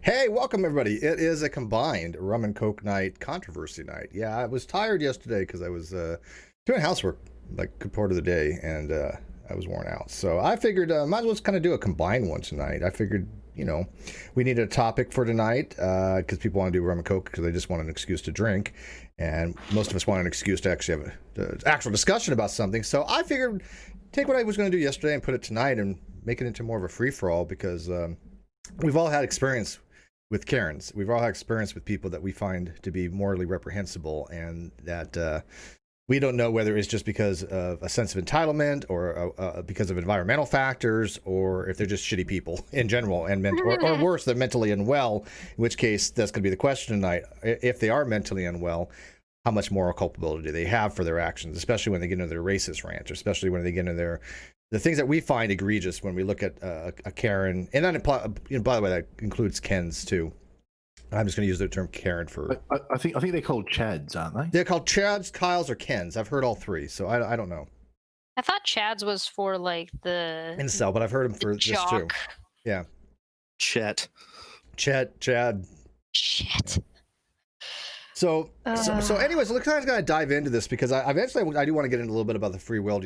Hey, welcome everybody. It is a combined Rum and Coke Night controversy night. Yeah, I was tired yesterday because I was doing housework like a good part of the day, and I was worn out. So I figured might as well just kind of do a combined one tonight. I figured, we needed a topic for tonight because people want to do Rum and Coke because they just want an excuse to drink, and most of us want an excuse to actually have an actual discussion about something. So I figured take what I was going to do yesterday and put it tonight and make it into more of a free-for-all because we've all had experience with Karens. We've all had experience with people that we find to be morally reprehensible, and that we don't know whether it's just because of a sense of entitlement or because of environmental factors, or if they're just shitty people in general, and or worse, they're mentally unwell, in which case that's going to be the question tonight. If they are mentally unwell, how much moral culpability do they have for their actions, especially when they get into their racist rant, or especially when they get into the things that we find egregious when we look at a Karen, and then by the way, that includes Kens too. I'm just going to use the term Karen for. I think they're called Chads, aren't they? They're called Chads, Kyles, or Kens. I've heard all three, so I don't know. I thought Chads was for like the incel, but I've heard them for this too. Yeah. Chet. Chad. Shit. Yeah. So anyways, we're kind of going to dive into this because I do want to get into a little bit about the free will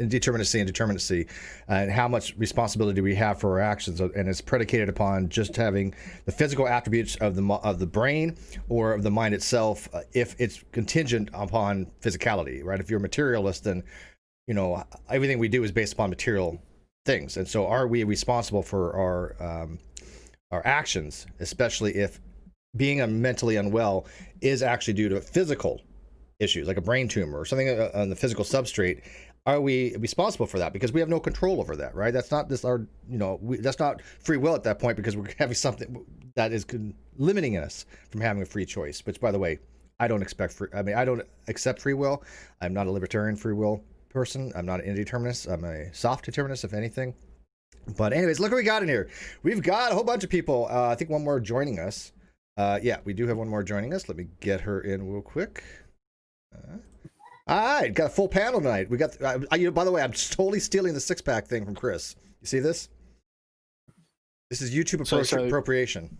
indeterminacy and determinacy, and how much responsibility we have for our actions, and it's predicated upon just having the physical attributes of the brain or of the mind itself, if it's contingent upon physicality, right? If you're a materialist, then everything we do is based upon material things, and so are we responsible for our actions, especially if being mentally unwell is actually due to physical issues like a brain tumor or something on the physical substrate? Are we responsible for that? Because we have no control over that, right? That's not that's not free will at that point, because we're having something that is limiting us from having a free choice. Which, by the way, I don't accept free will. I'm not a libertarian free will person. I'm not an indeterminist. I'm a soft determinist, if anything. But anyways, look what we got in here. We've got a whole bunch of people. I think one more joining us. Yeah, we do have one more joining us. Let me get her in real quick. All right, got a full panel tonight. We got. By the way, I'm totally stealing the six-pack thing from Chris. You see this? This is YouTube appropriation.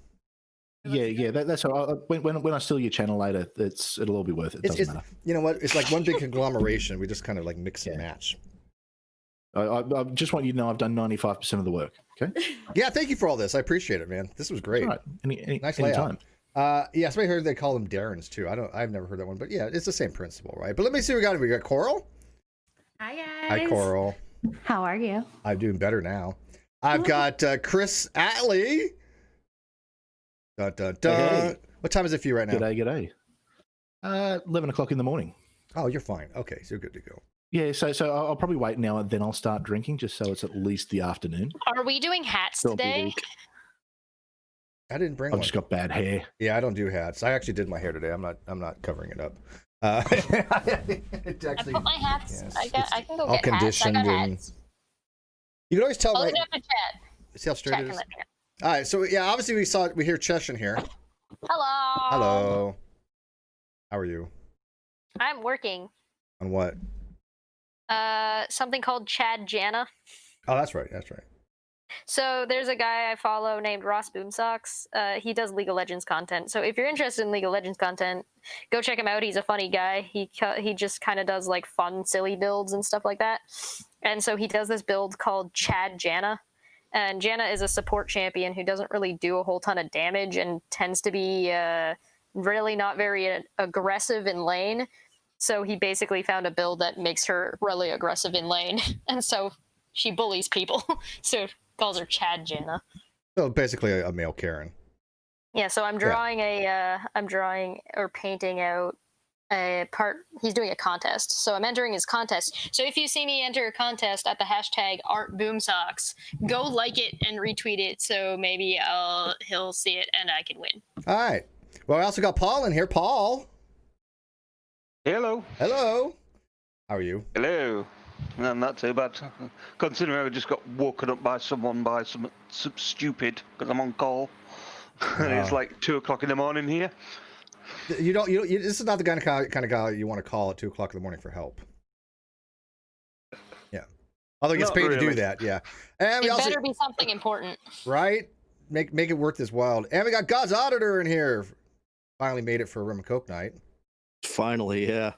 Yeah. That's all. When I steal your channel later, it'll all be worth it. Doesn't matter. You know what? It's like one big conglomeration. We just kind of like mix and match. I just want you to know I've done 95% of the work. Okay. Yeah, thank you for all this. I appreciate it, man. This was great. All right. Nice any layout. time. Yeah, somebody heard they call them Darrens too. I've never heard that one, but yeah, it's the same principle, right? But let me see what we got. We got Coral. Hi guys. Hi, Coral. How are you? I'm doing better now. I've got Chris Atlee. Dun, dun, dun. Hey. What time is it for you right now? G'day. 11 o'clock in the morning. Oh, you're fine. Okay, so you're good to go. Yeah, so I'll probably wait now and then I'll start drinking just so it's at least the afternoon. Are we doing hats today? I didn't bring I've one. just got bad hair. Yeah, I don't do hats. I actually did my hair today. I'm not covering it up. It actually, I put my hats. Yes, I can go all get conditioned hats. I got and hats. You can always tell. I'll Right? have to chat. See how straight it is. All right, so yeah, obviously we hear Chesh in here. Hello. Hello. How are you? I'm working. On what? Something called Chad Jana. Oh, that's right. So there's a guy I follow named Ross Boomsocks. He does League of Legends content. So if you're interested in League of Legends content, go check him out. He's a funny guy. He just kind of does like fun, silly builds and stuff like that. And so he does this build called Chad Jana. And Jana is a support champion who doesn't really do a whole ton of damage and tends to be really not very aggressive in lane. So he basically found a build that makes her really aggressive in lane. And so she bullies people. So calls her Chad Jana. So basically a male Karen. Yeah, so I'm drawing I'm drawing or painting out a part. He's doing a contest, so I'm entering his contest. So if you see me enter a contest at the hashtag #ArtBoomSocks, go like it and retweet it. So maybe he'll see it and I can win. All right. Well, I also got Paul in here. Paul. Hello. How are you? Hello. No, not too bad. Considering I just got woken up by someone by some stupid because I'm on call. It's like 2 o'clock in the morning here. You this is not the kind of guy you want to call at 2 o'clock in the morning for help. Yeah. Although he gets paid to do that, yeah. And it better be something important. Right? make it worth this wild. And we got God's Auditor in here. Finally made it for Rum and Coke Night. Finally, yeah.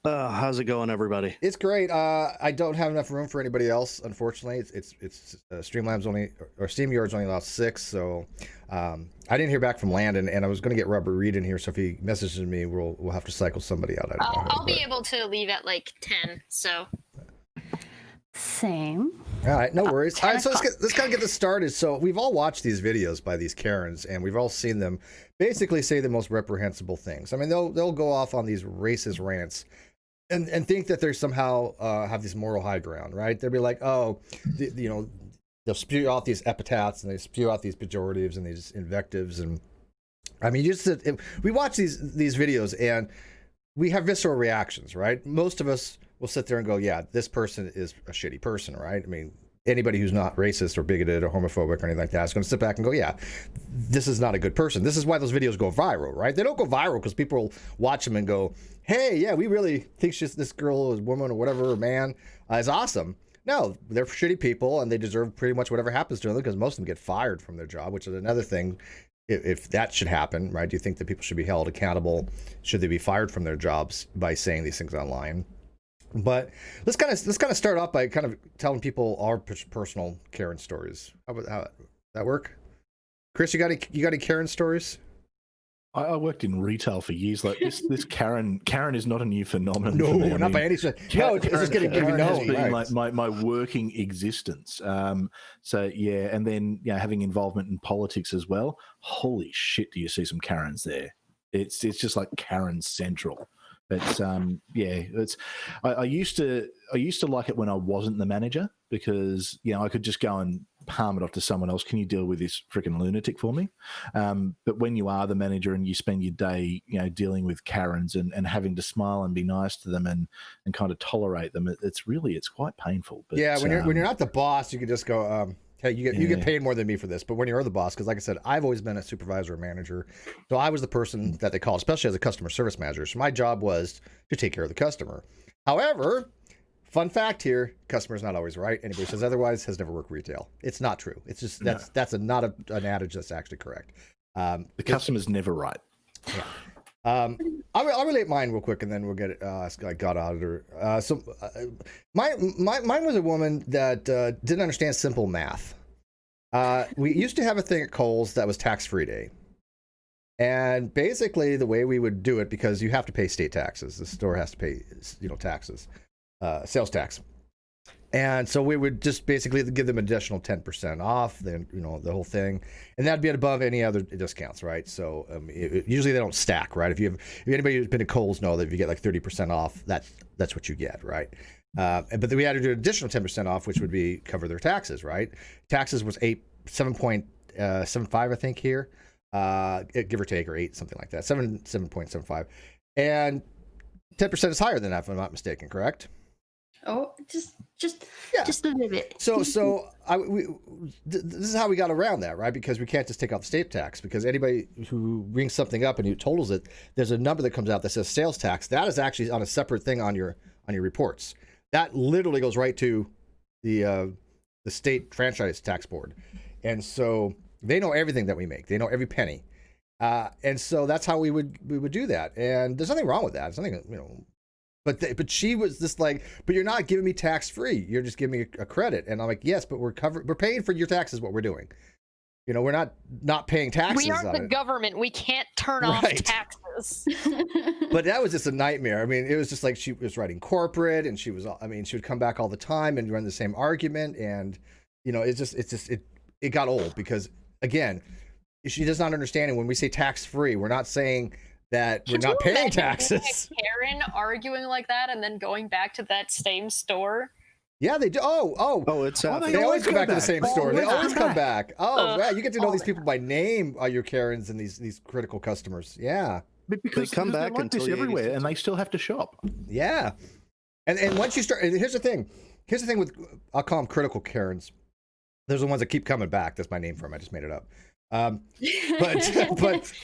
How's it going, everybody? It's great. I don't have enough room for anybody else, unfortunately. It's Streamlabs only, or SteamYard's only allowed 6, so I didn't hear back from Landon, and I was going to get Robert Reed in here, so if he messages me, we'll have to cycle somebody out. I'll be able to leave at like 10, so. Same. All right, no worries. All right, so let's kind of get this started. So we've all watched these videos by these Karens, and we've all seen them basically say the most reprehensible things. I mean, they'll go off on these racist rants and think that they're somehow have this moral high ground, right? They'll be like, oh, you know, they'll spew out these epithets and they spew out these pejoratives and these invectives, and I mean, we watch these videos and we have visceral reactions, right? Most of us will sit there and go, yeah, this person is a shitty person, right? I mean, anybody who's not racist or bigoted or homophobic or anything like that is going to sit back and go, yeah, this is not a good person. This is why those videos go viral, right? They don't go viral because people watch them and go, hey, yeah, we really think this girl or woman or whatever, or man, is awesome. No, they're shitty people and they deserve pretty much whatever happens to them because most of them get fired from their job, which is another thing. If that should happen, right? Do you think that people should be held accountable? Should they be fired from their jobs by saying these things online? But let's kind of start off by kind of telling people our personal Karen stories. How that work? Chris, you got any Karen stories? I worked in retail for years. Like this Karen is not a new phenomenon. No, for me. not by any stretch. No, it's just getting Karen known. has been Right. like my working existence. So yeah, and then having involvement in politics as well. Holy shit, do you see some Karens there? It's just like Karen central. It's I used to like it when I wasn't the manager because I could just go and palm it off to someone else. Can you deal with this freaking lunatic for me? But when you are the manager and you spend your day dealing with Karens and having to smile and be nice to them and kind of tolerate them, it's quite painful. But yeah, when you're not the boss, you can just go, hey, you get paid more than me for this. But when you're the boss, because like I said, I've always been a supervisor or manager, so I was the person that they call, especially as a customer service manager. So my job was to take care of the customer. However, fun fact here: customer's not always right. Anybody says otherwise has never worked retail. It's not true. It's just that's not an adage that's actually correct. The customer's never right. Yeah. I'll relate mine real quick, and then we'll get it. God Auditor. Mine was a woman that didn't understand simple math. We used to have a thing at Kohl's that was tax-free day, and basically the way we would do it, because you have to pay state taxes, the store has to pay taxes, sales tax. And so we would just basically give them additional 10% off, then the whole thing, and that'd be above any other discounts, right? So usually they don't stack, right? If anybody who's been to Kohl's know that if you get like 30% off, that's what you get, right? But then we had to do an additional 10% off, which would be cover their taxes, right? Taxes was 7.75, I think here, give or take, or 8, something like that, 7.75, and 10% is higher than that, if I'm not mistaken, correct? Oh, just a little bit. So this is how we got around that, right? Because we can't just take off the state tax, because anybody who brings something up and you totals it, there's a number that comes out that says sales tax. That is actually on a separate thing on your reports. That literally goes right to the state franchise tax board, and so they know everything that we make. They know every penny, and so that's how we would do that. And there's nothing wrong with that. It's nothing, But she was just like, but you're not giving me tax free. You're just giving me a credit. And I'm like, yes, but we're paying for your taxes. What we're doing, we're not paying taxes. We aren't on the government. We can't turn off taxes. But that was just a nightmare. I mean, it was just like she was writing corporate, and she would come back all the time and run the same argument, and it got old because, again, she does not understand it. When we say tax free, we're not saying that we're not paying taxes. Karen arguing like that and then going back to that same store. Yeah, they do. Oh, it's they always go back to the same store. They always come back. Oh, right. You get to know these people by name, your Karens and these critical customers. Yeah. Because they come back like this everywhere, and they still have to shop. Yeah. And once you start, here's the thing with, I'll call them critical Karens. Those are the ones that keep coming back. That's my name for them. I just made it up. But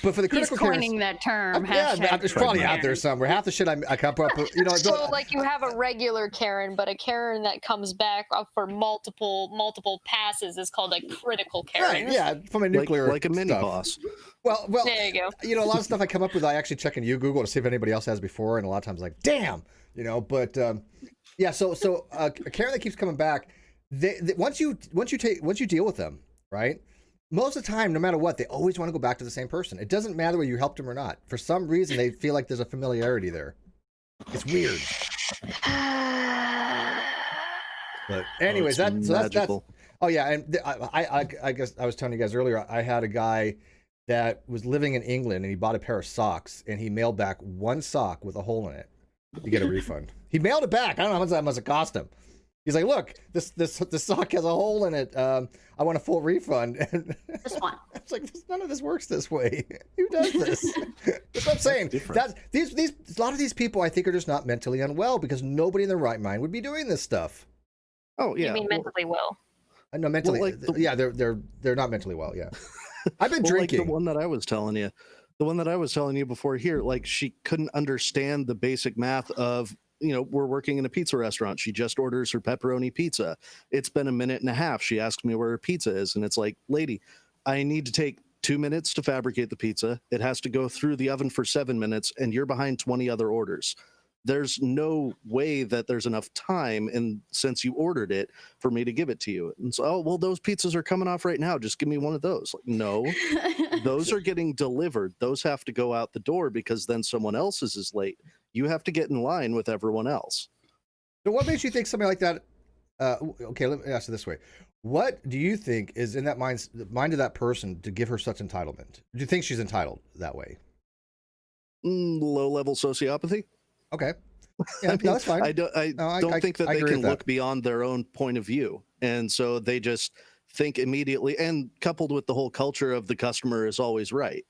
for the critical He's coining that term. yeah, hashtag it's probably Karen. out there somewhere. Half the shit I come up with, you know. So like you have a regular Karen, but a Karen that comes back for multiple passes is called a critical Karen. Right, yeah, from a nuclear like a mini stuff. boss. Well, There you go. you know, a lot of stuff I come up with, I actually check in Google to see if anybody else has before, and a lot of times like, damn, you know. But yeah, so a Karen that keeps coming back, once you deal with them, right? Most of the time, no matter what, they always want to go back to the same person. It doesn't matter whether you helped them or not. For some reason, they feel like there's a familiarity there. It's weird. But anyways, that's oh yeah, and I guess I was telling you guys earlier, I had a guy that was living in England and he bought a pair of socks and he mailed back one sock with a hole in it to get a refund. He mailed it back. I don't know how much that must have cost him. He's like, look, this sock has a hole in it. I want a full refund. And This one. it's like, none of this works this way. Who does this? That's what I'm saying. These a lot of these people, I think, are just not mentally unwell because nobody in their right mind would be doing this stuff. Oh yeah. You mean mentally well? No, mentally. Well, yeah, they're not mentally well. Yeah, I've been Well, drinking. like the one that I was telling you before here, like she couldn't understand the basic math of, you know, we're working in a pizza restaurant. She just orders her pepperoni pizza. It's been a minute and a half. She asks me where her pizza is. And it's like, lady, I need to take 2 minutes to fabricate the pizza. It has to go through the oven for 7 minutes and you're behind 20 other orders. There's no way that there's enough time, and since you ordered it, for me to give it to you. And so, oh, well, those pizzas are coming off right now. Just give me one of those. Like, no, those are getting delivered. Those have to go out the door because then someone else's is late. You have to get in line with everyone else. So what makes you think somebody like that? Okay, let me ask it this way. What do you think is in that mind of that person to give her such entitlement? Do you think she's entitled that way? Low-level sociopathy. Okay. Yeah, no, that's fine. I don't think that they can look beyond their own point of view. And so they just think immediately, and coupled with the whole culture of the customer is always right.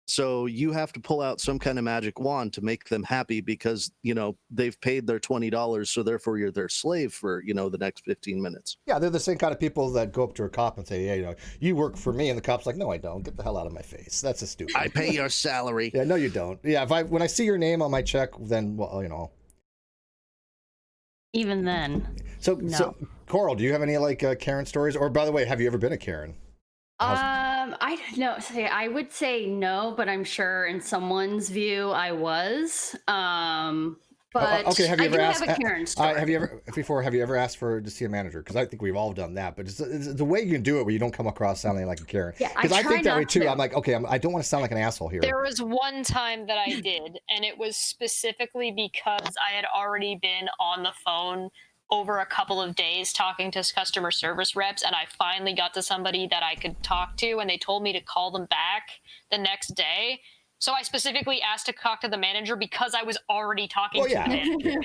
So you have to pull out some kind of magic wand to make them happy because, you know, they've paid their $20. So therefore you're their slave for, you know, the next 15 minutes. Yeah, they're the same kind of people that go up to a cop and say, yeah, you know, you work for me. And the cop's like, no, I don't. Get the hell out of my face. That's a stupid. I pay your salary. Yeah, no, you don't. Yeah, when I see your name on my check, then, well, you know. Even then. So Coral, do you have any like Karen stories? Or by the way, have you ever been a Karen? I don't know. I would say no, but I'm sure in someone's view I was. But okay, have you ever asked? Have a Karen story. Have you ever asked to see a manager? Because I think we've all done that. But it's the way you can do it where you don't come across sounding like a Karen. Yeah, because I think that way too. to. I'm like, okay, I don't want to sound like an asshole here. There was one time that I did, and it was specifically because I had already been on the phone over a couple of days talking to customer service reps, and I finally got to somebody that I could talk to, and they told me to call them back the next day. So I specifically asked to talk to the manager because I was already talking to the manager.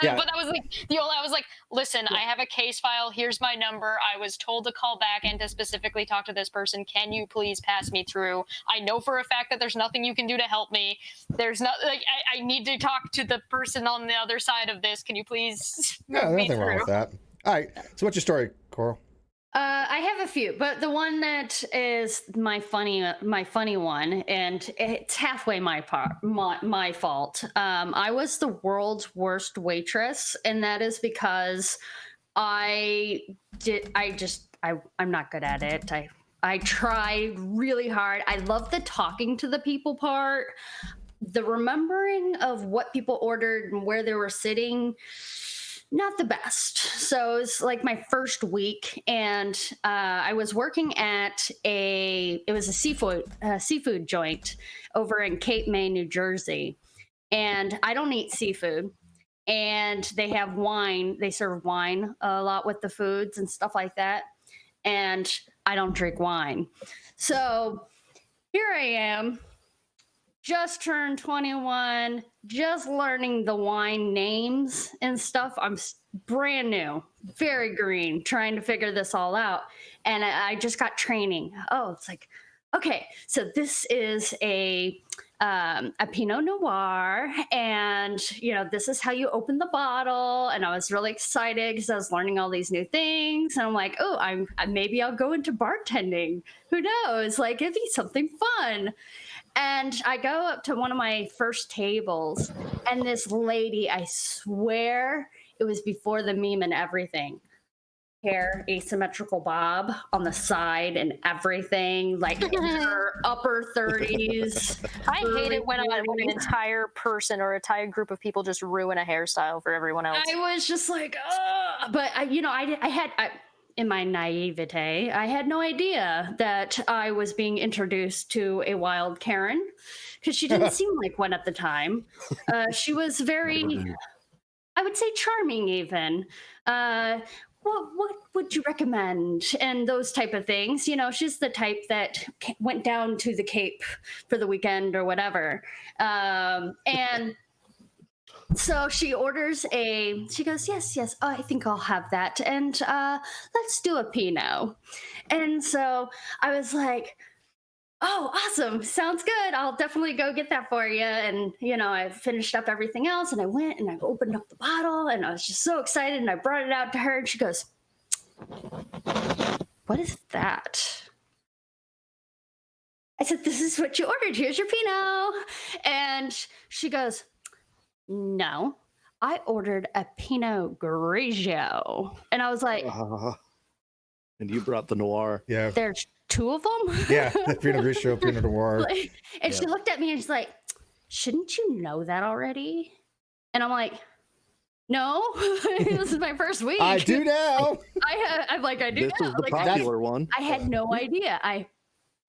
Yeah. But that was like I was like, listen, I have a case file. Here's my number. I was told to call back and to specifically talk to this person. Can you please pass me through? I know for a fact that there's nothing you can do to help me. There's not like I need to talk to the person on the other side of this. Can you please move me nothing through? wrong with that. All right. So what's your story, Coral? I have a few, but the one that is my funny one, and it's halfway my fault. I was the world's worst waitress, and that is because I'm not good at it. I tried really hard. I love the talking to the people part, the remembering of what people ordered and where they were sitting. Not the best. So it was like my first week, and I was working at a seafood joint over in Cape May, New Jersey. And I don't eat seafood. And they have wine. They serve wine a lot with the foods and stuff like that. And I don't drink wine. So here I am, just turned 21, just learning the wine names and stuff. I'm brand new, very green, trying to figure this all out. And I just got training. Oh, it's like, okay, so this is a a Pinot Noir, and this is how you open the bottle. And I was really excited because I was learning all these new things. And I'm like, oh, maybe I'll go into bartending. Who knows? Like, it'd be something fun. And I go up to one of my first tables, and this lady, I swear it was before the meme and everything. Hair, asymmetrical bob on the side and everything, like in her upper 30s. I hate it when an entire person or entire group of people just ruin a hairstyle for everyone else. I was just like, but in my naivete, I had no idea that I was being introduced to a wild Karen, because she didn't seem like one at the time. She was very, I would say, charming even. What would you recommend? And those type of things. She's the type that went down to the Cape for the weekend or whatever. And so she orders she goes, yes, oh, I think I'll have that. And let's do a Pinot. And so I was like, oh, awesome. Sounds good. I'll definitely go get that for you. And, I finished up everything else, and I went and I opened up the bottle, and I was just so excited, and I brought it out to her, and she goes, what is that? I said, this is what you ordered. Here's your Pinot. And she goes, no, I ordered a Pinot Grigio. And I was like, and you brought the Noir. Yeah. There's two of them? Yeah, the Pinot Grigio, Pinot Noir. And she looked at me and she's like, shouldn't you know that already? And I'm like, no, this is my first week. I do now. I'm like, I do This now. is the popular one. I had no idea. You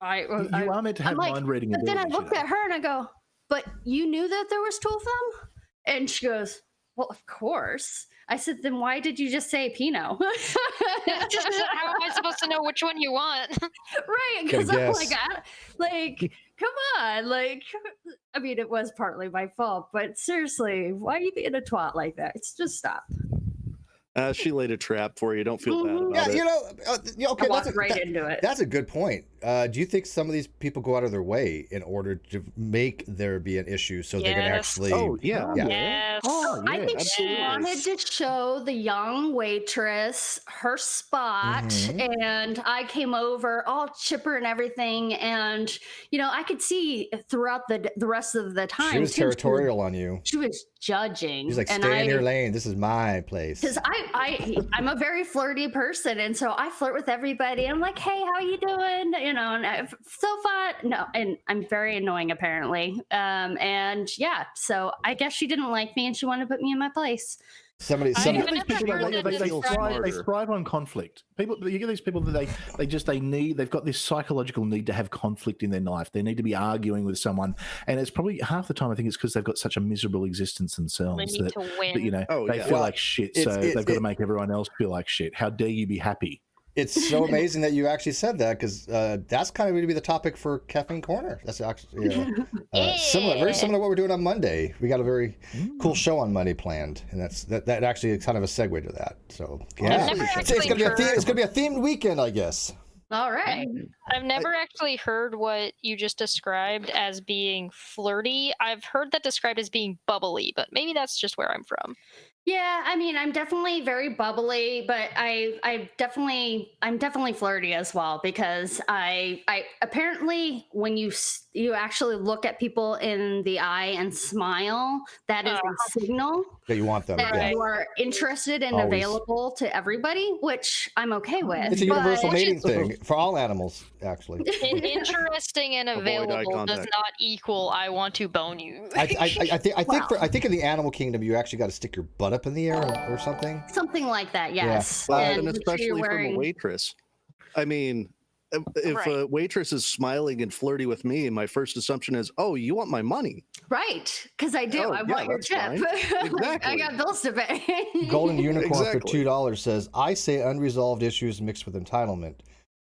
are meant to have mind reading But ability. then I looked at her and I go, but you knew that there was two of them? And she goes, well, of course. I said, then why did you just say Pinot? How am I supposed to know which one you want? Right, because I'm like, come on. Like, I mean, it was partly my fault, but seriously, why are you being a twat like that? It's just stop. She laid a trap for you. Don't feel bad about it. Okay, I walked right into it. That's a good point. Do you think some of these people go out of their way in order to make there be an issue so they can actually? Oh yeah. Yes. Oh, yeah, I think she absolutely. wanted to show the young waitress her spot, and I came over all chipper and everything, and I could see throughout the rest of the time She was territorial on you. She was judging. She's like, stay in your lane. This is my place. Because I'm a very flirty person, and so I flirt with everybody. I'm like, hey, how you doing? And so far, no, and I'm very annoying apparently. And yeah, so I guess she didn't like me, and she wanted to put me in my place. Somebody. You get these people heard that that they thrive on conflict. You get these people that they've got this psychological need to have conflict in their life. They need to be arguing with someone, and it's probably half the time I think it's because they've got such a miserable existence themselves They need to win. that they feel like shit. So they've got to make everyone else feel like shit. How dare you be happy? It's so amazing that you actually said that, because that's kind of going to be the topic for Caffeine Corner. That's actually similar, very similar to what we're doing on Monday. We got a very cool show on Monday planned, and that actually is kind of a segue to that. So yeah, it's going to be a themed weekend, I guess. All right. I've never actually heard what you just described as being flirty. I've heard that described as being bubbly, but maybe that's just where I'm from. Yeah, I mean, I'm definitely very bubbly, but I'm definitely flirty as well, because I apparently when you actually look at people in the eye and smile, that is a signal that you want them. that you are interested and available to everybody, which I'm okay with. It's a universal mating thing for all animals, actually. Interesting and available does not equal I want to bone you. I think in the animal kingdom you actually got to stick your butt up in the air or something. Something like that, yes. Yeah. And especially from a waitress. I mean, if a waitress is smiling and flirty with me, my first assumption is, oh, you want my money. Right, because I do. Oh, I want your tip. Exactly. I got bills to pay. Golden Unicorn for $2 says, I say unresolved issues mixed with entitlement.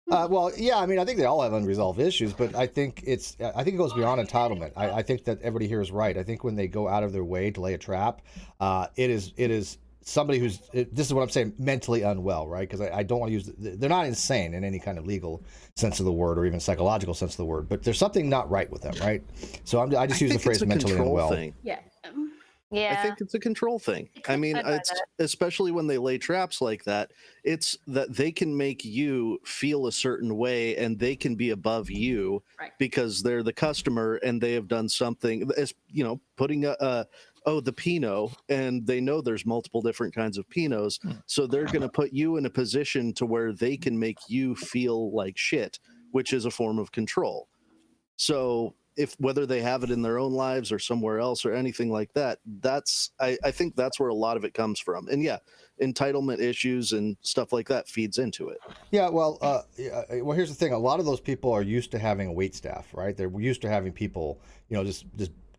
Well, yeah, I mean, I think they all have unresolved issues, but I think it goes beyond entitlement. I think that everybody here is right. I think when they go out of their way to lay a trap, it is somebody who's, this is what I'm saying, mentally unwell, right? Because I don't want to use, they're not insane in any kind of legal sense of the word or even psychological sense of the word, but there's something not right with them, right? So I just use the phrase mentally unwell. Yeah. Yeah. I think it's a control thing. I mean, it's especially when they lay traps like that, it's that they can make you feel a certain way and they can be above you because they're the customer and they have done something, as you know, putting the Pinot, and they know there's multiple different kinds of Pinots. So they're going to put you in a position to where they can make you feel like shit, which is a form of control. So whether they have it in their own lives or somewhere else or anything like that, I think that's where a lot of it comes from. And yeah, entitlement issues and stuff like that feeds into it. Yeah, well, here's the thing. A lot of those people are used to having a wait staff, right? They're used to having people, just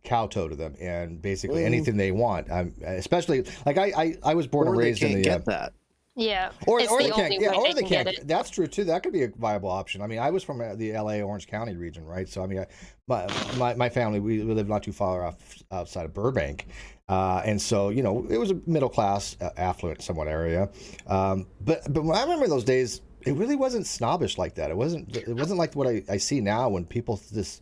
kowtow to them and basically anything they want. Especially like I was born and raised in the get that. Yeah. Or they can't. Yeah, or they can't. That's true too. That could be a viable option. I mean, I was from the L.A. Orange County region, right? So I mean, my family we lived not too far outside of Burbank, and so it was a middle class, affluent, somewhat area. But when I remember those days, it really wasn't snobbish like that. It wasn't like what I see now when people just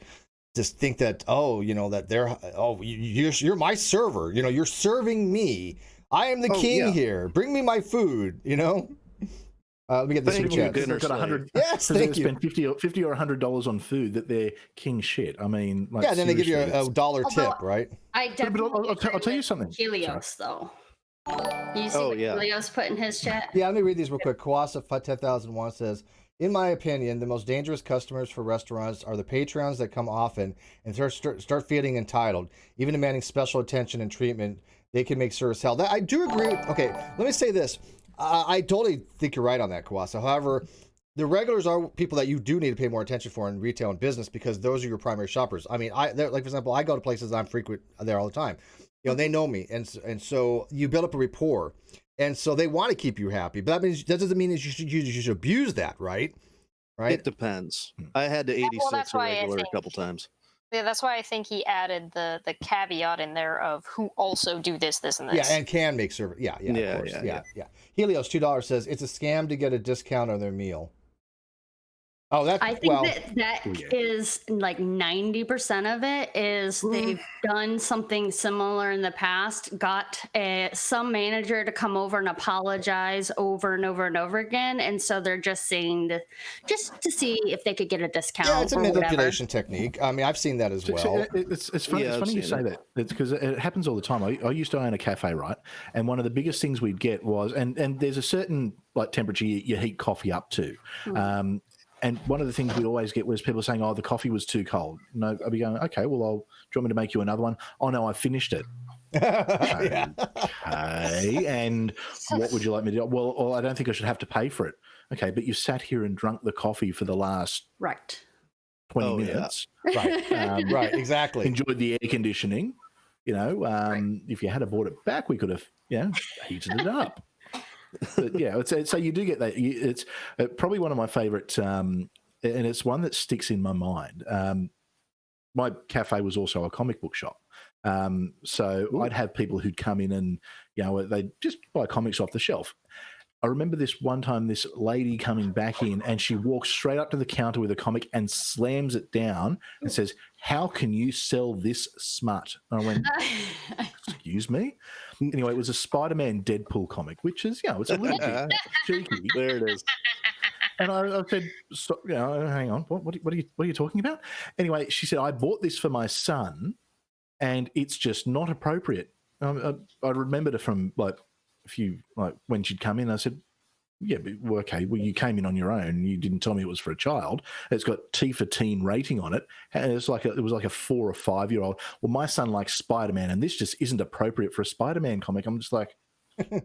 think that that they're you're my server. You're serving me. I am the king here. Bring me my food, Let me get this super chat. They've got 100. Yes, thank you. Spend $50 or $100 on food that they're king shit. I mean, like, then they give you a dollar tip, right? I definitely. But I'll tell you something. Helios, though. You see what Helios put in his chat? Yeah, let me read these real quick. Kawasa 10,001 says, in my opinion, the most dangerous customers for restaurants are the patrons that come often and start feeling entitled, even demanding special attention and treatment. They can make service hell. I do agree with, okay, let me say this. I totally think you're right on that, Kawasa. However, the regulars are people that you do need to pay more attention for in retail and business because those are your primary shoppers. I mean, like, for example, I go to places I'm frequent there all the time. They know me. And so you build up a rapport. And so they want to keep you happy. But that doesn't mean that you should abuse that, right? Right? It depends. I had to 86 a regular a couple times. Yeah, that's why I think he added the caveat in there of who also do this, and this. Yeah, and can make service. Yeah, of course. Yeah. Helios $2 says it's a scam to get a discount on their meal. Oh, I think that is like 90% of it is they've done something similar in the past, got some manager to come over and apologize over and over and over again, and so they're just saying just to see if they could get a discount. Yeah, it's a manipulation technique. I mean, I've seen that as well. It's funny. It's funny you say that. It's because it happens all the time. I used to own a cafe, right? And one of the biggest things we'd get was, and there's a certain like temperature you heat coffee up to. And one of the things we'd always get was people saying, "Oh, the coffee was too cold." No, I'd be going, "Okay, well, do you want me to make you another one?" "Oh no, I finished it." Okay, and what would you like me to do? Well, I don't think I should have to pay for it. Okay, but you sat here and drunk the coffee for the last 20 minutes. Yeah. Right, exactly. Enjoyed the air conditioning. If you had bought it back, we could have, heated it up. But yeah, so you do get that. It's probably one of my favorite, and it's one that sticks in my mind. My cafe was also a comic book shop. So I'd have people who'd come in and, they'd just buy comics off the shelf. I remember this one time, this lady coming back in and she walks straight up to the counter with a comic and slams it down and says, "How can you sell this smut?" And I went, "Excuse me?" Anyway, it was a Spider-Man Deadpool comic, which is, it's a little bit cheeky. There it is. And I said, hang on, what are you talking about? Anyway, she said, "I bought this for my son and it's just not appropriate." I remembered it from when she'd come in, I said, "Yeah, but okay, well, you came in on your own. You didn't tell me it was for a child. It's got T for teen rating on it. And it was like a 4 or 5 year old. Well, my son likes Spider-Man and this just isn't appropriate for a Spider-Man comic." I'm just like, what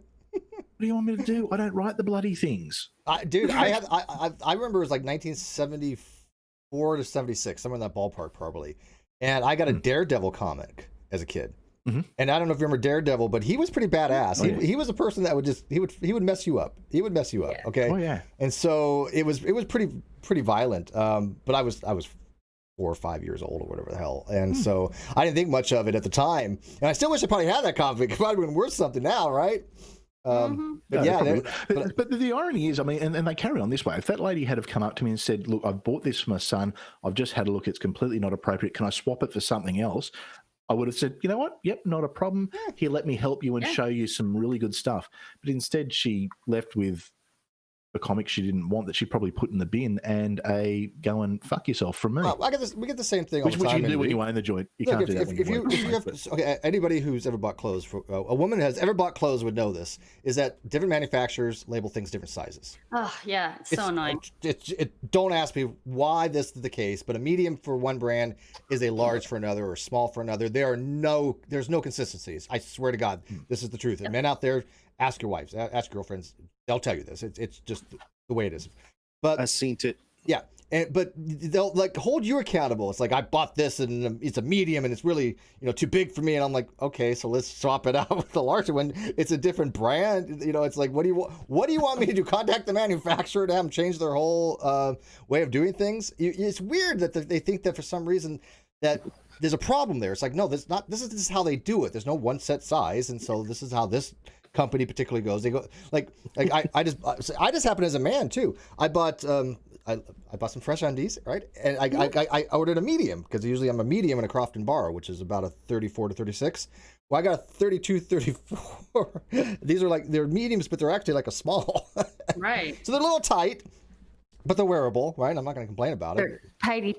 do you want me to do? I don't write the bloody things. I remember it was like 1974 to 76, somewhere in that ballpark probably. And I got a Daredevil comic as a kid. Mm-hmm. And I don't know if you remember Daredevil, but he was pretty badass. He was a person that would mess you up. He would mess you up. Okay. Oh yeah. And so it was pretty violent. But I was 4 or 5 years old or whatever the hell. And so I didn't think much of it at the time. And I still wish I probably had that comic. It probably wouldn't worth something now, right? But No, yeah, probably they- would. But the irony is, I mean, and they carry on this way. If that lady had have come up to me and said, "Look, I've bought this for my son. I've just had a look. It's completely not appropriate. Can I swap it for something else?" I would have said, "You know what? Yep, not a problem. Here, let me help you and show you some really good stuff." But instead, she left with a comic she didn't want that she probably put in the bin and a "go and fuck yourself" from me. well, we get the same thing all Which the time. you can do when Andy. you own the joint. You Look, can't do that when if you you have okay, anybody who's ever bought clothes for a woman who has ever bought clothes would know this is that different manufacturers label things different sizes. Oh yeah, it's so annoying. Don't ask me why this is the case, but a medium for one brand is a large for another or small for another. There's no consistencies. I swear to God, this is the truth. And men out there, ask your wives, ask girlfriends. They'll tell you this. It's just the way it is. But I seen it. yeah. But they'll like hold you accountable. It's like, I bought this and it's a medium and it's really, too big for me. And I'm like, okay, so let's swap it out with the larger one. It's a different brand. It's like, what do you want me to do? Contact the manufacturer to have them change their whole way of doing things? It's weird that they think that for some reason that there's a problem there. It's like, no, this is how they do it. There's no one set size. And so this is how this company particularly goes. They go like I just happen as a man too. I bought I bought some fresh undies, right? And I ordered a medium because usually I'm a medium in a Crofton bar, which is about a 34 to 36. Well, I got a 32, 34. These are they're mediums, but they're actually like a small. Right. So they're a little tight, but they're wearable, right? I'm not going to complain about it. They're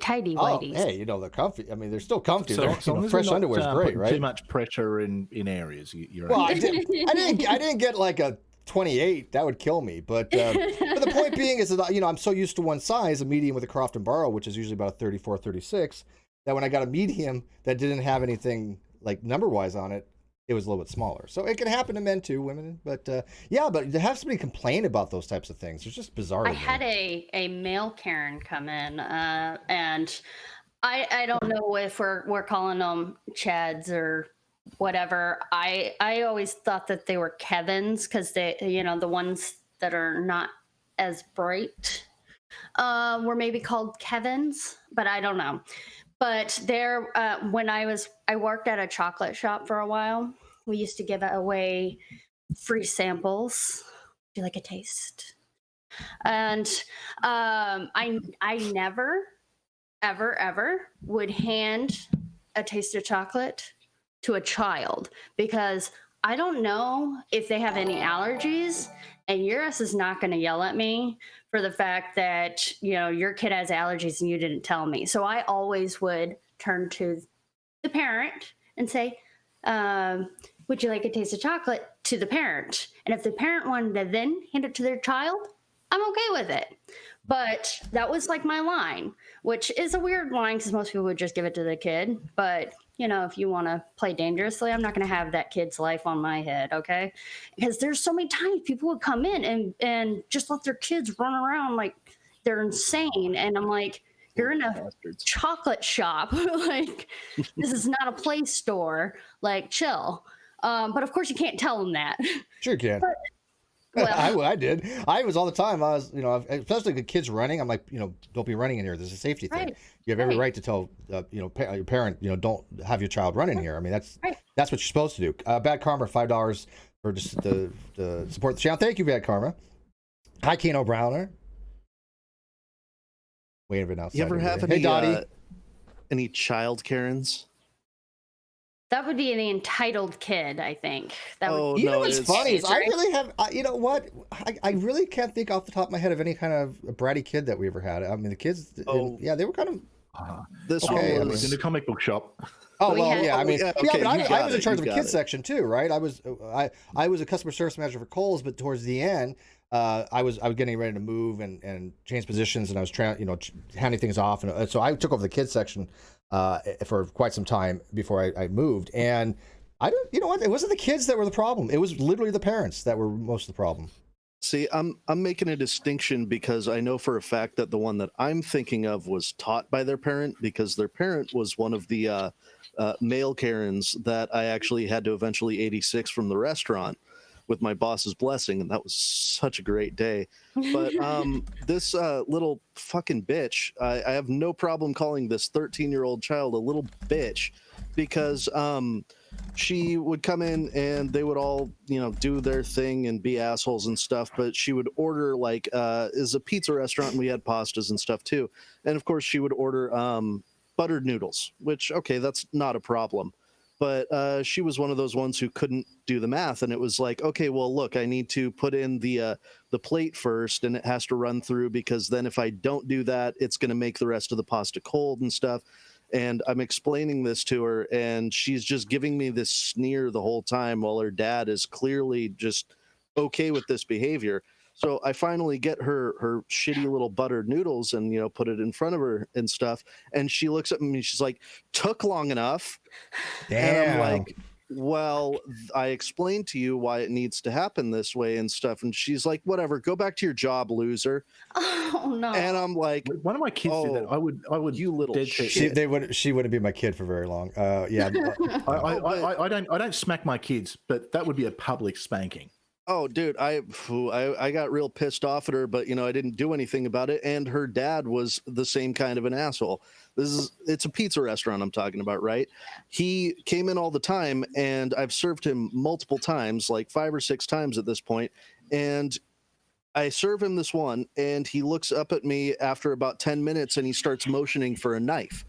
tidy Oh, whities. hey, they're comfy. I mean, they're still comfy. So, Fresh underwear is great, putting right? Too much pressure in areas. You're Well, right. I didn't get like a 28. That would kill me. But the point being is that I'm so used to one size, a medium with a Crofton Barrow, which is usually about a 34, 36, that when I got a medium that didn't have anything like number wise on it, it was a little bit smaller. So it can happen to men too, women. But but to have somebody complain about those types of things, it's just bizarre. I had a male Karen come in, and I don't know if we're calling them Chads or whatever. I always thought that they were Kevins because they, the ones that are not as bright were maybe called Kevins, but I don't know. But there, when I worked at a chocolate shop for a while, we used to give away free samples. Do you like a taste? And I never, ever would hand a taste of chocolate to a child because I don't know if they have any allergies, and your ass is not going to yell at me for the fact that, your kid has allergies and you didn't tell me. So I always would turn to the parent and say, would you like a taste of chocolate, to the parent? And if the parent wanted to then hand it to their child, I'm okay with it. But that was like my line, which is a weird line because most people would just give it to the kid. But, if you want to play dangerously, I'm not going to have that kid's life on my head, okay? Because there's so many times people would come in and just let their kids run around like they're insane. And I'm like, you're in a chocolate shop. Like, this is not a play store. Like, chill. But of course you can't tell them that. Sure you can. But, well, I did. I was all the time. I was, especially the kids running. I'm like, don't be running in here. There's a safety thing. Right. You have every right to tell, your parent, don't have your child run in here. I mean, that's what you're supposed to do. Bad Karma, $5 for just the support the channel. Thank you, Bad Karma. Hi, Keno Browner. Waiting outside. You ever have hey, Dottie. any child Karens? that would be an entitled kid, I think. That would, You know what's it's- funny is I right? really have, you know what? I really can't think off the top of my head of any kind of bratty kid that we ever had. I mean, the kids, yeah, they were kind of. This Okay, one It's was in the comic book shop. Oh We well, had- yeah. I mean, yeah, yeah, okay, but you I got was in it, charge of you a got kids it. section too, right? I was a customer service manager for Kohl's, but towards the end, I was getting ready to move and change positions, and I was handing things off, and so I took over the kids section for quite some time before I moved, and I don't, you know what? It wasn't the kids that were the problem. It was literally the parents that were most of the problem. See, I'm making a distinction because I know for a fact that the one that I'm thinking of was taught by their parent, because their parent was one of the male Karens that I actually had to eventually 86 from the restaurant with my boss's blessing, and that was such a great day. But this little fucking bitch, I have no problem calling this 13-year-old child a little bitch, because she would come in and they would all, do their thing and be assholes and stuff. But she would order is a pizza restaurant and we had pastas and stuff too. And of course she would order buttered noodles, which, okay, that's not a problem. But she was one of those ones who couldn't do the math. And it was like, okay, well, look, I need to put in the plate first and it has to run through, because then if I don't do that, it's going to make the rest of the pasta cold and stuff. And I'm explaining this to her and she's just giving me this sneer the whole time while her dad is clearly just okay with this behavior. So I finally get her shitty little buttered noodles and, put it in front of her and stuff. And she looks at me and she's like, took long enough. Damn. And I'm like, well, I explained to you why it needs to happen this way and stuff. And she's like, whatever, go back to your job, loser. Oh no. And I'm like, one of my kids did that. I would, you little dead shit. She wouldn't be my kid for very long. Yeah. I don't smack my kids, but that would be a public spanking. Oh, dude, I got real pissed off at her, but I didn't do anything about it. And her dad was the same kind of an asshole. It's a pizza restaurant I'm talking about, right? He came in all the time, and I've served him multiple times, like 5 or 6 times at this point. And I serve him this one, and he looks up at me after about 10 minutes, and he starts motioning for a knife.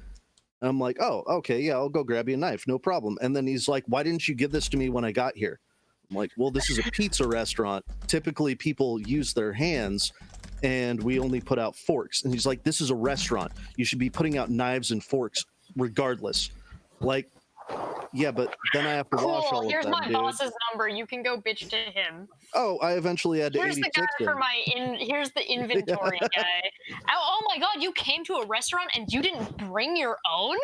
And I'm like, oh, okay, yeah, I'll go grab you a knife, no problem. And then he's like, why didn't you give this to me when I got here? I'm like, well, this is a pizza restaurant. Typically, people use their hands, and we only put out forks. And he's like, this is a restaurant. You should be putting out knives and forks regardless. Like, yeah, but then I have to wash all of Here's them, my dude. boss's number. You can go bitch to him. Oh, I eventually had to Here's the 86 guy him. for here's the inventory guy. Oh my god, you came to a restaurant and you didn't bring your own?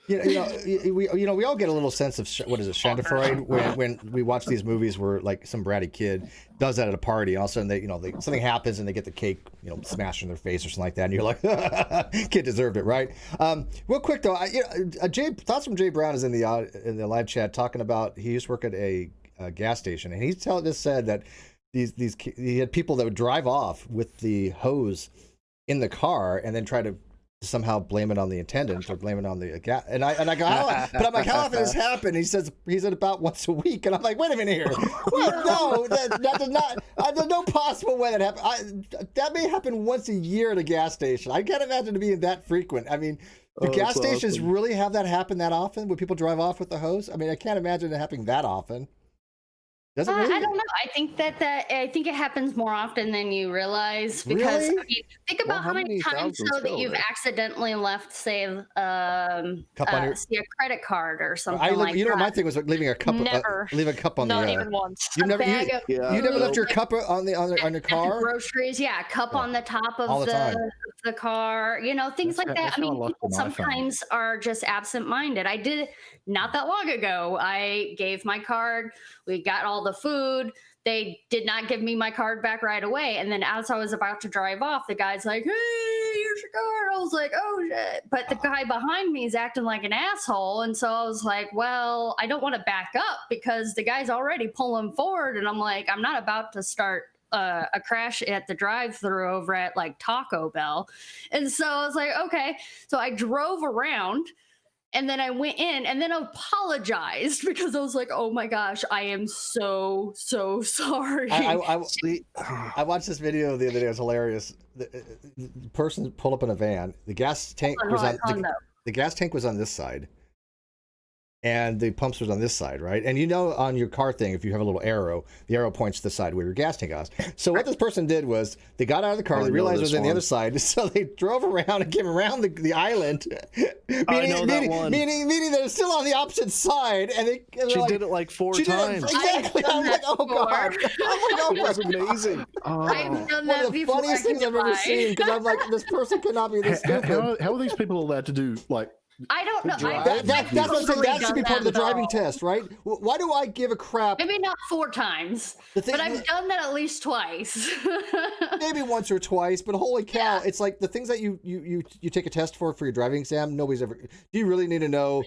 We all get a little sense of what is it, schadenfreude when we watch these movies where like some bratty kid does that at a party. All of a sudden something happens and they get the cake smashed in their face or something like that, and you're like, kid deserved it, right? Real quick though, thoughts from Jay Brown is in the live chat talking about he used to work at a gas station, and he just said that he had people that would drive off with the hose in the car and then try to somehow blame it on the attendant or blame it on the gas. And I go, but I'm like, how often has this happened? He said about once a week, and I'm like, wait a minute here. Well, no, that does not. There's no possible way that happens. That may happen once a year at a gas station. I can't imagine it being that frequent. I mean, do gas stations really have that happen that often? Would people drive off with the hose? I mean, I can't imagine it happening that often. Does it really? I don't know. I think I think it happens more often than you realize, because Really? I mean, think about how many times that you've accidentally left, say, a credit card or something like that. My thing was like leaving a cup. Leave a cup on Not the. even once. You never left your like, cup on your car. Groceries, yeah, cup on the top of the car. Things like that. I mean, people sometimes are just absent-minded. I did it not that long ago. I gave my card. We got all the food. They did not give me my card back right away. And then as I was about to drive off, the guy's like, hey, here's your card. I was like, oh, shit. But the guy behind me is acting like an asshole. And so I was like, well, I don't want to back up because the guy's already pulling forward. And I'm like, I'm not about to start a crash at the drive-thru over at like Taco Bell. And so I was like, okay. So I drove around. And then I went in and then apologized because I was like, oh my gosh, I am so sorry. I watched this video the other day. It was hilarious. The person pulled up in a van. The gas tank the gas tank was on this side. And the pumps was on this side, right? And on your car thing, if you have a little arrow, the arrow points to the side where your gas tank is. So what this person did was they got out of the car, they realized it was on the other side, so they drove around and came around the island, meaning they're still on the opposite side. And she did it like 4 times. Exactly. I'm like, oh god, that was amazing. I've done that one of the before. funniest things I've ever seen, because I'm like, this person cannot be this stupid. How are these people allowed to do like? I don't know. That's what I'm saying. That should be part of the driving test, right? Why do I give a crap? Maybe not 4 times, but I've done that at least twice. Maybe once or twice, but holy cow! Yeah. It's like the things that you take a test for your driving exam. Nobody's ever. Do you really need to know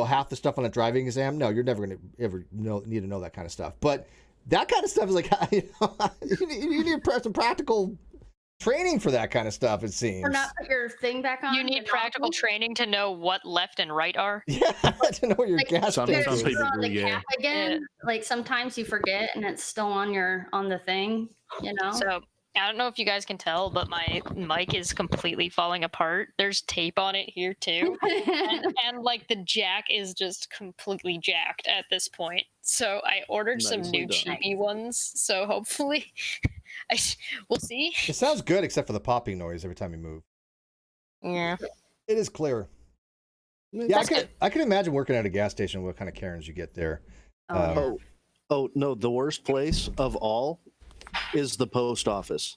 half the stuff on a driving exam? No, you're never going to ever need to know that kind of stuff. But that kind of stuff is like you need some practical training for that kind of stuff. It seems. Or not put your thing back on. You need practical training to know what left and right are. Yeah, to know where your gas some station people is. on the do, yeah. cap again. Like sometimes you forget and it's still on the thing, you know. So I don't know if you guys can tell, but my mic is completely falling apart. There's tape on it here too, and like the jack is just completely jacked at this point. So I ordered some Nicely new done. cheapy ones. So hopefully, we'll see. It sounds good except for the popping noise every time you move. Yeah. It is clear. Yeah, I can imagine working at a gas station. What kind of Karens you get there? Oh no, the worst place of all is the post office.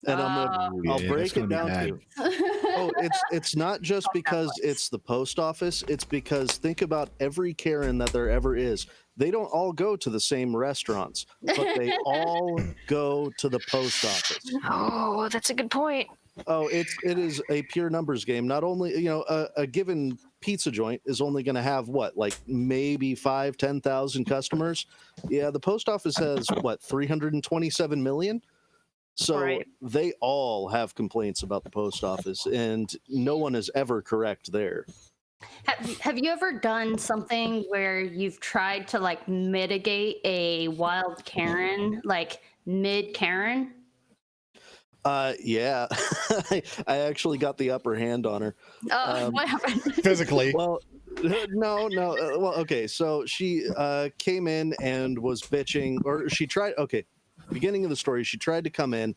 And I'll Yeah, break that's gonna it be down bad. to it's not just because it's the post office, it's because think about every Karen that there ever is. They don't all go to the same restaurants, but they all go to the post office. Oh, that's a good point. Oh, it is a pure numbers game. Not only, you know, a given pizza joint is only going to have what, like maybe 5,000-10,000 customers. Yeah, the post office has what, 327 million. So Right. they all have complaints about the post office, and no one is ever correct there. Have you ever done something where you've tried to like mitigate a wild Karen, like mid Karen? Yeah, I actually got the upper hand on her. What happened? Physically. Well, no. Well, okay. So she came in and was bitching, or she tried. Okay, beginning of the story, she tried to come in.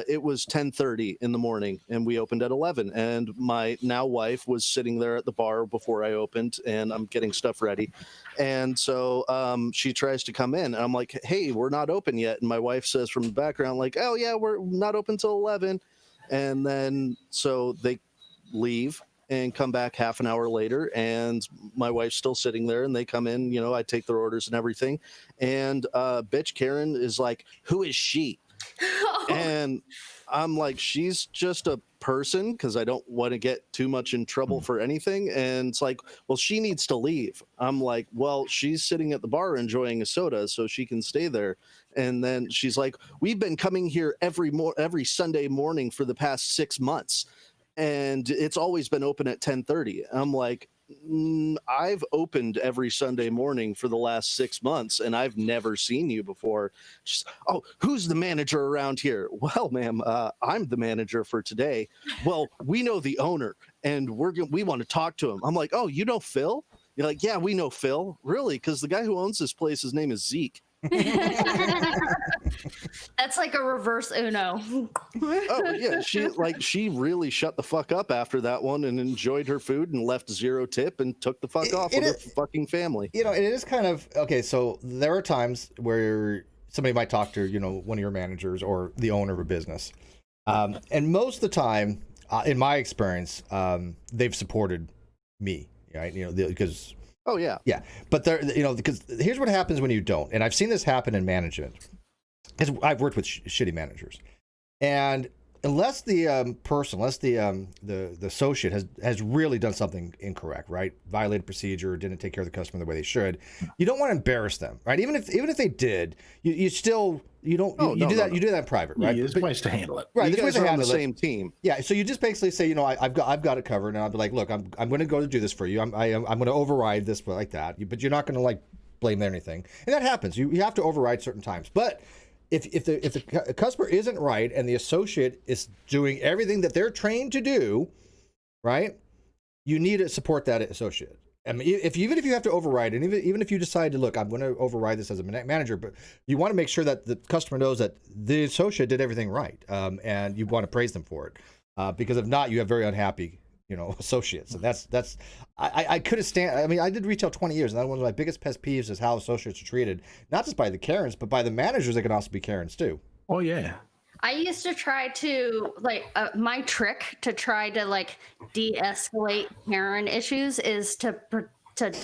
It was 10:30 in the morning, and we opened at 11. And my now wife was sitting there at the bar before I opened, and I'm getting stuff ready. And so she tries to come in, and I'm like, "Hey, we're not open yet." And my wife says from the background, like, "Oh yeah, we're not open till 11." And then so they leave and come back half an hour later, and my wife's still sitting there, and they come in, you know, I take their orders and everything, and bitch Karen is like, "Who is she?" And I'm like, "She's just a person," because I don't want to get too much in trouble for anything. And it's like, "Well, she needs to leave." I'm like, "Well, she's sitting at the bar enjoying a soda, so she can stay there." And then she's like, "We've been coming here every Sunday morning for the past 6 months, and it's always been open at 10:30. I'm like, I've opened every Sunday morning for the last 6 months, and I've never seen you before. She's, "Oh, who's the manager around here?" "Well, ma'am, I'm the manager for today." "Well, we know the owner, and we want to talk to him." I'm like, "Oh, you know Phil?" You're like, "Yeah, we know Phil." "Really?" "Because the guy who owns this place, his name is Zeke." That's like a reverse Uno. Oh yeah, she really shut the fuck up after that one and enjoyed her food and left 0 tip and took the fuck off with her fucking family. You know, it is kind of okay. So there are times where somebody might talk to, you know, one of your managers or the owner of a business, and most of the time, in my experience, they've supported me, right? You know, because. Oh yeah, yeah, but there, you know, because here's what happens when you don't, and I've seen this happen in management. Because I've worked with shitty managers, and unless the person, unless the associate has really done something incorrect, right? Violated procedure, didn't take care of the customer the way they should, you don't want to embarrass them, right? Even if they did, you still you don't you do that in private, right? Yeah, there's ways to handle it. Right, you there's ways guys to are on the handle it. same team. Yeah, so you just basically say, you know, I've got it covered, and I'll be like, look, I'm going to go to do this for you. I'm going to override this like that, but you're not going to like blame anything, and that happens. You have to override certain times, but. If the customer isn't right and the associate is doing everything that they're trained to do, right? You need to support that associate. I mean, even if you have to override, and even if you decide to look, I'm going to override this as a manager, but you want to make sure that the customer knows that the associate did everything right, and you want to praise them for it, because if not, you have very unhappy, you know, associates, and that's I couldn't stand. I mean, I did retail 20 years, and that one of my biggest pet peeves is how associates are treated, not just by the Karens, but by the managers. They can also be Karens too. Oh yeah. I used to try to like my trick to try to like de-escalate Karen issues is to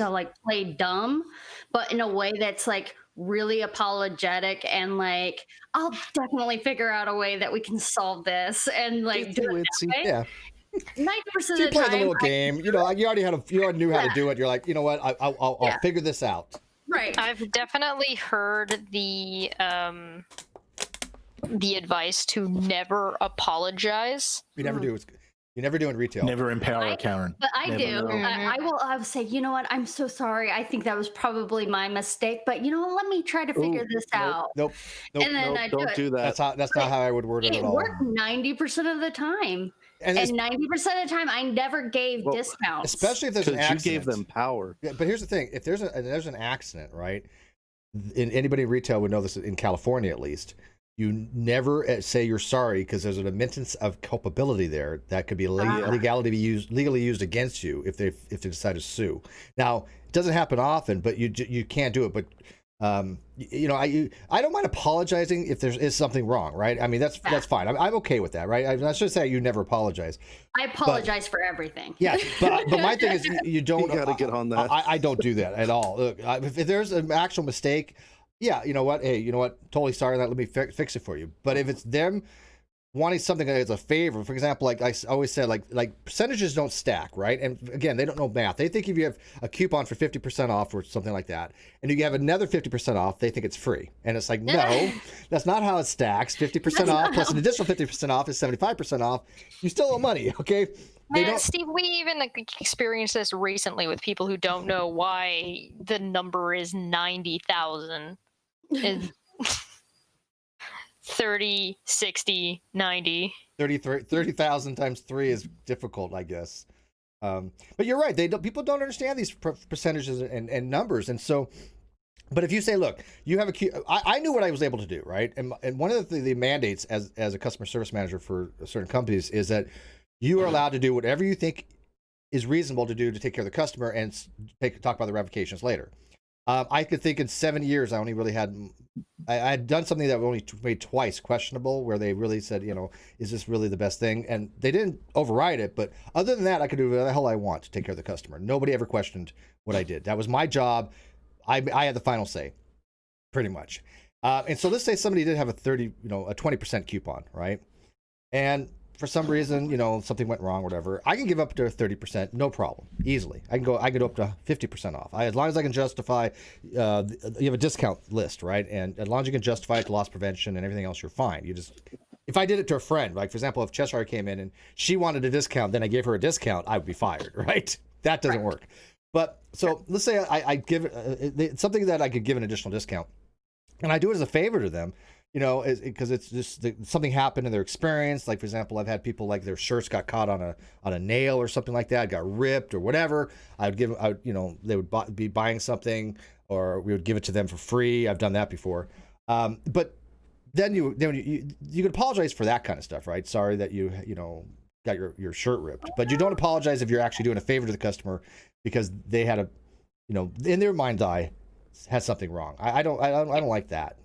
like play dumb, but in a way that's like really apologetic and like I'll definitely figure out a way that we can solve this and like do it that way. Yeah. 90% So of you the play time, the little game, you know, you already knew how to do it. You're like, you know what, I'll figure this out. right? I've definitely heard the the advice to never apologize. You never do. You never do in retail. Never empower a Karen. But I Never. do. I will say, you know what? I'm so sorry. I think that was probably my mistake. But you know what? Let me try to figure this out. Nope. And then I Don't do that. That's not how I would word it at all. It worked 90% of the time. And 90% of the time, I never gave discounts. Especially if there's an accident. You gave them power. Yeah, but here's the thing: if there's an accident, right? Anybody in retail would know this, in California at least. You never say you're sorry, because there's an admittance of culpability there that could be legally used against you if they decide to sue. Now, it doesn't happen often, but you can't do it. But you know, I don't mind apologizing if there is something wrong, right? I mean, that's fine. I'm okay with that, right? I'm not sure to say you never apologize. I apologize for everything. Yeah, but my thing is you don't. You got to get on that. I don't do that at all. Look, if there's an actual mistake, yeah, you know what? Hey, you know what? Totally sorry. Let me fix it for you. But if it's them wanting something as a favor, for example, like I always said, like percentages don't stack, right? And again, they don't know math. They think if you have a coupon for 50% off or something like that, and you have another 50% off, they think it's free. And it's like, no, that's not how it stacks. 50% off plus an additional 50% off is 75% off. You still owe money, okay? Steve, we even experienced this recently with people who don't know why the number is 90,000. Is 30, 60, 90. 30,000 times 3 is difficult, I guess. But you're right. People don't understand these percentages and numbers. And so, but if you say, look, you have I knew what I was able to do, right? And one of the mandates as a customer service manager for certain companies is that you are allowed to do whatever you think is reasonable to do to take care of the customer and talk about the ramifications later. I could think in 7 years, I only really had, I had done something that only made twice questionable, where they really said, you know, is this really the best thing? And they didn't override it. But other than that, I could do whatever the hell I want to take care of the customer. Nobody ever questioned what I did. That was my job. I had the final say, pretty much. And so let's say somebody did have a 20% coupon, right? And for some reason, you know, something went wrong, whatever, I can give up to 30%, no problem, easily. I can go up to 50% off. As long as I can justify, you have a discount list, right? And as long as you can justify it to loss prevention and everything else, you're fine. If I did it to a friend, like for example, if Cheshire came in and she wanted a discount, then I gave her a discount, I would be fired, right? That doesn't work. But so let's say I give something that I could give an additional discount, and I do it as a favor to them. You know, because it's just something happened in their experience. Like, for example, I've had people, like, their shirts got caught on a nail or something like that, got ripped or whatever. They would be buying something, or we would give it to them for free. I've done that before. But then you could apologize for that kind of stuff, right? Sorry that you got your shirt ripped, but you don't apologize if you're actually doing a favor to the customer because they had in their mind's eye, had something wrong. I don't like that.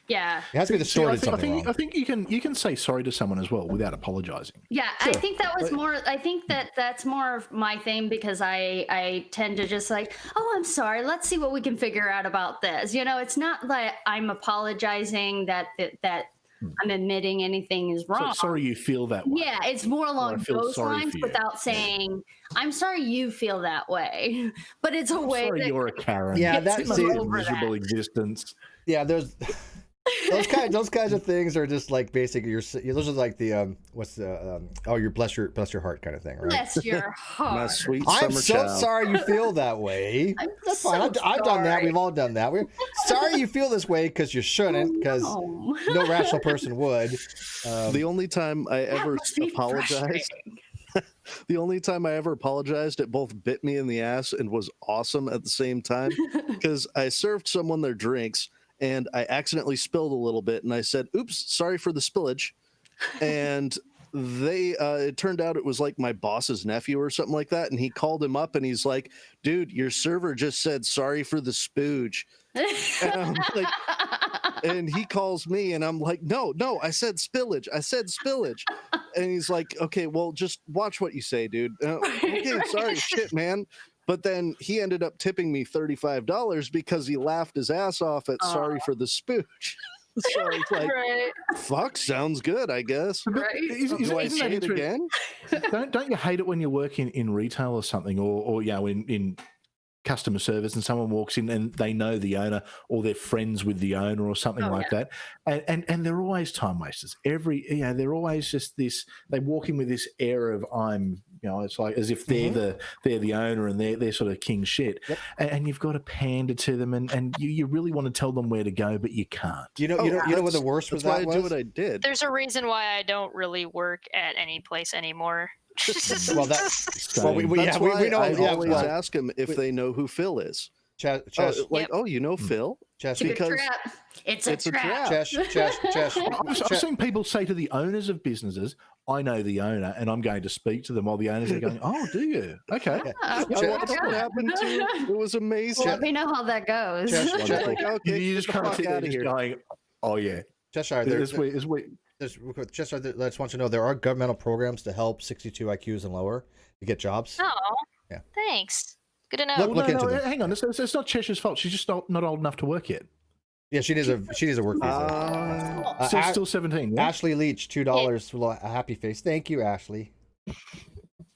Yeah, it has to be the story. I think you can say sorry to someone as well without apologizing. Yeah, sure. I think that was more. I think that's more of my thing, because I tend to just like, oh, I'm sorry. Let's see what we can figure out about this. You know, it's not like I'm apologizing that I'm admitting anything is wrong. So sorry you feel that way. Yeah, it's more along those lines without saying, I'm sorry you feel that way. But it's a way sorry that you're a Karen. Yeah, that's a miserable existence. Yeah, there's those kinds of things are just like basically those are like the bless your heart kind of thing, right? Bless your heart. My sweet I'm summer so child. sorry you feel that way. That's fine. I've done that. We've all done that. We're sorry you feel this way because you shouldn't, because no rational person would. The only time I ever apologized. The only time I ever apologized, it both bit me in the ass and was awesome at the same time, because I served someone their drinks and I accidentally spilled a little bit, and I said, oops, sorry for the spillage. And it turned out it was like my boss's nephew or something like that. And he called him up and he's like, dude, your server just said sorry for the spooge. And I'm like, and he calls me and I'm like, no, I said spillage. And he's like, okay, well, just watch what you say, dude. Okay, sorry, shit, man. But then he ended up tipping me $35 because he laughed his ass off at sorry for the spooge. So it's like, fuck, sounds good, I guess. Right. Do I say it again? Don't you hate it when you work in retail or something, or in customer service and someone walks in and they know the owner or they're friends with the owner or something like that. And they're always time wasters. They're always just this, they walk in with this air of it's like as if they're the owner and they're sort of king shit. Yep. And you've got to pander to them and you really want to tell them where to go, but you can't. You know what the worst was that was? I do what I did. There's a reason why I don't really work at any place anymore. Well, we know. I always ask them if they know who Phil is. You know Phil? It's a trap. It's a trap. I've seen people say to the owners of businesses, I know the owner and I'm going to speak to them, while the owners are going, oh, do you? Okay. That's what happened to you. It was amazing. Let me know how that goes. You just can't sit there just going, oh, yeah. Cheshire, I just want you to know there are governmental programs to help 62 IQs and lower to get jobs. Oh, yeah. Thanks. Good to know. Look into them. Hang on, it's not Cheshire's fault. She's just not old enough to work yet. Yeah, she needs a work visa. Still 17. Yeah? Ashley Leach, $2 for a happy face. Thank you, Ashley.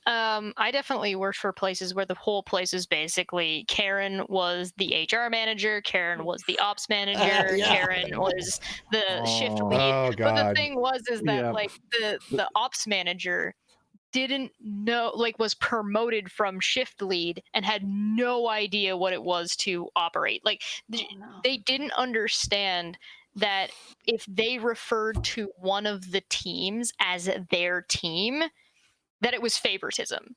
I definitely worked for places where the whole place is basically Karen was the HR manager, Karen was the ops manager, Karen was the shift lead. Oh, God. But the thing was that like the ops manager didn't know, like, was promoted from shift lead and had no idea what it was to operate. Like they didn't understand that if they referred to one of the teams as their team, that it was favoritism.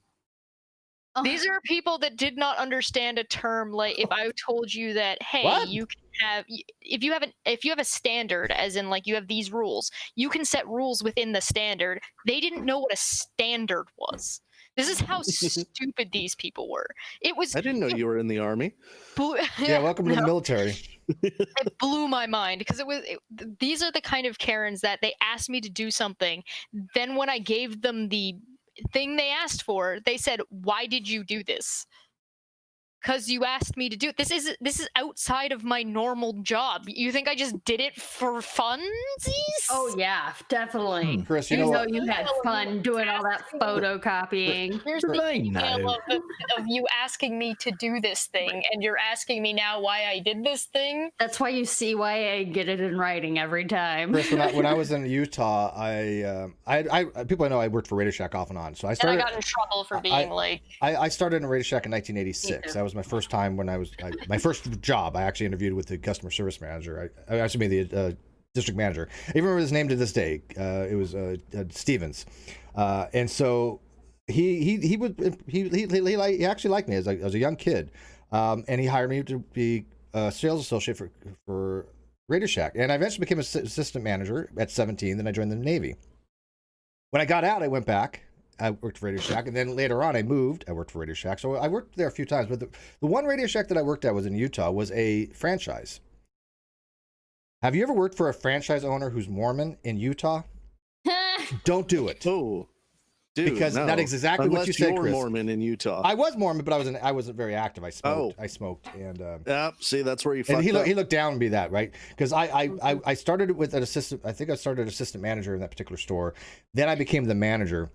These are people that did not understand a term. Like if I told you that, hey, what? You can have, if you have a standard, as in like you have these rules, you can set rules within the standard. They didn't know what a standard was. This is how stupid these people were. I didn't know you were in the army. Welcome to the military. It blew my mind because these are the kind of Karens that they asked me to do something. Then when I gave them the thing they asked for, they said, why did you do this? Because you asked me to do it. This is outside of my normal job. You think I just did it for funsies? Oh yeah, definitely. Chris, you know you had fun doing all that photocopying. Here's the email of you asking me to do this thing, and you're asking me now why I did this thing. That's why you see why I get it in writing every time. Chris, when I was in Utah, I people know I worked for Radio Shack off and on. So I got in trouble for being I started in Radio Shack in 1986. That was my first time when my first job. I actually interviewed with the customer service manager. I actually made the district manager. I even remember his name to this day. It was Stevens, and so he actually liked me as a young kid, and he hired me to be a sales associate for Radio Shack, and I eventually became an assistant manager at 17. Then I joined the Navy. When I got out, I went back. I worked for Radio Shack, and then later on I moved. I worked for Radio Shack, so I worked there a few times. But the one Radio Shack that I worked at was in Utah, was a franchise. Have you ever worked for a franchise owner who's Mormon in Utah? Don't do it. Oh, dude, because that is exactly what you said, Chris. Mormon in Utah. I was Mormon, but I wasn't very active. I smoked, and see, that's where you fucked and up. He looked down on me that, right? Because I started with an assistant. I think I started assistant manager in that particular store. Then I became the manager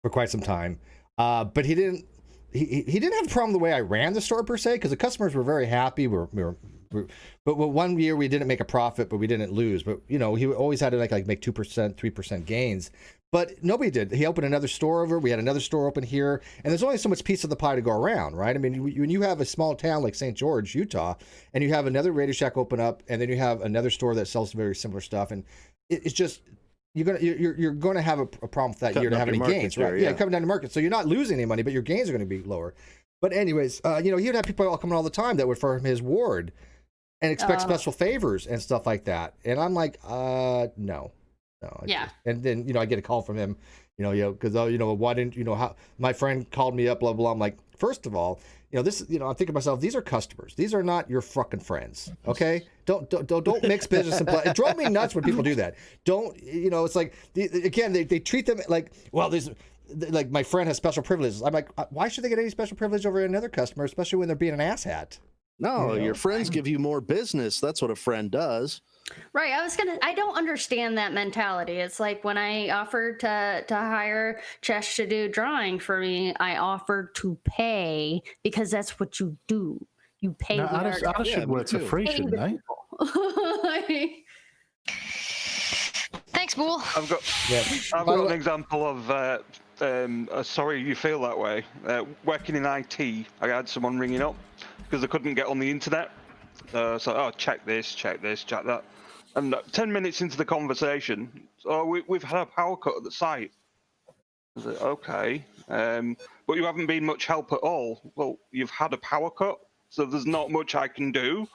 for quite some time, but he didn't have a problem the way I ran the store per se, because the customers were very happy. But one year we didn't make a profit, but we didn't lose. But he always had to like make 2%, 3% gains. But nobody did. He opened another store over. We had another store open here, and there's only so much piece of the pie to go around, right? I mean, when you have a small town like St. George, Utah, and you have another Radio Shack open up, and then you have another store that sells very similar stuff, and it's just. You're going to have a problem with that year to have any gains, right? Yeah, coming down the market. So you're not losing any money, but your gains are going to be lower. But anyways, he would have people all coming all the time that would from his ward and expect special favors and stuff like that. And I'm like, no. Yeah. And then I get a call from him, because why didn't how my friend called me up, blah blah. I'm like, first of all, this, I'm thinking to myself, these are customers. These are not your fucking friends. Okay, don't mix business and play. It drove me nuts when people do that. Don't, it's like again they treat them like, well, like my friend has special privileges. I'm like, why should they get any special privilege over another customer, especially when they're being an asshat? No, your friends give you more business. That's what a friend does. Right. I don't understand that mentality. It's like when I offered to hire Chesh to do drawing for me, I offered to pay because that's what you do. You pay No, the artists artist. should me work for too. free, Pay shouldn't the they? people. Thanks, Bull. I've got By the an way- example of sorry you feel that way. Working in IT, I had someone ringing up because they couldn't get on the internet. So, check this, check that. And 10 minutes into the conversation, we've had a power cut at the site. I said, okay, but you haven't been much help at all. Well, you've had a power cut, so there's not much I can do.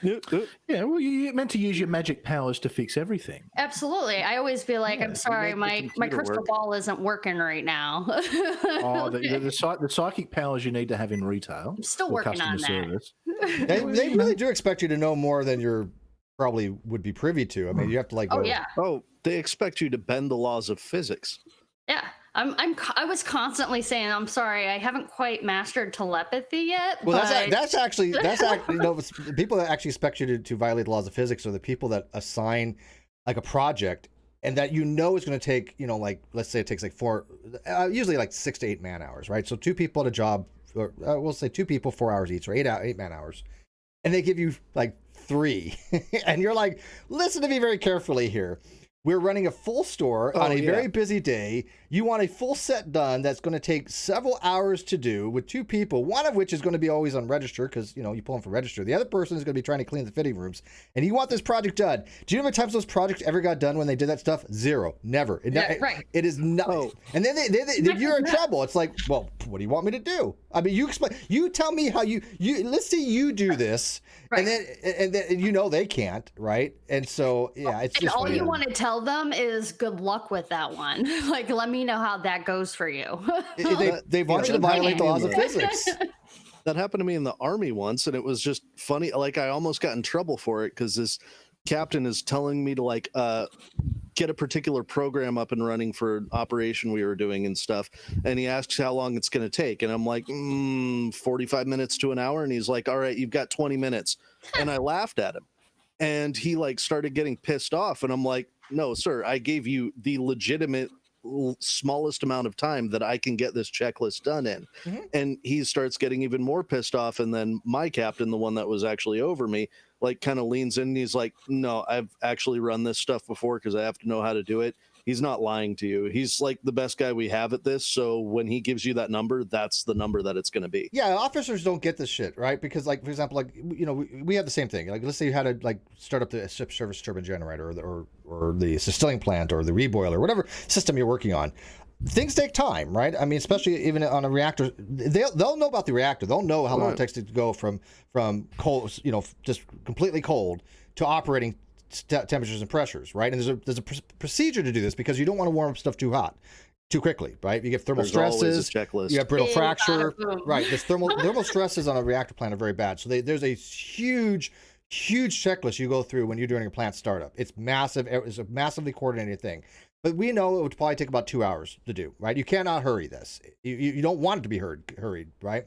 Yeah, well, you're meant to use your magic powers to fix everything. Absolutely. I always feel like, Yeah, I'm sorry, make the my computer crystal work. ball isn't working right now. Oh, the psychic powers you need to have in retail. I'm still or working on customer that. service. They really do expect you to know more than you're probably would be privy to. I mean, you have to like. Oh go- yeah. Oh, they expect you to bend the laws of physics. Yeah. I was constantly saying, I'm sorry, I haven't quite mastered telepathy yet. Well, but... that's actually the people that actually expect you to violate the laws of physics are the people that assign like a project and that you know is going to take like let's say it takes like usually like 6 to 8 man hours, right? So 2 people at a job, or we'll say 2 people 4 hours each, or 8 man hours, and they give you like 3, and you're like, listen to me very carefully here. We're running a full store on a very busy day. You want a full set done that's going to take several hours to do with 2 people, one of which is going to be always on register because, you pull them for register. The other person is going to be trying to clean the fitting rooms. And you want this project done. Do you know how many times those projects ever got done when they did that stuff? 0. Never. Right. It is not. Oh. And then you're in trouble. It's like, well, what do you want me to do? I mean, you tell me how you let's say you do this. Right. And then they can't, right? And so it's And just all weird. you want to tell them is good luck with that one. Like, let me know how that goes for you. They want you to violate the laws of physics. That happened to me in the Army once, and it was just funny. Like, I almost got in trouble for it because this captain is telling me to get a particular program up and running for an operation we were doing and stuff. And he asks how long it's going to take. And I'm like, 45 minutes to an hour. And he's like, all right, you've got 20 minutes. And I laughed at him. And he started getting pissed off. And I'm like, no, sir, I gave you the legitimate smallest amount of time that I can get this checklist done in. Mm-hmm. And he starts getting even more pissed off. And then my captain, the one that was actually over me, kind of leans in and he's like, no, I've actually run this stuff before because I have to know how to do it. He's not lying to you. He's like the best guy we have at this. So when he gives you that number, that's the number that it's going to be. Yeah, officers don't get this shit, right? Because, for example, we have the same thing. Like, let's say you had to start up the ship service turbine generator or the distilling plant or the reboiler, whatever system you're working on. Things take time, right? I mean, especially even on a reactor, they'll know about the reactor. They'll know how long it takes to go from cold, just completely cold to operating temperatures and pressures, right? And there's a procedure to do this because you don't want to warm up stuff too hot, too quickly, right? You get thermal stresses, you have brittle fracture, right? There's thermal stresses on a reactor plant are very bad. So there's a huge checklist you go through when you're doing a plant startup. It's massive. It's a massively coordinated thing. But we know it would probably take about 2 hours to do, right? You cannot hurry this. You don't want it to be hurried, right?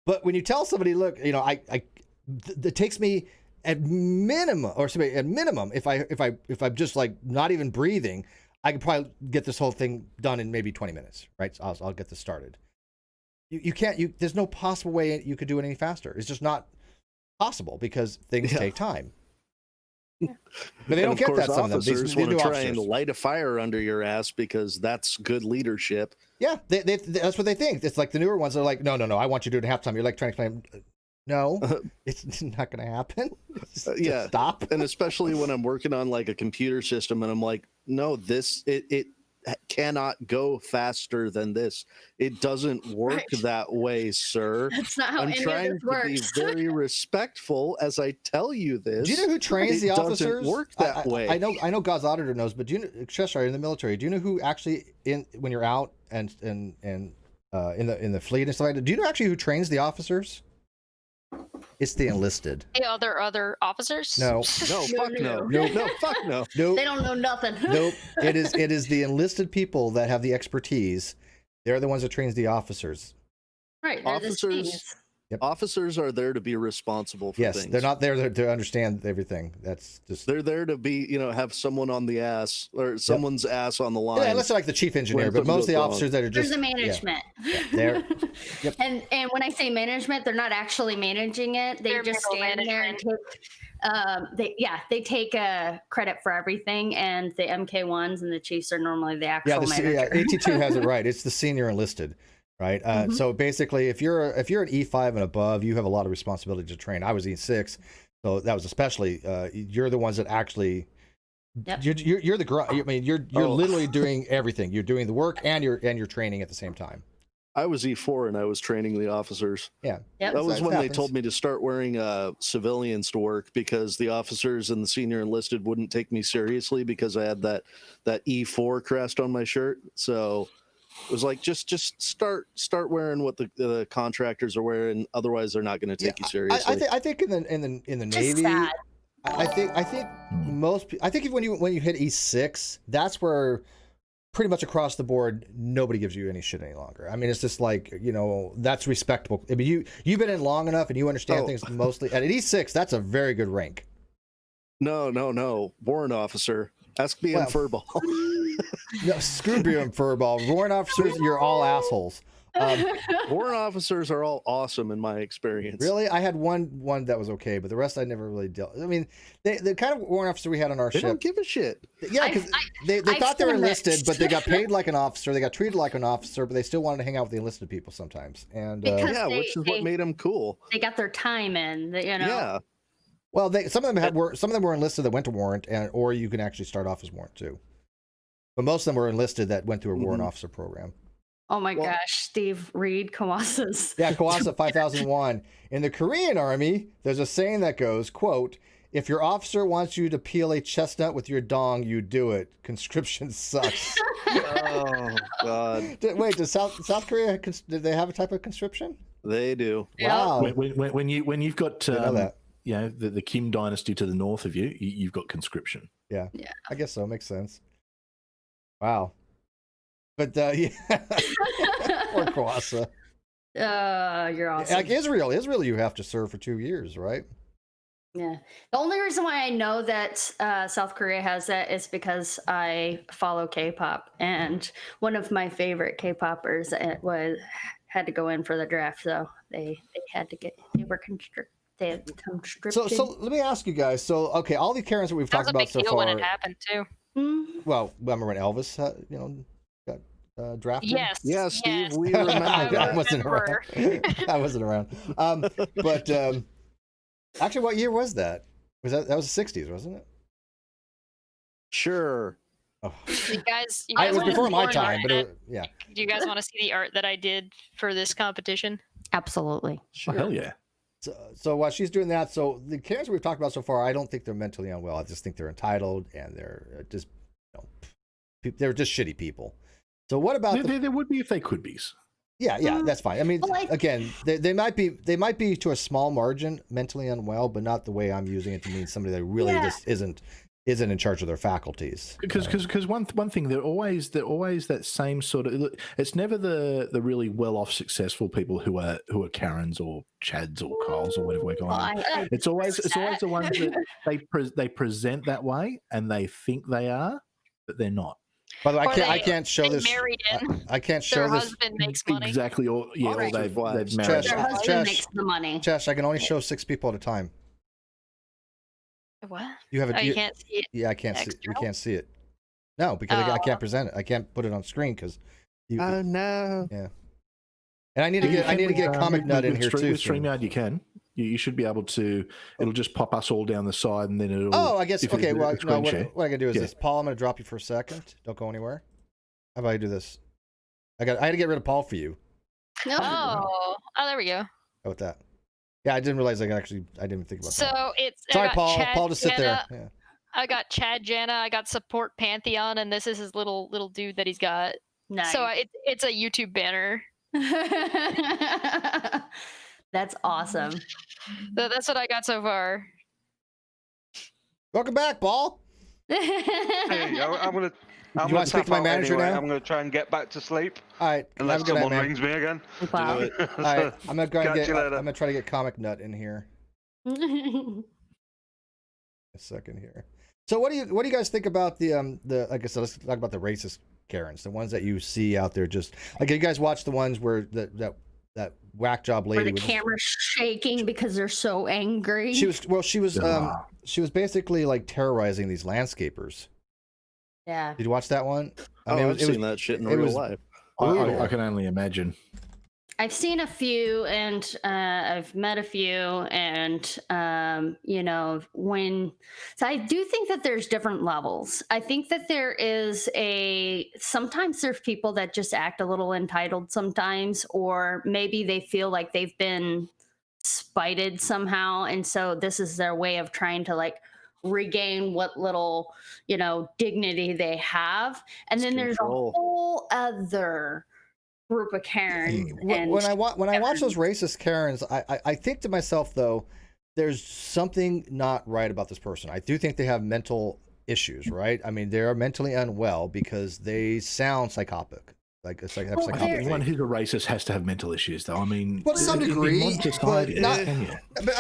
But when you tell somebody, look, it takes me at minimum, if I'm just not even breathing, I could probably get this whole thing done in maybe 20 minutes, right? So I'll get this started. You can't. There's no possible way you could do it any faster. It's just not possible because things take time. But they don't get that. Some of them. Officers want to try and light a fire under your ass because that's good leadership. Yeah, that's what they think. It's like the newer ones are like, no, I want you to do it at halftime. You're like trying to claim, no, it's not going to happen. Just stop. And especially when I'm working on a computer system and I'm like, no, it cannot go faster than this. It doesn't work that way, sir. That's not how I'm any trying of this works. to be very respectable as I tell you this. Do you know who trains the officers? It doesn't work that way. I know God's auditor knows, but do you know, Cheshire in the military? Do you know who actually when you're out and in the fleet and stuff like that? Do you know actually who trains the officers? It's the enlisted. The other officers? No, fuck no. Nope. No, fuck no. Nope. They don't know nothing. Nope. It is the enlisted people that have the expertise. They're the ones that trains the officers. Right. Officers Officers are there to be responsible for Yes, things. they're not there to understand everything. That's just They're there to be, have someone on the ass or someone's ass on the line. yeah. Unless they're like the chief engineer, when but most of something the goes wrong. officers that are There's just the management. they're Yep. And when I say management, they're not actually managing it. They They're just middle stand there and they take credit for everything. And the MK1s and the chiefs are normally the actual manager. 82 has it right. It's the senior enlisted, right? So basically, if you're an E5 and above, you have a lot of responsibility to train. I was E6, so that was especially you're the ones that actually. Yep. You're the grunt. I mean, you're literally doing everything. You're doing the work and you're training at the same time. I was E4 and I was training the officers. Yeah. Yep. That was That when they happens. told me to start wearing civilians to work because the officers and the senior enlisted wouldn't take me seriously because I had that E4 crest on my shirt. So it was like just start wearing what the contractors are wearing. Otherwise, they're not going to take you seriously. I think in the Just Navy, sad. I think when you hit E6, that's where pretty much across the board nobody gives you any shit any longer. I mean, it's just like that's respectable. I mean, you've been in long enough and you understand things mostly. At E6, that's a very good rank. No, warrant officer. Ask me in furball. No, screw you and furball. Warrant officers, you're all assholes. Warrant officers are all awesome in my experience. Really, I had one that was okay, but the rest I never really dealt. I mean, the kind of warrant officer we had on our They ship. don't give a shit. Yeah, because they I thought they were feel enlisted, mixed. but they got paid like an officer. They got treated like an officer, but they still wanted to hang out with the enlisted people sometimes. And Because Yeah, which is what made them cool. they got their time in. Yeah. well, some of them were enlisted that went to warrant, or you can actually start off as warrant too. But most of them were enlisted that went through a warrant officer program. Oh my gosh, Steve, read Kawasa's. Yeah, Kawasa 5001. In the Korean Army, there's a saying that goes, quote, "If your officer wants you to peel a chestnut with your dong, you do it. Conscription sucks." Oh God. Wait, does South Korea, did they have a type of conscription? They do. Wow. When you've got Didn't know that. the Kim dynasty to the north of you, you've got conscription. Yeah, I guess so. Makes sense. Wow. But yeah, poor Kawasa. You're awesome. Like Israel, you have to serve for 2 years, right? Yeah. The only reason why I know that South Korea has that is because I follow K-pop, and one of my favorite K-poppers had to go in for the draft, so they were conscripted. So let me ask you guys. So okay, all the Karens that we've That was talked a about big so deal far. when it happened too. Well, remember when Elvis, got drafted? Yes. Yeah, Steve, yes. we remember I that. I wasn't around. I wasn't around. But actually, what year was that? That was the 60s, wasn't it? Sure. Oh. You guys It was wanna before see my the time, art but that- yeah. Do you guys want to see the art that I did for this competition? Absolutely. Oh, hell yeah. So while she's doing that, so the Karens we've talked about so far, I don't think they're mentally unwell. I just think they're entitled and they're just, they're just shitty people. So what about There would be if they could be. Yeah, that's fine. I mean, Well, again, they might be to a small margin mentally unwell, but not the way I'm using it to mean somebody that really just isn't in charge of their faculties. Because one thing they're always that same sort of. It's never the really well off successful people who are Karens or Chads or Kyles or whatever we're calling them. It's always the ones that they present that way and they think they are, but they're not. By the way, Or I can't show they this. married in. I can't show Their this. husband makes money. Exactly, or Right. they've married. Trash. Their husband Chesh. makes the money. Chesh, I can only show 6 people at a time. What? You have Oh, you can't see it. Yeah, I can't see. We External? can't see it. No, because I Oh. can't present it. I can't put it on screen because. Oh no. Yeah. And I need to get Comic Nut in here too. With soon. StreamYard, you can. You should be able to. It'll just pop us all down the side, and then it'll. Oh, I guess. if Okay. it's a Well, no, screen what share. I gotta do is Yeah. this. Paul, I'm gonna drop you for a second. Don't go anywhere. How about I do this? I had to get rid of Paul for you. No. Oh, there we go. How about that? Yeah, I didn't realize I didn't think about that. So it's. I Sorry, got Paul. Chad Paul, just sit there. Jenna, Yeah. I got Chad Jana. I got Support Pantheon, and this is his little dude that he's got. Nice. So it's a YouTube banner. That's awesome. So that's what I got so far. Welcome back, Paul. Hey, I'm gonna I'm you want to speak to my manager anyway. now? I'm going to try and get back to sleep All right. Have unless a good night, someone man. rings me again. Wow. All right. I'm gonna try and Catch get. you later. I'm gonna try to get Comic Nut in here. A second here. So what do you guys think about the like I said, let's talk about the racist Karens, the ones that you see out there. Just like you guys watch the ones where that whack job lady Where the was camera's shaking because they're so angry. she was basically like terrorizing these landscapers. Yeah. Did you watch that one? I've seen that shit in it real was- life. I can only imagine. I've seen a few, and I've met a few, and you know, so I do think that there's different levels. I think that there is sometimes there's people that just act a little entitled sometimes, or maybe they feel like they've been spited somehow, and so this is their way of trying to like regain what little, you know, dignity they have. And then there's a whole other group of Karens. When I watch those racist Karens, I think to myself though, there's something not right about this person. I do think they have mental issues, right? I mean, they are mentally unwell because they sound psychotic. Like it's like Anyone who's a racist has to have mental issues, though. I mean, well, to some degree, in society, but can you? But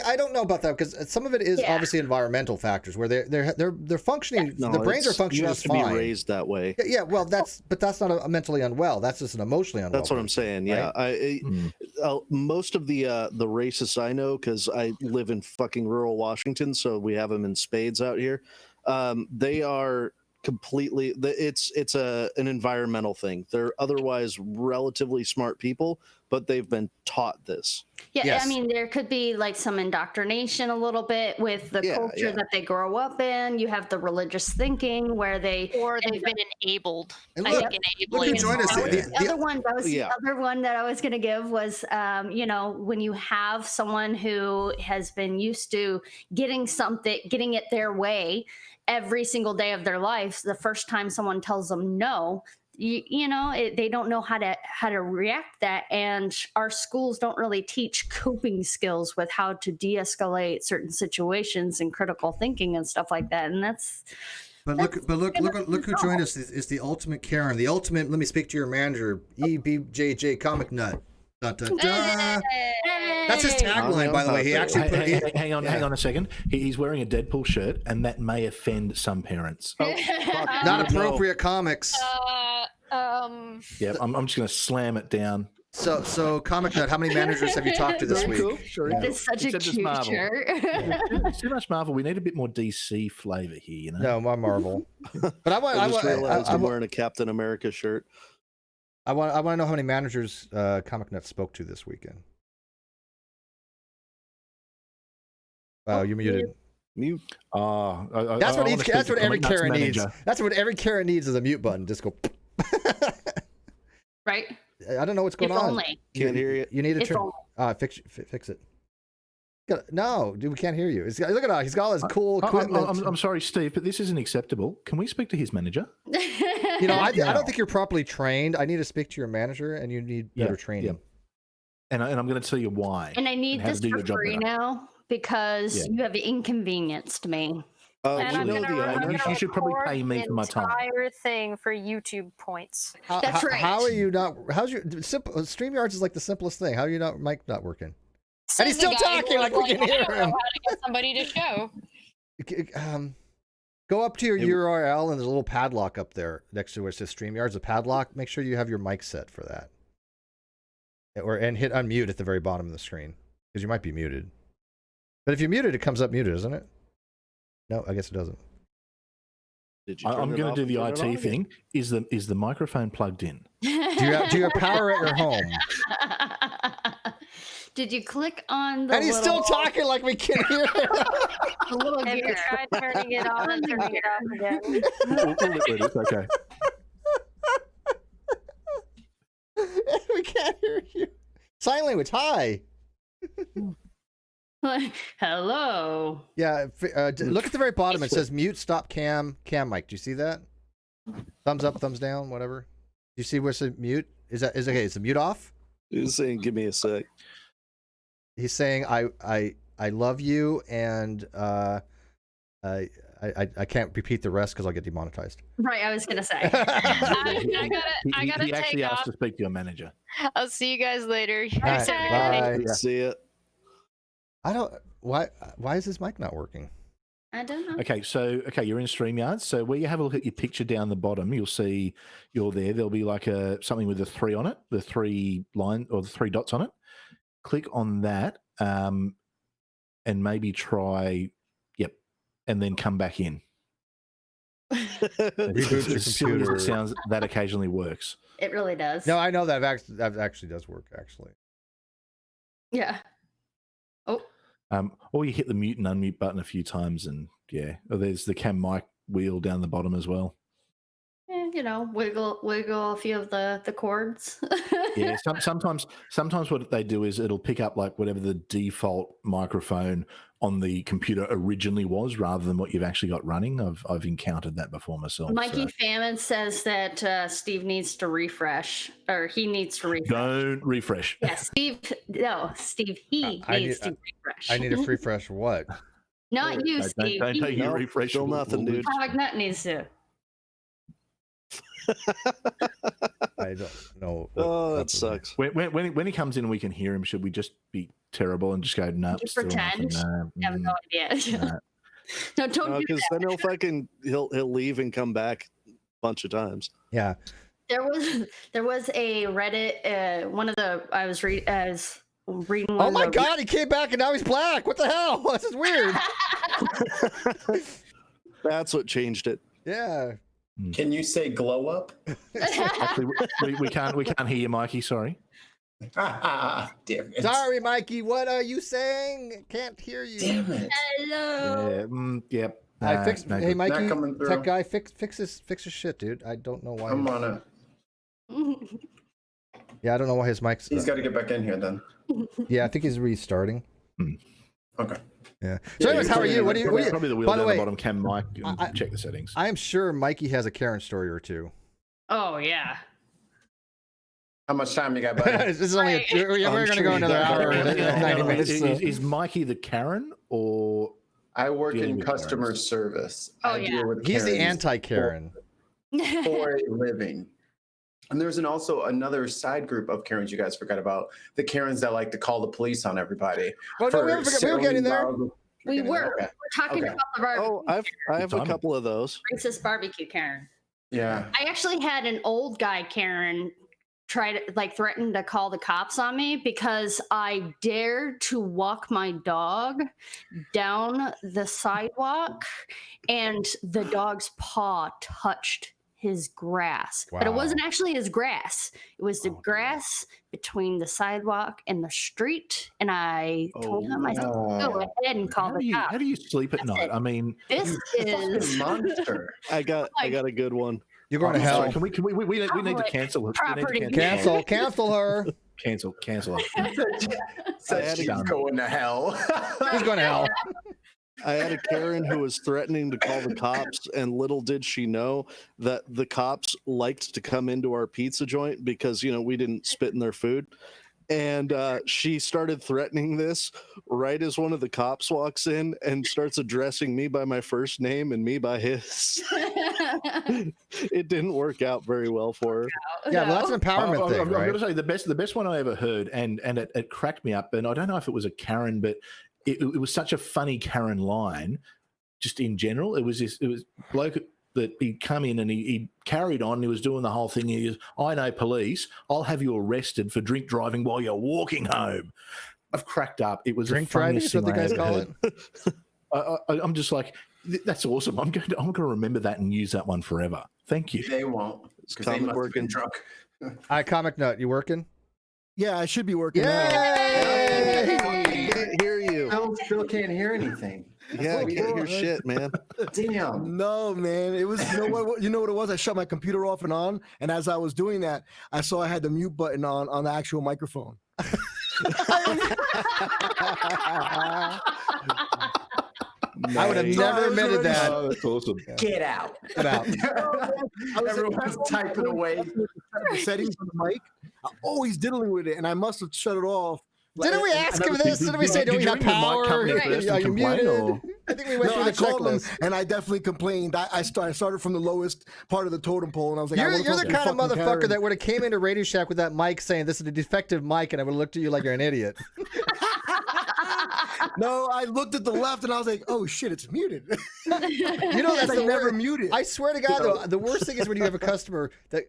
I don't know about that because some of it is obviously environmental factors where they're functioning. No, the brains are functioning just fine. You have to be raised that way. Yeah, well, that's not a mentally unwell. That's just an emotionally unwell. That's what I'm saying. Yeah, right? Most of the racists I know, because I live in fucking rural Washington, so we have them in spades out here. They are completely. It's an environmental thing. They're otherwise relatively smart people, but they've been taught this. Yeah, Yes. I mean, there could be like some indoctrination a little bit with the culture that they grow up in. You have the religious thinking where they've been enabled. And I look, think look who enabling is joined us. wrong. the other one that I was going to give was, you know, when you have someone who has been used to getting it their way every single day of their life, the first time someone tells them no, they don't know how to react that, and our schools don't really teach coping skills with how to de-escalate certain situations and critical thinking and stuff like that. And look who joined us is the ultimate Karen, the ultimate. Let me speak to your manager, EBJJ Comic Nut. Da, da, da. That's his tagline, by the way. He actually put it. Hang on a second. He's wearing a Deadpool shirt, and that may offend some parents. Not appropriate comics. Yeah, I'm just going to slam it down. So Comic Nut, how many managers have you talked to this week? Cool. Sure. it's such a cute shirt. It's too much Marvel. We need a bit more DC flavor here, you know. No, my Marvel. But I just realized I'm wearing a Captain America shirt. I want to know how many managers Comic Nut spoke to this weekend. Wow, you're muted. Mute. That's what every Karen needs. That's what every Karen needs is a mute button. Just go. Right. I don't know what's going If on. only. Can't hear you. You need to If turn. Fix it. No, dude, we can't hear you. Look at that. He's got all his cool equipment. I'm sorry, Steve, but this isn't acceptable. Can we speak to his manager? You know, I don't think you're properly trained. I need to speak to your manager, and you need better training. Yeah. And I'm going to tell you why. And I need how to this do for your job free better. now because you have inconvenienced me. And I'm you gonna should probably record pay me the for my time. entire thing for YouTube points. That's right. How are you not? How's your StreamYards is like the simplest thing. How are you not? Mic not working? And he's still talking like we can hear him. How to get somebody to show? Go up to your URL and there's a little padlock up there next to where it says StreamYards. A padlock. Make sure you have your mic set for that. And hit unmute at the very bottom of the screen because you might be muted. But if you're muted, it comes up muted, doesn't it? No, I guess it doesn't. I'm going to do the IT thing. Is the microphone plugged in? Do you have power at your home? Did you click on the And he's still talking like we can hear him. the little Have you gear? tried turning it on and turning it off again? It's okay. We can't hear you. Sign language. Hi. Hello. Yeah. Look at the very bottom. It says mute, stop, cam mic. Do you see that? Thumbs up, thumbs down, whatever. Do you see where it says mute? Is okay? Is the mute off? He's saying, "Give me a sec." He's saying, I love you, and I can't repeat the rest because I'll get demonetized. Right, I was gonna say. I gotta He actually take asked off. to speak to your manager. I'll see you guys later. All right, bye. Yeah. See it. I don't. Why is this mic not working? I don't know. Okay, so you're in StreamYard. So where you have a look at your picture down the bottom, you'll see you're there. There'll be like something with a 3 on it, the 3 line or the 3 dots on it. Click on that, and maybe try, and then come back in. Reboot your As silly as computer. it sounds, that occasionally works. It really does. No, I know that actually does work. Actually, Yeah. Oh. Or you hit the mute and unmute button a few times, and or there's the cam mic wheel down the bottom as well. Wiggle a few of the cords. Yeah, sometimes what they do is it'll pick up like whatever the default microphone on the computer originally was, rather than what you've actually got running. I've encountered that before myself. Mikey Famine says that Steve needs to refresh, or he needs to refresh. Don't refresh. Yeah, Steve. No, Steve. He needs to refresh. I need a refresh. What? Not you, Steve. Don't take your No, refresh. still nothing, dude. Comic Nut needs to. I don't know. Oh, that sucks. When he comes in and we can hear him, should we just be terrible and just go, no, Just still pretend. nothing, I have no idea. no. No, don't do Because that. then he'll leave and come back a bunch of times. Yeah. There was a Reddit. One of the I was reading. Oh my God, he came back and now he's black. What the hell? This is weird. That's what changed it. Yeah. Can you say glow up? Actually, we can't hear you, Mikey. Sorry. Damn it. Sorry, Mikey. What are you saying? Can't hear you. Damn it. Hello. Yep. I fixed. No Hey, good. Not Mikey, coming through. tech guy, fix his shit, dude. I don't know why. I'm on it. Yeah, I don't know why his mic's. He's got to get back in here then. Yeah, I think he's restarting. Okay. Yeah. So, anyways, how are you? What do you? Probably the wheel By the down way, the bottom cam mic. And I- check the settings. I am sure Mikey has a Karen story or two. Oh yeah. How much time you got, buddy? This is only. Right. We're going to sure go you another got hour it. and 90 minutes. Is, so- is Mikey the Karen or I work Dealing in with customer Karens. service. Oh, I yeah. deal with He's the Karens anti-Karen. for a living. And there's also another side group of Karens you guys forgot about. The Karens that like to call the police on everybody. Well, no, we were getting there. We were. Okay. We're talking Okay. about the barbecue. Oh, I have a timing. couple of those. Racist barbecue Karen. Yeah. I actually had an old guy Karen try to threaten to call the cops on me because I dared to walk my dog down the sidewalk and the dog's paw touched his grass. But it Wow. wasn't actually his grass. It was the Oh, grass between the sidewalk and the street. And I told him, I said, go ahead and call the how cops. do you sleep at That's night? it. I mean, This is Monster. I got a good one. You're going to I'm hell. sorry, we need to Public cancel it. property. Cancel her. Cancel it. Said had she's a- going to hell. He's going to hell. I had a Karen who was threatening to call the cops, and little did she know that the cops liked to come into our pizza joint because, we didn't spit in their food. And she started threatening this right as one of the cops walks in and starts addressing me by my first name and me by his. It didn't work out very well for her. Yeah, well, that's an empowerment thing, I'm right? going to say the best one I ever heard, and it cracked me up. And I don't know if it was a Karen, but it was such a funny Karen line, just in general. It was bloke that he'd come in and he carried on. He was doing the whole thing. He goes, "I know police. I'll have you arrested for drink driving while you're walking home." I've cracked up. It was Drink the driving funniest is what the thing I guys ever call it. heard. I'm just like, that's awesome. I'm going to remember that and use that one forever. Thank you. They won't. Because they comic must have been working. drunk. All right, Comic Nut, you working? Yeah, I should be working. Yay! Can't hear you. Still can't hear anything. Yeah, I can't hear shit, man. Damn. No, man. It was you know what it was? I shut my computer off and on, and as I was doing that, I saw I had the mute button on the actual microphone. I would have never admitted that. Oh, that's awesome. Get out. Get out. Everyone's typing away. The settings on the mic. I'm always diddling with it, and I must have shut it off. Didn't we ask him this? Didn't we say, do we Did you have ring the mic power? company Right. first Are and you complain, muted? or- I think we went through the called them, checklist. and I definitely complained. I started from the lowest part of the totem pole, and I was like, You're I wanna talk the to kind of fucking motherfucker Karen. that would have came into Radio Shack with that mic saying this is a defective mic, and I would have looked at you like you're an idiot. No, I looked at the left, and I was like, oh shit, it's muted. You know, that's It's like never worst. muted. I swear to God, though, the worst thing is when you have a customer that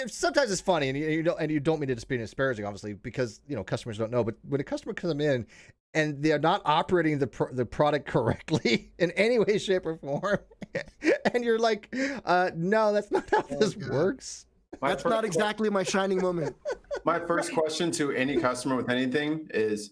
sometimes it's funny, and you don't mean to just be disparaging, obviously, because customers don't know. But when a customer comes in and they are not operating the product correctly in any way, shape, or form, and you're like, no, that's not how this works. That's not exactly my shining moment. My first question to any customer with anything is,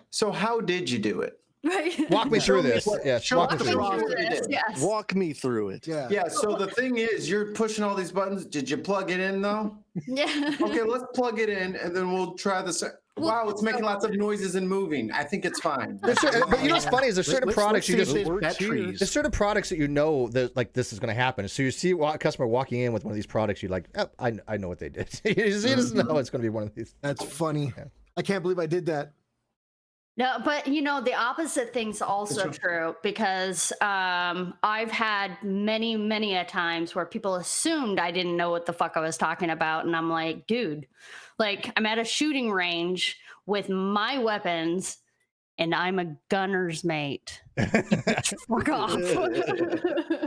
so how did you do it? Right. Walk me through this. Yeah, walk me me through through this. it. Yes. Walk me through it. Yeah. Yeah, so the thing is, you're pushing all these buttons. Did you plug it in though? Yeah. Okay, let's plug it in and then we'll try this. Wow, it's making lots of noises and moving. I think it's fine. But you know what's funny is there's certain products you just batteries. there's certain products that that like this is going to happen. So you see a customer walking in with one of these products, you're like, oh, I know what they did. He doesn't know it's going to be one of these. That's funny. I can't believe I did that. No, but the opposite thing's also true because I've had many a times where people assumed I didn't know what the fuck I was talking about, and I'm like, dude, like I'm at a shooting range with my weapons, and I'm a gunner's mate. Fuck off.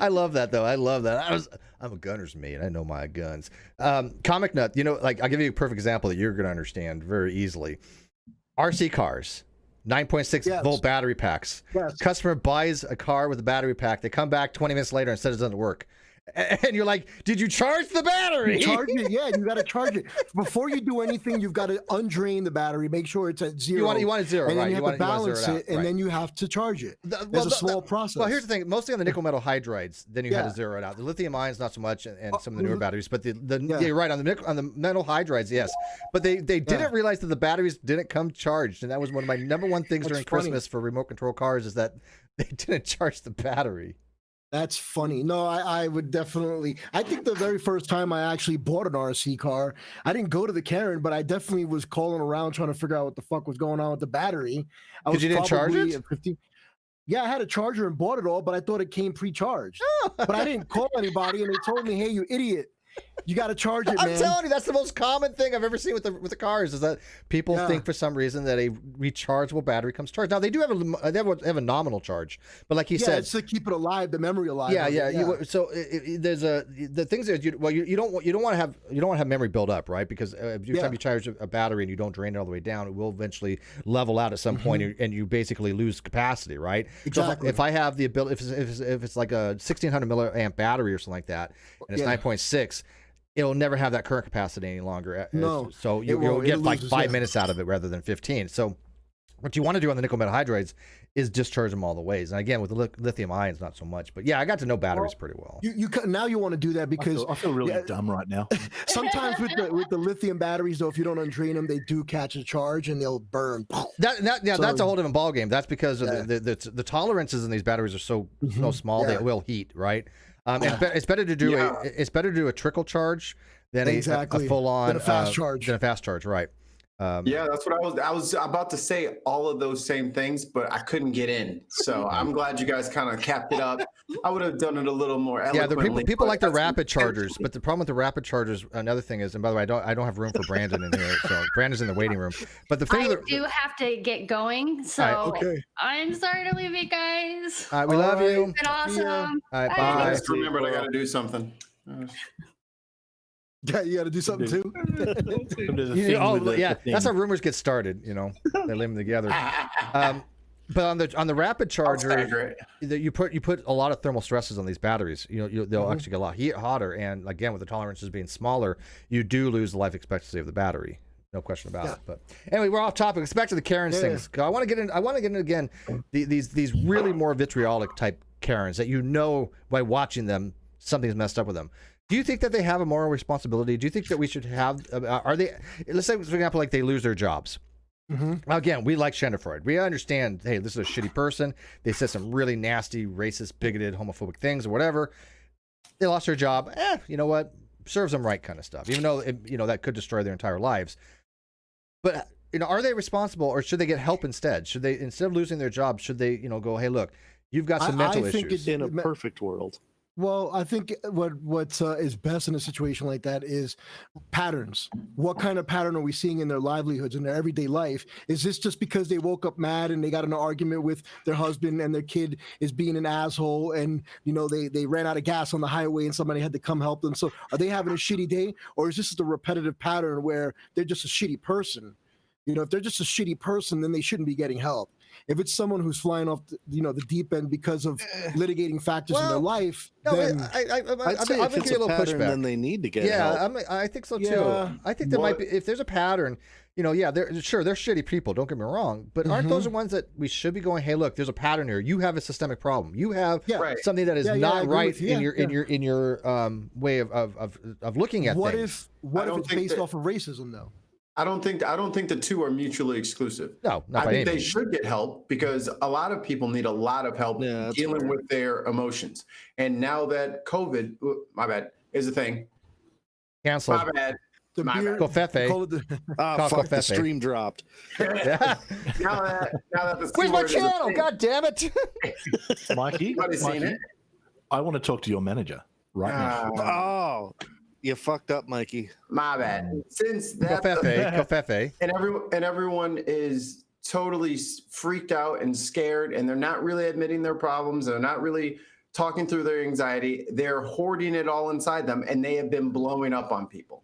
I love that though. I love that. I'm a gunner's mate. I know my guns. Comic Nut, like I'll give you a perfect example that you're going to understand very easily. RC cars. 9.6 volt battery packs. Yes. Customer buys a car with a battery pack. They come back 20 minutes later and says it doesn't work. And you're like, did you charge the battery? Charge it, yeah. You got to charge it before you do anything. You've got to undrain the battery, make sure it's at zero. You want it zero, and right? then you have to want balance zero it, and then you have to charge it. It's a slow process. Well, here's the thing: mostly on the nickel metal hydrides, then you had to zero it out. The lithium ions, not so much, and some of the newer batteries. But you're right on the metal hydrides, yes. But they didn't realize that the batteries didn't come charged, and that was one of my number one things during Christmas for remote control cars is that they didn't charge the battery. That's funny. No, I would definitely. I think the very first time I actually bought an RC car, I didn't go to the Karen, but I definitely was calling around trying to figure out what the fuck was going on with the battery. Because you didn't charge it? Yeah, I had a charger and bought it all, but I thought it came pre-charged. But I didn't call anybody, and they told me, "Hey, you idiot, you got to charge it, man." I'm telling you, that's the most common thing I've ever seen with the cars is that people think for some reson that a rechargeable battery comes charged. Now they do have a nominal charge, but like you said, it's to keep it alive, the memory alive. So there's the things that you don't want to have memory build up, right? Because every time you charge a battery and you don't drain it all the way down, it will eventually level out at some point, and you basically lose capacity, right? Exactly. So if I have the ability, if it's like a 1600 milliamp battery or something like that, and it's 9.6. It'll never have that current capacity any longer. No, so you'll get like 5 minutes out of it rather than 15. So what you want to do on the nickel metal hydrides is discharge them all the ways. And again, with the lithium ions, not so much. But yeah, I got to know batteries pretty well. Now you want to do that because I feel really dumb right now. Sometimes with the lithium batteries, though, if you don't undrain them, they do catch a charge and they'll burn. That's a whole different ballgame. That's because of the tolerances in these batteries are so small they will heat, right? It's better to do a trickle charge than a full on than a fast charge. Right? Yeah, that's what I was about to say. All of those same things, but I couldn't get in. So I'm glad you guys kind of capped it up. I would have done it a little more eloquently. Yeah, people like the rapid chargers, but the problem with the rapid chargers, another thing is, and by the way, I don't have room for Brandon in here, so Brandon's in the waiting room. But the thing I do have to get going, so I'm sorry to leave you guys. All right, we love you. It's been awesome. All right, bye. I just remembered I got to do something. Yeah, you got to do something too. That's how rumors get started. They leave them together. But on the rapid charger, you put a lot of thermal stresses on these batteries. They'll actually get a lot hotter, and again, with the tolerances being smaller, you do lose the life expectancy of the battery. No question about it. But anyway, we're off topic. Let's back to the Karens things. I want to get in again these really more vitriolic type Karens that by watching them something's messed up with them. Do you think that they have a moral responsibility? Do you think that we should have? Are they? Let's say, for example, like they lose their jobs. Again, we like Schadenfreude. We understand. Hey, this is a shitty person. They said some really nasty, racist, bigoted, homophobic things or whatever. They lost their job. You know what? Serves them right, kind of stuff. Even though that could destroy their entire lives. But are they responsible, or should they get help instead? Should they, instead of losing their job, should they go, hey, look, you've got some mental I think issues. In a perfect world. Well, I think what is best in a situation like that is patterns. What kind of pattern are we seeing in their livelihoods, in their everyday life? Is this just because they woke up mad and they got in an argument with their husband and their kid is being an asshole and, you know, they ran out of gas on the highway and somebody had to come help them? So are they having a shitty day? Or is this just a repetitive pattern where they're just a shitty person? You know, if they're just a shitty person, then they shouldn't be getting help. If it's someone who's flying off, the deep end because of litigating factors in their life, then I'd say if it's a little pattern, then they need to get help. I think so too. Yeah. I think there might be, if there's a pattern, they're shitty people. Don't get me wrong, but aren't those the ones that we should be going? Hey, look, there's a pattern here. You have a systemic problem. You have something that is not right in your way of looking at things. What if it's based off of racism, though? I don't think the two are mutually exclusive. No, not I by think any they means. should get help because a lot of people need a lot of help dealing with their emotions. And now that COVID, my bad, is a thing. Cancel. My bad. Covfefe. The stream dropped. Yeah. now that the Where's my C word is a channel? thing, God damn it! Mikey, everybody's seen it. I want to talk to your manager right now. Oh, you fucked up, Mikey. My bad. Since that Covfefe. and everyone is totally freaked out and scared, and they're not really admitting their problems. They're not really talking through their anxiety. They're hoarding it all inside them, and they have been blowing up on people.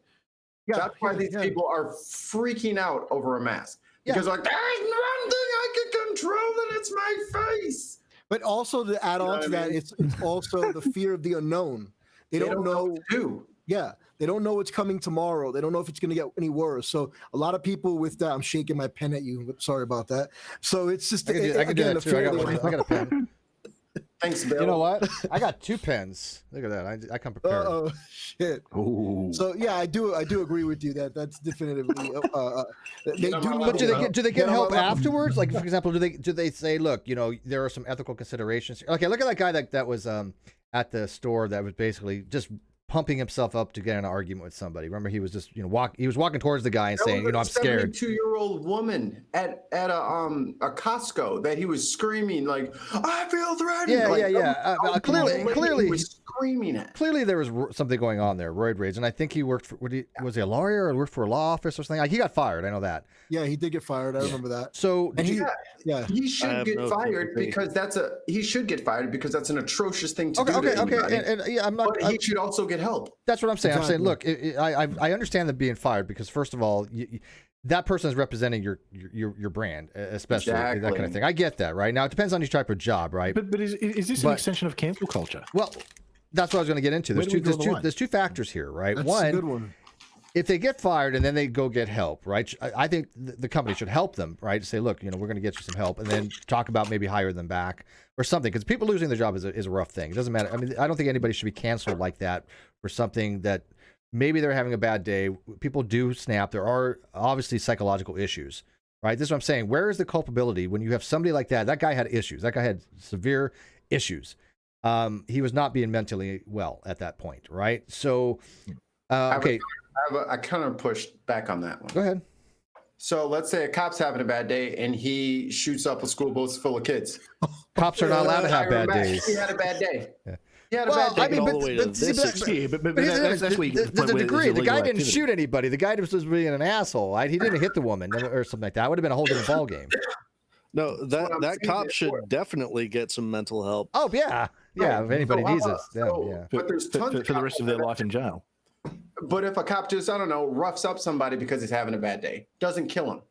That's why these people are freaking out over a mask because like there's one thing I can control, and it's my face. But also to add on to that, it's also the fear of the unknown. They don't know what to do. Yeah, they don't know what's coming tomorrow. They don't know if it's going to get any worse. So a lot of people with that, I'm shaking my pen at you. Sorry about that. So it's just I can do that too. I got a pen. Thanks, Bill. You know what? I got 2 pens. Look at that. I come prepared. Oh shit. Ooh. So yeah, I do agree with you that that's definitively they do. But do they get help afterwards? Like, for example, do they say, look, there are some ethical considerations here. Okay, look at that guy that was at the store that was basically just pumping himself up to get in an argument with somebody. Remember, he was just he was walking towards the guy and saying, I'm scared. 72-year-old woman at a Costco that he was screaming like, I feel threatened. Yeah. Clearly he was screaming at. Clearly there was something going on there, roid rage, and I think he worked for. Was he a lawyer or worked for a law office or something? Like, he got fired. I know that. Yeah, he did get fired. I remember that. So he should get fired because that's an atrocious thing to do. Okay, and I'm not. But he should also get help. That's what I'm saying. Exactly. I'm saying, look, I understand them being fired because first of all, that person is representing your brand, especially that kind of thing. I get that, right? Now it depends on your type of job, right? But is this an extension of cancel culture? Well, that's what I was going to get into. There's two factors here, right? That's a good one. If they get fired and then they go get help, right? I think the company should help them, right? Say, look, we're going to get you some help, and then talk about maybe hire them back or something. Because people losing their job is a rough thing. It doesn't matter. I mean, I don't think anybody should be canceled like that for something that maybe they're having a bad day. People do snap. There are obviously psychological issues, right? This is what I'm saying. Where is the culpability when you have somebody like that? That guy had issues. That guy had severe issues. He was not being mentally well at that point, right? So, okay. I kind of pushed back on that one. Go ahead. So let's say a cop's having a bad day and he shoots up a school bus full of kids. Cops are not allowed to have bad days. He had a bad day. Yeah. He had a bad day. I mean, the degree. The guy didn't shoot anybody. The guy was just being an asshole. Right? He didn't hit the woman or something like that. It would have been a whole different ball game. No, that cop should definitely get some mental help. Oh yeah. If anybody needs it. But there's tons for the rest of their life in jail. But if a cop just, I don't know, roughs up somebody because he's having a bad day, doesn't kill him.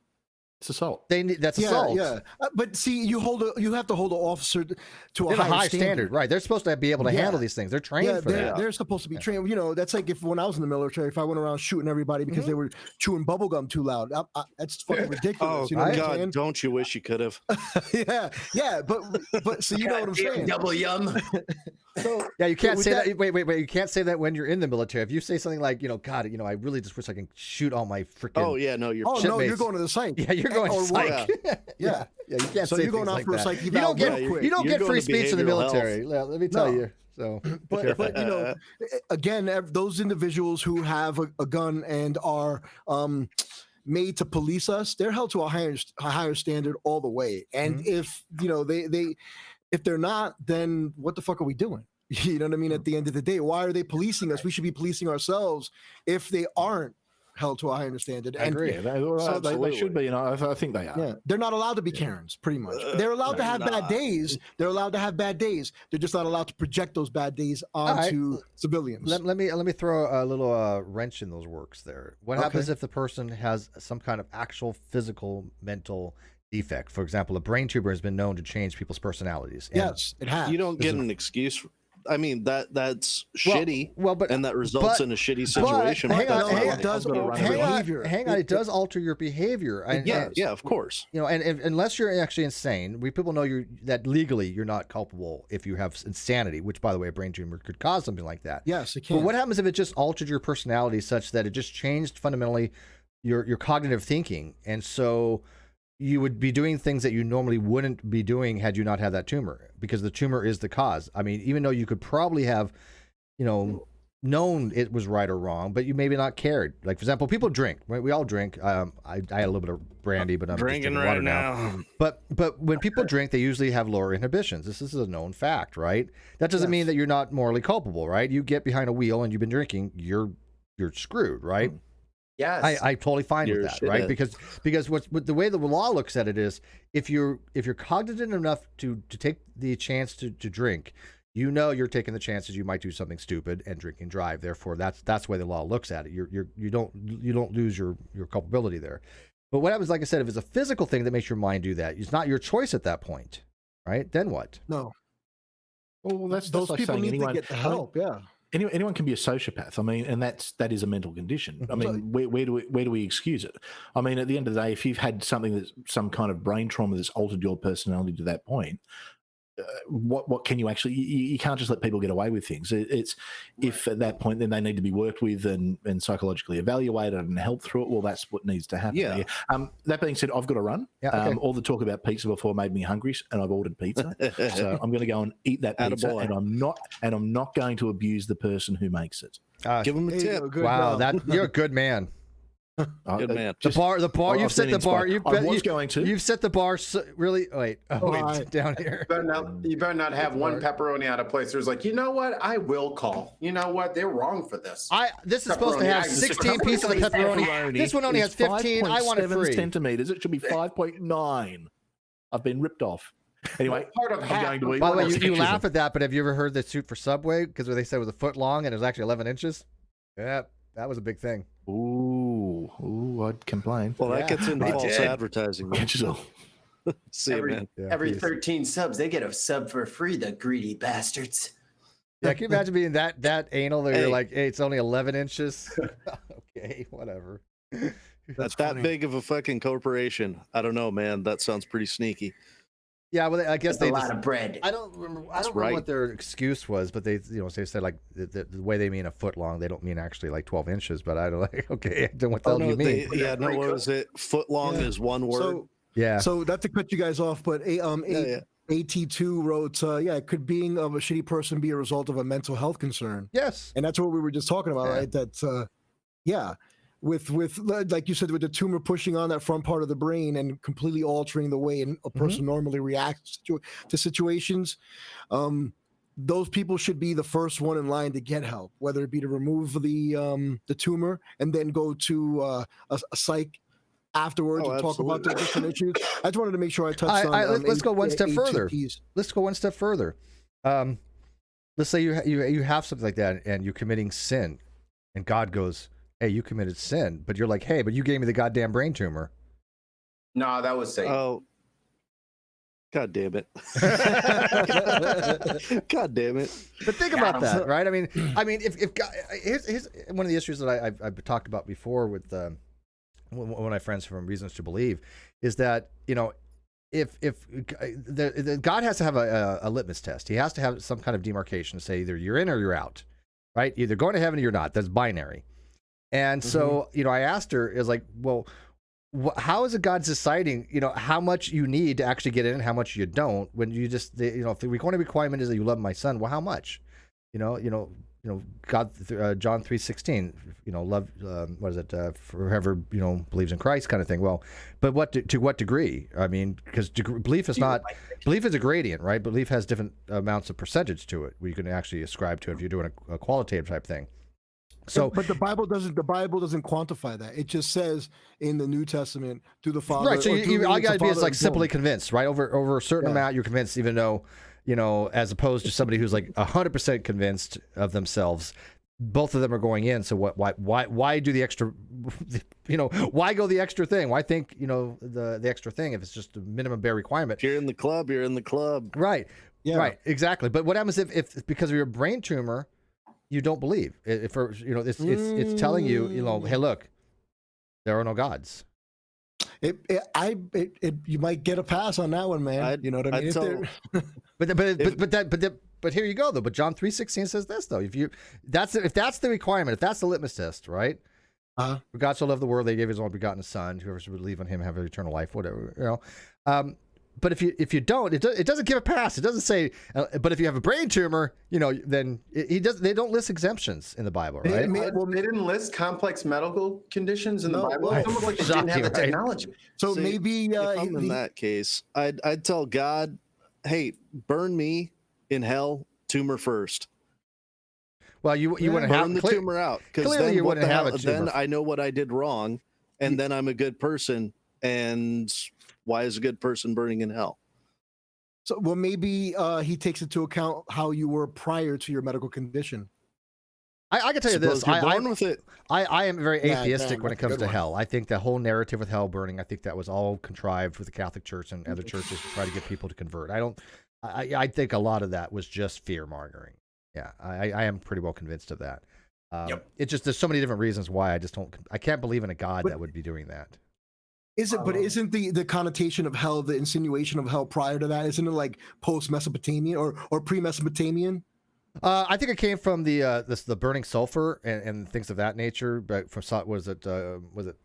It's assault. That's assault. Yeah. But see, you have to hold an officer to a high standard. Right? They're supposed to be able to handle these things. They're trained for that. They're supposed to be trained. That's like when I was in the military, if I went around shooting everybody because they were chewing bubble gum too loud. That's fucking ridiculous. Oh, God, don't you wish you could have? yeah. But so you know what I'm saying? Double yum. So, you can't say that. Wait. You can't say that when you're in the military. If you say something like, God, I really just wish I can shoot all my freaking. Oh yeah, no, you're going to the site. Yeah, you're going to psych. Yeah. You can't so say you're going out like for a that. psych You don't get free speech in the military. Let me tell you. So, but again, those individuals who have a gun and are made to police us, they're held to a higher standard all the way. And if they If they're not, then what the fuck are we doing? You know what I mean? At the end of the day, why are they policing us? We should be policing ourselves if they aren't held to a higher standard. I agree. Yeah, they should be, and I think they are. Yeah, they're not allowed to be Karens, pretty much. They're allowed to have bad days. They're allowed to have bad days. They're just not allowed to project those bad days onto civilians. Let me throw a little wrench in those works there. What happens if the person has some kind of actual physical, mental defect? For example, a brain tumor has been known to change people's personalities. Yes, it has. You don't get an excuse. I mean, that's shitty. But and that results in a shitty situation. Hang on, it does alter behavior. Hang on, it does alter your behavior. Yeah, of course. You know, and unless you're actually insane, people know that legally you're not culpable if you have insanity. Which, by the way, a brain tumor could cause something like that. Yes, it can. But what happens if it just altered your personality such that it just changed fundamentally your cognitive thinking, and so you would be doing things that you normally wouldn't be doing had you not had that tumor, because the tumor is the cause. I mean, even though you could probably have, known it was right or wrong, but you maybe not cared. Like, for example, people drink, right? We all drink. I had a little bit of brandy, but I'm drinking just right water now. But when people drink, they usually have lower inhibitions. This is a known fact, right? That doesn't mean that you're not morally culpable, right? You get behind a wheel and you've been drinking, you're screwed, right? Yes. I totally fine with that, right? Because the way the law looks at it is, if you're cognizant enough to take the chance to drink, you're taking the chances you might do something stupid and drink and drive. Therefore, that's the way the law looks at it. You don't lose your culpability there. But what happens, like I said, if it's a physical thing that makes your mind do that, it's not your choice at that point, right? Then what? No. Well, that's those like people saying need anyone, to get the help. Yeah. Anyone can be a sociopath. I mean, and that is a mental condition. I mean, where do we excuse it? I mean, at the end of the day, if you've had something that's some kind of brain trauma that's altered your personality to that point, what can you actually? You can't just let people get away with things. It's if at that point then they need to be worked with and psychologically evaluated and helped through it. Well, that's what needs to happen. Yeah. That being said, I've got to run. Yeah, okay. All the talk about pizza before made me hungry, and I've ordered pizza. So I'm going to go and eat that pizza, and I'm not going to abuse the person who makes it. Give them a tip. Wow, you're a good man. Good man. The bar. You've set the bar. You've set the bar. Really. Wait. Down here. You better not have one pepperoni out of place. There's like, you know what? I will call. You know what? They're wrong for this. This is supposed to have 16 pieces of pepperoni. This one only has 15. I want it free. Centimeters. It should be 5.9. I've been ripped off. Anyway, part of I'm going to eat. By the way, you laugh at that, but have you ever heard the suit for Subway? Because they said it was a foot long and it was actually 11 inches. Yeah, that was a big thing. Ooh, I'd complain. Well, that gets into false advertising. See you, man. Every 13 subs, they get a sub for free, the greedy bastards. Yeah, can you imagine being that anal that you're like, hey, it's only 11 inches? Okay, whatever. That's that big of a fucking corporation. I don't know, man. That sounds pretty sneaky. Yeah, well, I guess a lot of bread. I don't remember what their excuse was, but they said like the way they mean a foot long, they don't mean actually like 12 inches. But I don't like, okay, then what the hell do you mean? What was it? Foot long is one word. So not to cut you guys off, but AT2 wrote, it could being of a shitty person be a result of a mental health concern. Yes, and that's what we were just talking about, right? That with like you said, with the tumor pushing on that front part of the brain and completely altering the way a person normally reacts to situations, those people should be the first one in line to get help, whether it be to remove the tumor and then go to a psych afterwards and talk about the different issues. I just wanted to make sure I touched on. Let's go one step further. Let's go one step further. Let's say you have something like that and you're committing sin, and God goes, hey, you committed sin, but you're like, hey, but you gave me the goddamn brain tumor. No, that was Satan. Oh, God damn it! God damn it! But think about that, right? I mean, if God, here's one of the issues that I've talked about before with one of my friends from Reasons to Believe, is that if God has to have a litmus test, he has to have some kind of demarcation to say either you're in or you're out, right? Either going to heaven or you're not. That's binary. And so, I asked her, is like, well, how is it God deciding, how much you need to actually get in and how much you don't, when you just, if the only requirement is that you love my son, well, how much? God, John 3:16, love, what is it, forever, believes in Christ kind of thing. Well, but to what degree? I mean, because belief is a gradient, right? Belief has different amounts of percentage to it where you can actually ascribe to it if you're doing a qualitative type thing. So, but the Bible doesn't quantify that. It just says in the New Testament, through the Father. Right. So all you got to be is like simply boom. convinced, right? Over a certain amount, you're convinced, even though, as opposed to somebody who's like 100% convinced of themselves. Both of them are going in. So why do the extra, why go the extra thing? Why think, the extra thing if it's just a minimum bare requirement? If you're in the club, you're in the club. Right. Yeah. Right. Exactly. But what happens if because of your brain tumor, you don't believe? It's telling you, hey, look, there are no gods. You might get a pass on that one, man. You know what I mean? But here you go though. But John 3:16 says this though. If that's the requirement, if that's the litmus test, right? For God so loved the world, they gave his only begotten Son. Whoever should believe on him have eternal life. Whatever, But if you don't, it doesn't give a pass. It doesn't say. But if you have a brain tumor, then they don't list exemptions in the Bible, right? They didn't list complex medical conditions in the Bible. It's almost like they didn't have the technology. So maybe if I'm in that case, I'd tell God, hey, burn me in hell, tumor first. Well, you wouldn't burn the tumor out, because then you wouldn't have a tumor. Then I know what I did wrong, and then I'm a good person. And why is a good person burning in hell? So, well, maybe he takes into account how you were prior to your medical condition. I can tell you this. I am very atheistic damn, when it comes to one. hell. I think the whole narrative with hell burning, I think that was all contrived with the Catholic Church and other churches to try to get people to convert. I think a lot of that was just fear mongering. Yeah, I am pretty well convinced of that. It's just there's so many different reasons why I can't believe in a God that would be doing that. But isn't the connotation of hell, the insinuation of hell prior to that, isn't it like post-Mesopotamian or pre-Mesopotamian? I think it came from the burning sulfur and things of that nature. But from was it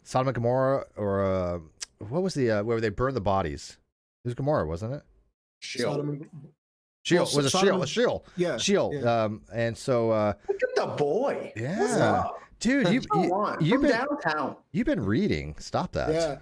Sodom and Gomorrah, or what was where they burned the bodies? It was Gomorrah, wasn't it? Sheol. Sheol. Was it Sheol? Sheol. Yeah. Sheol. Yeah. And so look at the boy. Yeah. What's up? Dude, you've been downtown. You've been reading. Stop that. Yeah.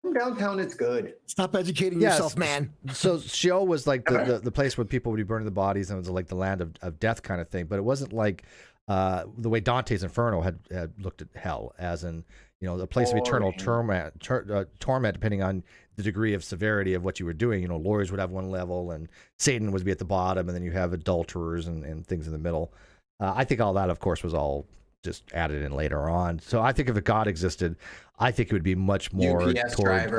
From downtown, it's good. Stop educating yourself, man. So Sheol was like the place where people would be burning the bodies, and it was like the land of death kind of thing. But it wasn't like the way Dante's Inferno had looked at hell, as in the place of eternal torment, depending on the degree of severity of what you were doing. Lawyers would have one level, and Satan would be at the bottom, and then you have adulterers and things in the middle. I think all that, of course, was all just added in later on. So I think if a God existed, I think it would be much more toward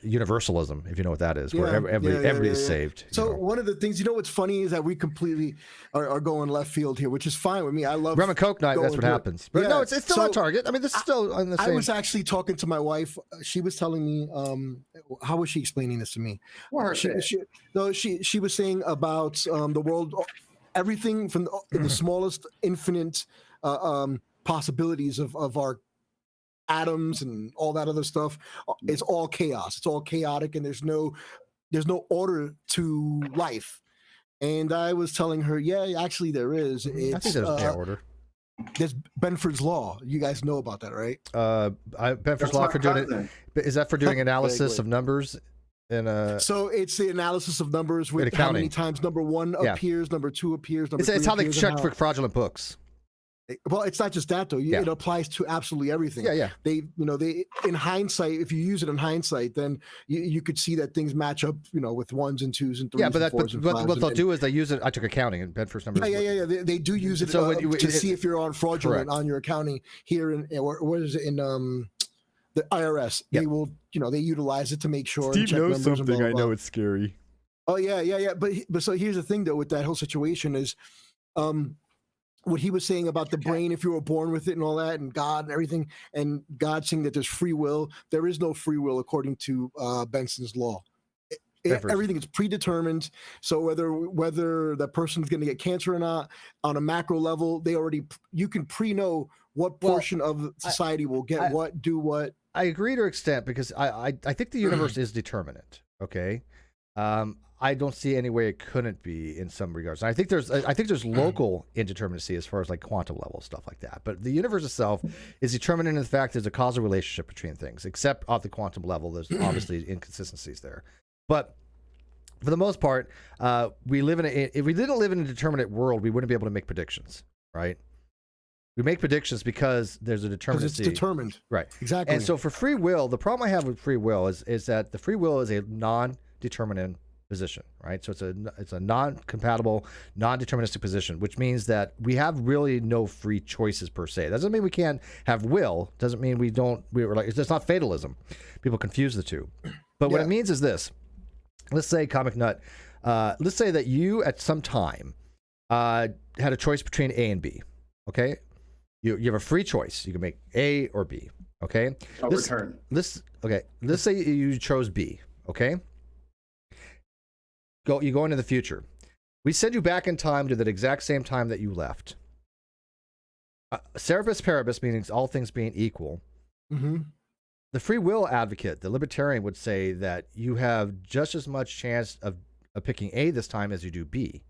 universalism, if you know what that is, where everybody is saved. So one of the things, what's funny is that we completely are going left field here, which is fine with me. I love Rum and Coke Night. That's what happens. But no, it's still on target. I mean, this is still on the same. I was actually talking to my wife. She was telling me, how was she explaining this to me? She was saying about the world, everything from the smallest infinite possibilities of our atoms and all that other stuff is all chaos. It's all chaotic, and there's no order to life. And I was telling her, yeah, actually there is. I think there's order. There's Benford's law. You guys know about that, right? Benford's law for doing it. Is that for doing analysis of numbers? So it's the analysis of numbers with how many times number one appears, number two appears, number three it's how they appears, check for fraudulent books. Well, it's not just that though. It applies to absolutely everything. Yeah. They in hindsight, if you use it in hindsight, then you could see that things match up, with ones and twos and threes. Yeah, but and fours and fives what they'll do is they use it. I took accounting and Benford's numbers. Yeah. They do use it to see if you're on fraudulent on your accounting here or what is it in the IRS. They will, they utilize it to make sure. Steve check knows numbers something. And blah, blah, I blah. know it's scary. Oh yeah. But so here's the thing though with that whole situation is, what he was saying about the brain, if you were born with it and all that, and God and everything, and God saying that there's free will. There is no free will according to Benson's law. Everything is predetermined. So whether that person's going to get cancer or not, on a macro level, you can pre-know what portion of society will get do what. I agree to an extent because I think the universe is determinate. Okay. I don't see any way it couldn't be in some regards. And I think there's local indeterminacy as far as like quantum level stuff like that. But the universe itself is determined in the fact there's a causal relationship between things, except at the quantum level, there's obviously inconsistencies there. But for the most part, if we didn't live in a determinate world, we wouldn't be able to make predictions, right? We make predictions because there's a determinacy. Because it's determined. Right. Exactly. And so for free will, the problem I have with free will is that the free will is a non-determinate position, right? So it's a non-compatible, non-deterministic position, which means that we have really no free choices per se. It doesn't mean we can't have will. Doesn't mean we're like, it's not fatalism. People confuse the two. But what it means is this. Let's say, Comic Nut, let's say that you at some time had a choice between A and B, okay? You have a free choice. You can make A or B, okay? Let's say you chose B, okay? You go into the future. We send you back in time to that exact same time that you left. Cerebus paribus, meaning all things being equal. Mm-hmm. The free will advocate, the libertarian, would say that you have just as much chance of picking A this time as you do B,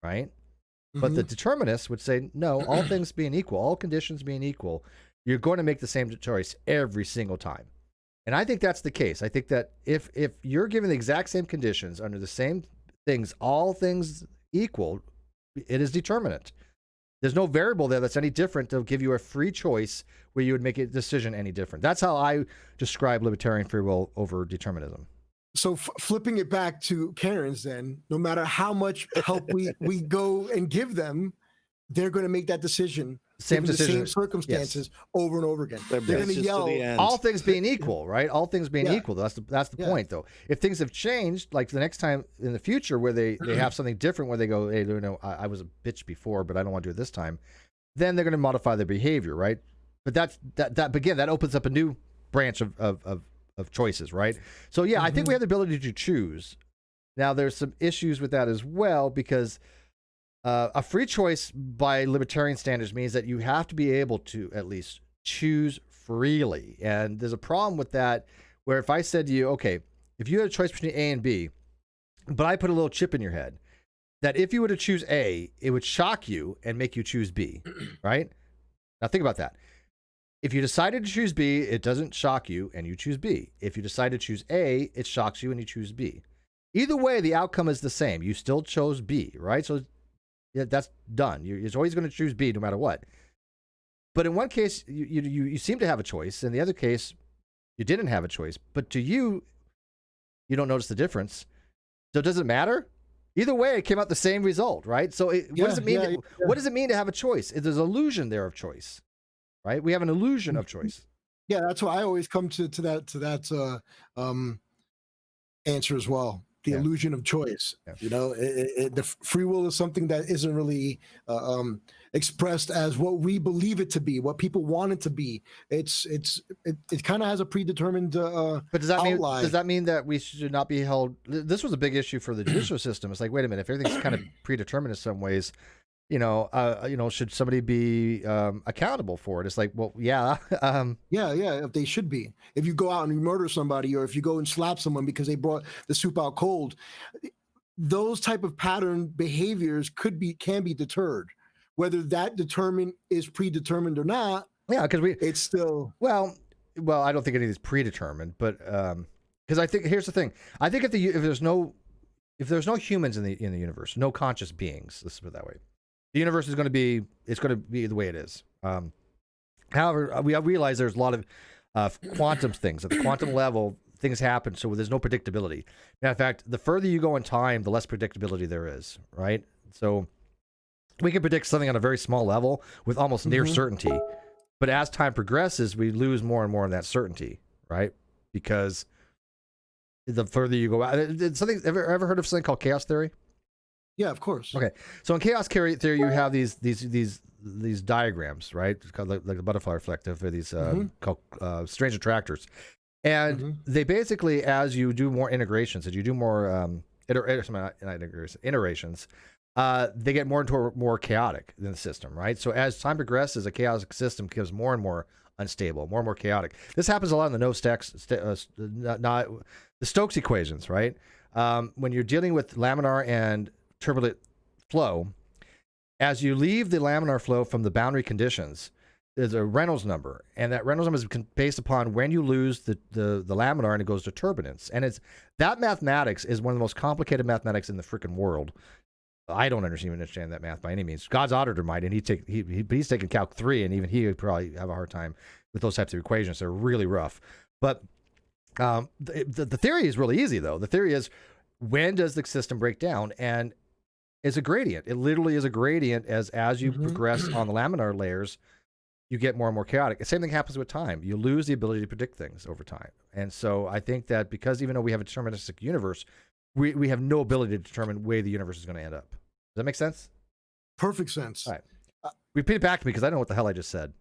right? Mm-hmm. But the determinist would say, no, all things being equal, all conditions being equal, you're going to make the same choice every single time. And I think that's the case. I think that if you're given the exact same conditions under the same things, all things equal, it is determinate. There's no variable there that's any different to give you a free choice where you would make a decision any different. That's how I describe libertarian free will over determinism. So flipping it back to Karens, then, no matter how much help we go and give them, they're going to make that decision. Same decision. The same circumstances over and over again. They're going to yell, all things being equal, right? All things being equal. That's the point, though. If things have changed, like the next time in the future where they have something different where they go, hey, I was a bitch before, but I don't want to do it this time, then they're going to modify their behavior, right? But that opens up a new branch of choices, right? So yeah, I think we have the ability to choose. Now there's some issues with that as well, because a free choice by libertarian standards means that you have to be able to at least choose freely. And there's a problem with that, where if I said to you, okay, if you had a choice between A and B, but I put a little chip in your head that if you were to choose A, it would shock you and make you choose B, right? Now think about that. If you decided to choose B, it doesn't shock you and you choose B. If you decide to choose A, it shocks you and you choose B. Either way, the outcome is the same. You still chose B, right? So yeah, that's done. You're always going to choose B no matter what. But in one case, you seem to have a choice. In the other case, you didn't have a choice. But to you, you don't notice the difference. So does it matter? Either way, it came out the same result, right? So what does it mean? What does it mean to have a choice? There's an illusion there of choice, right? We have an illusion of choice. Yeah, that's why I always come to that answer as well. The illusion of choice. Yeah. You know, the free will is something that isn't really expressed as what we believe it to be, what people want it to be. It kind of has a predetermined but does that mean that we should not be held? This was a big issue for the judicial system. It's like, wait a minute, if everything's kind of predetermined in some ways, should somebody be accountable for it? It's like, well, yeah. If they should be. If you go out and you murder somebody, or if you go and slap someone because they brought the soup out cold, those type of pattern behaviors can be deterred. Whether that is predetermined or not. Yeah, because it's still well, I don't think any of these predetermined, but because I think here's the thing. I think if there's no humans in the universe, no conscious beings, let's put it that way, the universe is going to be the way it is. However, we realize there's a lot of quantum things. At the quantum level, things happen, so there's no predictability. Now, in fact, the further you go in time, the less predictability there is, right? So we can predict something on a very small level with almost near certainty. But as time progresses, we lose more and more of that certainty, right? Because the further you go out, ever heard of something called chaos theory? Yeah, of course. Okay, so in chaos theory, you have these diagrams, right? It's called like the butterfly reflective, or these called strange attractors, and they basically, as you do more integrations, as you do more iterations, they get more chaotic in the system, right? So as time progresses, a chaotic system becomes more and more unstable, more and more chaotic. This happens a lot in the the Stokes equations, right? when you're dealing with laminar and turbulent flow, as you leave the laminar flow from the boundary conditions, there's a Reynolds number, and that Reynolds number is based upon when you lose the laminar and it goes to turbulence. And it's that mathematics is one of the most complicated mathematics in the freaking world. I don't understand that math by any means. God's auditor might, and he's taken Calc 3, and even he would probably have a hard time with those types of equations. They're really rough. But the theory is really easy, though. The theory is, when does the system break down? And it's a gradient. It literally is a gradient as you progress on the laminar layers, you get more and more chaotic. The same thing happens with time. You lose the ability to predict things over time. And so I think that because even though we have a deterministic universe, we have no ability to determine where the universe is going to end up. Does that make sense? Perfect sense. All right. Repeat it back to me because I don't know what the hell I just said.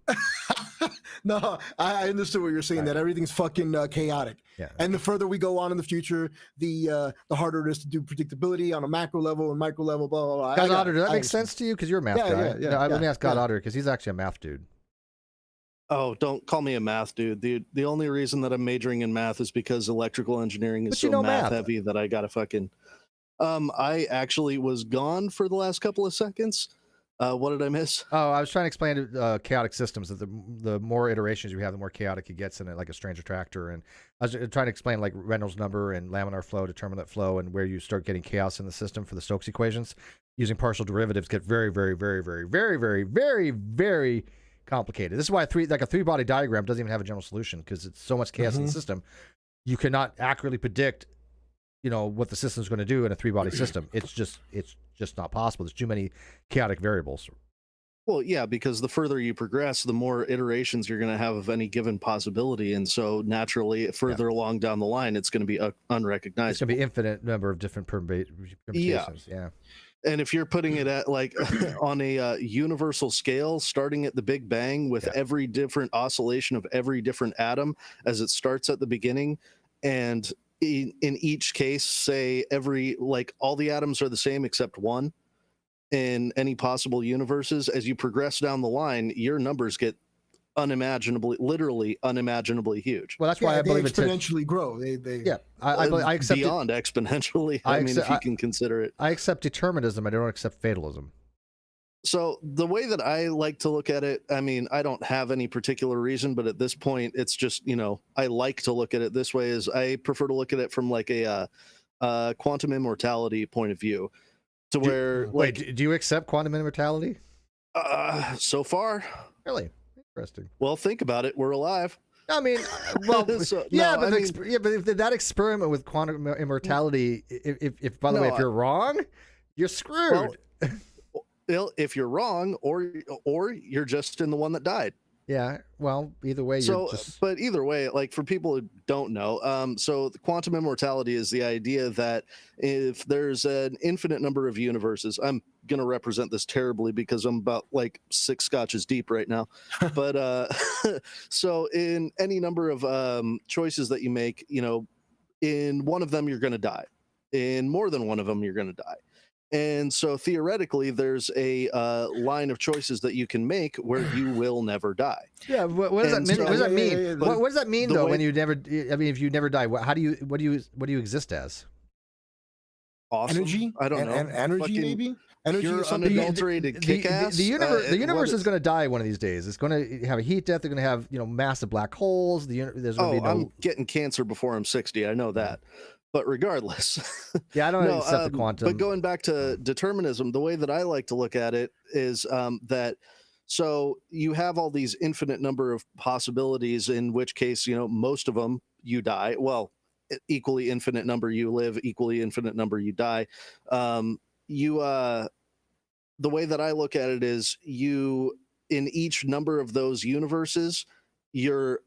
No, I understood what you're saying, that everything's fucking chaotic. Yeah. And the further we go on in the future, the harder it is to do predictability on a macro level and micro level, blah, blah, blah. God Auditor, does that make sense to you? Because you're a math guy. Let me ask God Auditor because he's actually a math dude. Oh, don't call me a math dude. The only reason that I'm majoring in math is because electrical engineering is so math heavy that I gotta fucking. I actually was gone for the last couple of seconds. What did I miss? Oh, I was trying to explain chaotic systems, that the more iterations you have, the more chaotic it gets in it, like a strange attractor. And I was trying to explain like Reynolds number and laminar flow, determinate flow, and where you start getting chaos in the system for the Stokes equations. Using partial derivatives get very, very, very, very, very, very, very, very complicated. This is why a three-body diagram doesn't even have a general solution, because it's so much chaos in the system. You cannot accurately predict, what the system's going to do in a three-body system. It's just not possible. There's too many chaotic variables. Well, yeah, because the further you progress, the more iterations you're going to have of any given possibility, and so naturally, further along down the line, it's going to be unrecognizable. It's going to be infinite number of different permutations. Yeah. And if you're putting it at like on a universal scale, starting at the Big Bang with every different oscillation of every different atom as it starts at the beginning, and in each case, say all the atoms are the same except one in any possible universes, as you progress down the line, your numbers get literally unimaginably huge. Well, that's why I believe they exponentially grow. I accept beyond exponentially. I mean, if you can consider it. I accept determinism. I don't accept fatalism. So the way that I like to look at it, I mean, I don't have any particular reason, but at this point, it's just, I like to look at it this way. Is I prefer to look at it from like a quantum immortality point of view, to where do you accept quantum immortality? So far, really. Interesting. Well, think about it. We're alive. I mean, well, but if that experiment with quantum immortality, if by the way, if you're wrong, you're screwed. Well, if you're wrong, or you're just in the one that died. Yeah. Well, either way. But either way, like for people who don't know, so the quantum immortality is the idea that if there's an infinite number of universes, I'm going to represent this terribly because I'm about like 6 scotches deep right now. But so in any number of choices that you make, in one of them, you're going to die. In more than one of them, you're going to die. And so theoretically, there's a line of choices that you can make where you will never die. Yeah. What does that mean? What does that mean? What does that mean though? When you never, if you never die, what do you exist as? Awesome. Energy? I don't know. Energy, maybe? Energy pure is something. unadulterated kick-ass. The universe is going to die one of these days. It's going to have a heat death. They're going to have massive black holes. There's going to be no. I'm getting cancer before I'm 60. I know that. But regardless, I don't accept the quantum. But going back to determinism, the way that I like to look at it is that so you have all these infinite number of possibilities, in which case, most of them you die. Well, equally infinite number you live, equally infinite number you die. The way that I look at it is in each number of those universes, your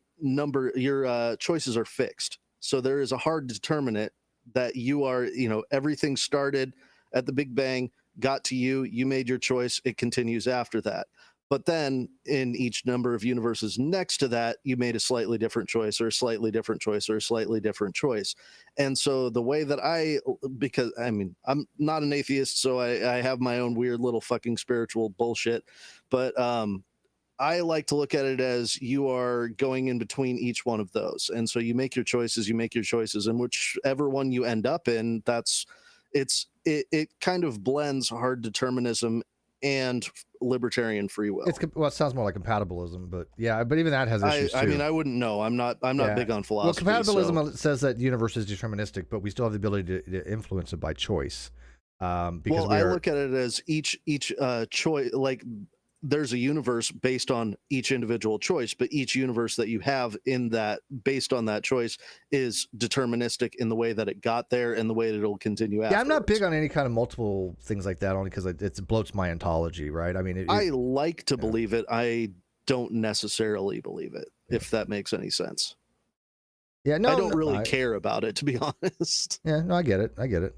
choices are fixed. So there is a hard determinant that you are, everything started at the Big Bang, got to you, you made your choice, it continues after that. But then in each number of universes next to that, you made a slightly different choice or a slightly different choice or a slightly different choice. And so the way that because I'm not an atheist, so I have my own weird little fucking spiritual bullshit, but I like to look at it as you are going in between each one of those. And so you make your choices, and whichever one you end up in, it kind of blends hard determinism and libertarian free will. It sounds more like compatibilism, but yeah, but even that has issues too. I mean, I wouldn't know. I'm not big on philosophy. Well, compatibilism says that the universe is deterministic, but we still have the ability to influence it by choice. Because I look at it as each choice, like there's a universe based on each individual choice, but each universe that you have in that based on that choice is deterministic in the way that it got there and the way that it'll continue afterwards. Yeah, I'm not big on any kind of multiple things like that, only because it bloats my ontology, right? I mean, I like to believe it. I don't necessarily believe it, if that makes any sense. Yeah, no, I don't really care about it, to be honest. Yeah, no, I get it.